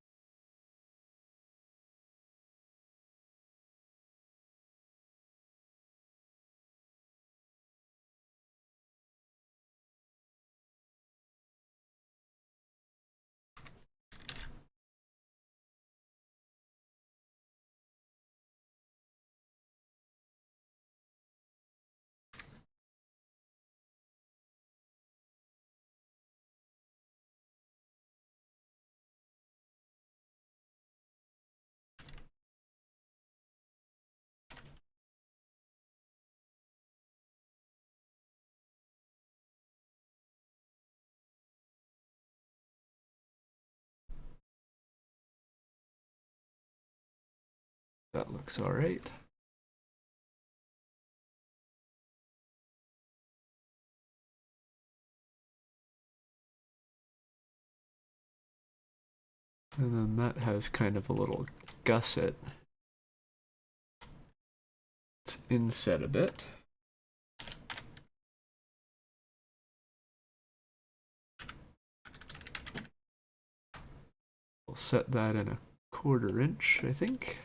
That looks all right. And then that has kind of a little gusset. Let's inset a bit. We'll set that in a 1/4 inch, I think.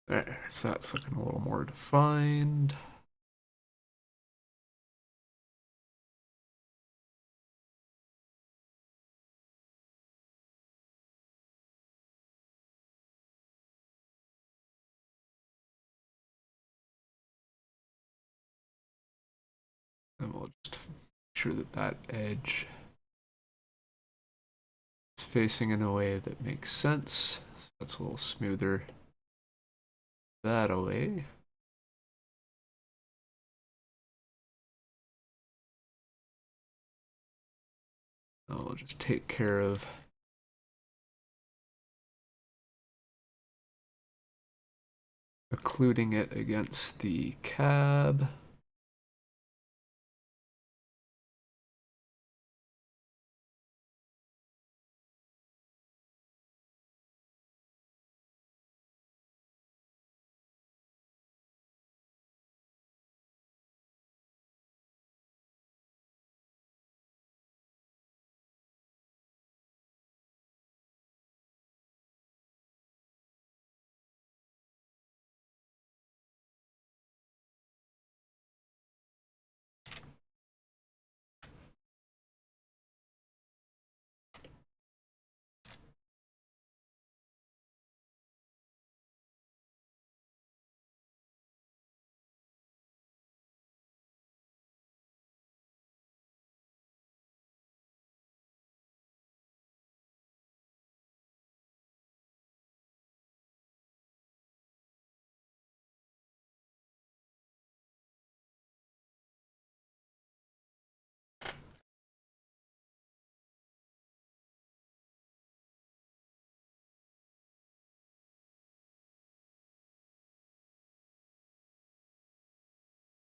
There, so that's looking a little more defined. And we'll just make sure that that edge is facing in a way that makes sense. So that's a little smoother that away. I'll just take care of occluding it against the cab.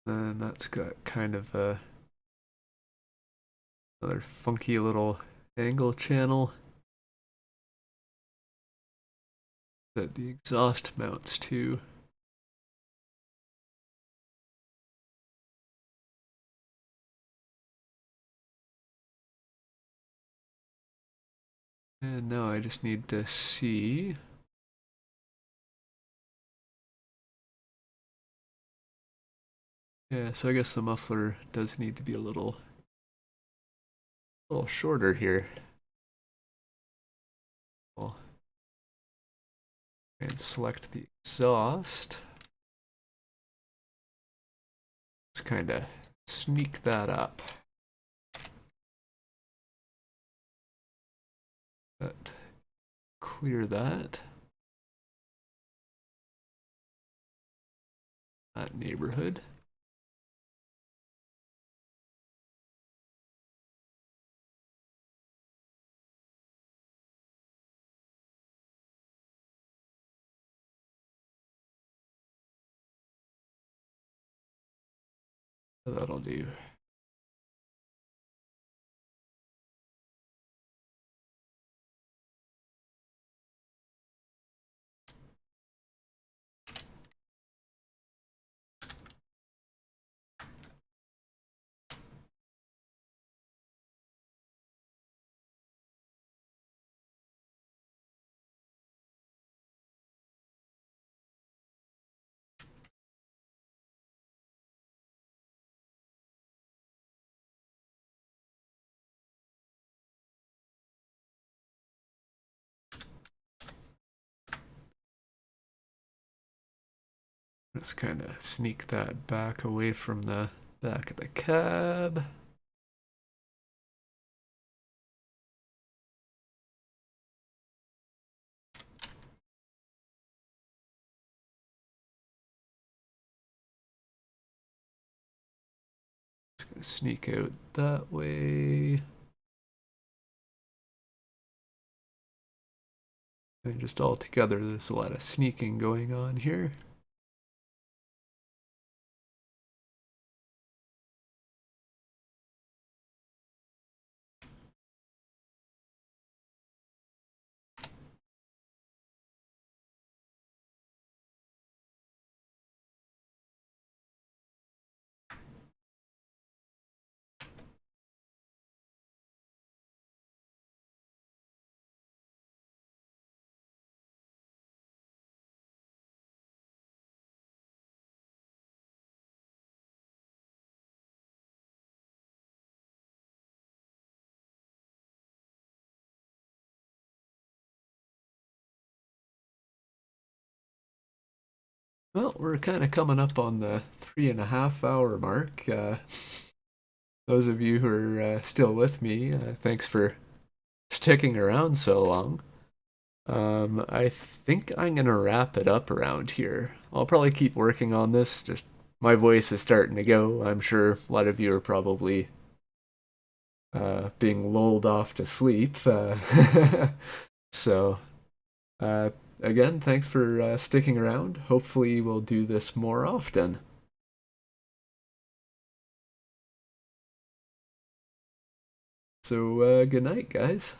And that's got kind of another funky little angle channel that the exhaust mounts to. And now I just need to see. Yeah, so I guess the muffler does need to be a little shorter here. I'll and select the exhaust. Let's kind of sneak that up. Clear that neighborhood. That'll do. Let's kind of sneak that back away from the back of the cab. It's gonna sneak out that way. And just all together, there's a lot of sneaking going on here. Well, we're kind of coming up on the 3.5 hour mark. Those of you who are still with me, thanks for sticking around so long. I think I'm gonna wrap it up around here. I'll probably keep working on this. Just my voice is starting to go. I'm sure a lot of you are probably being lulled off to sleep. So, uh, again, thanks for sticking around. Hopefully, we'll do this more often. So, good night, guys.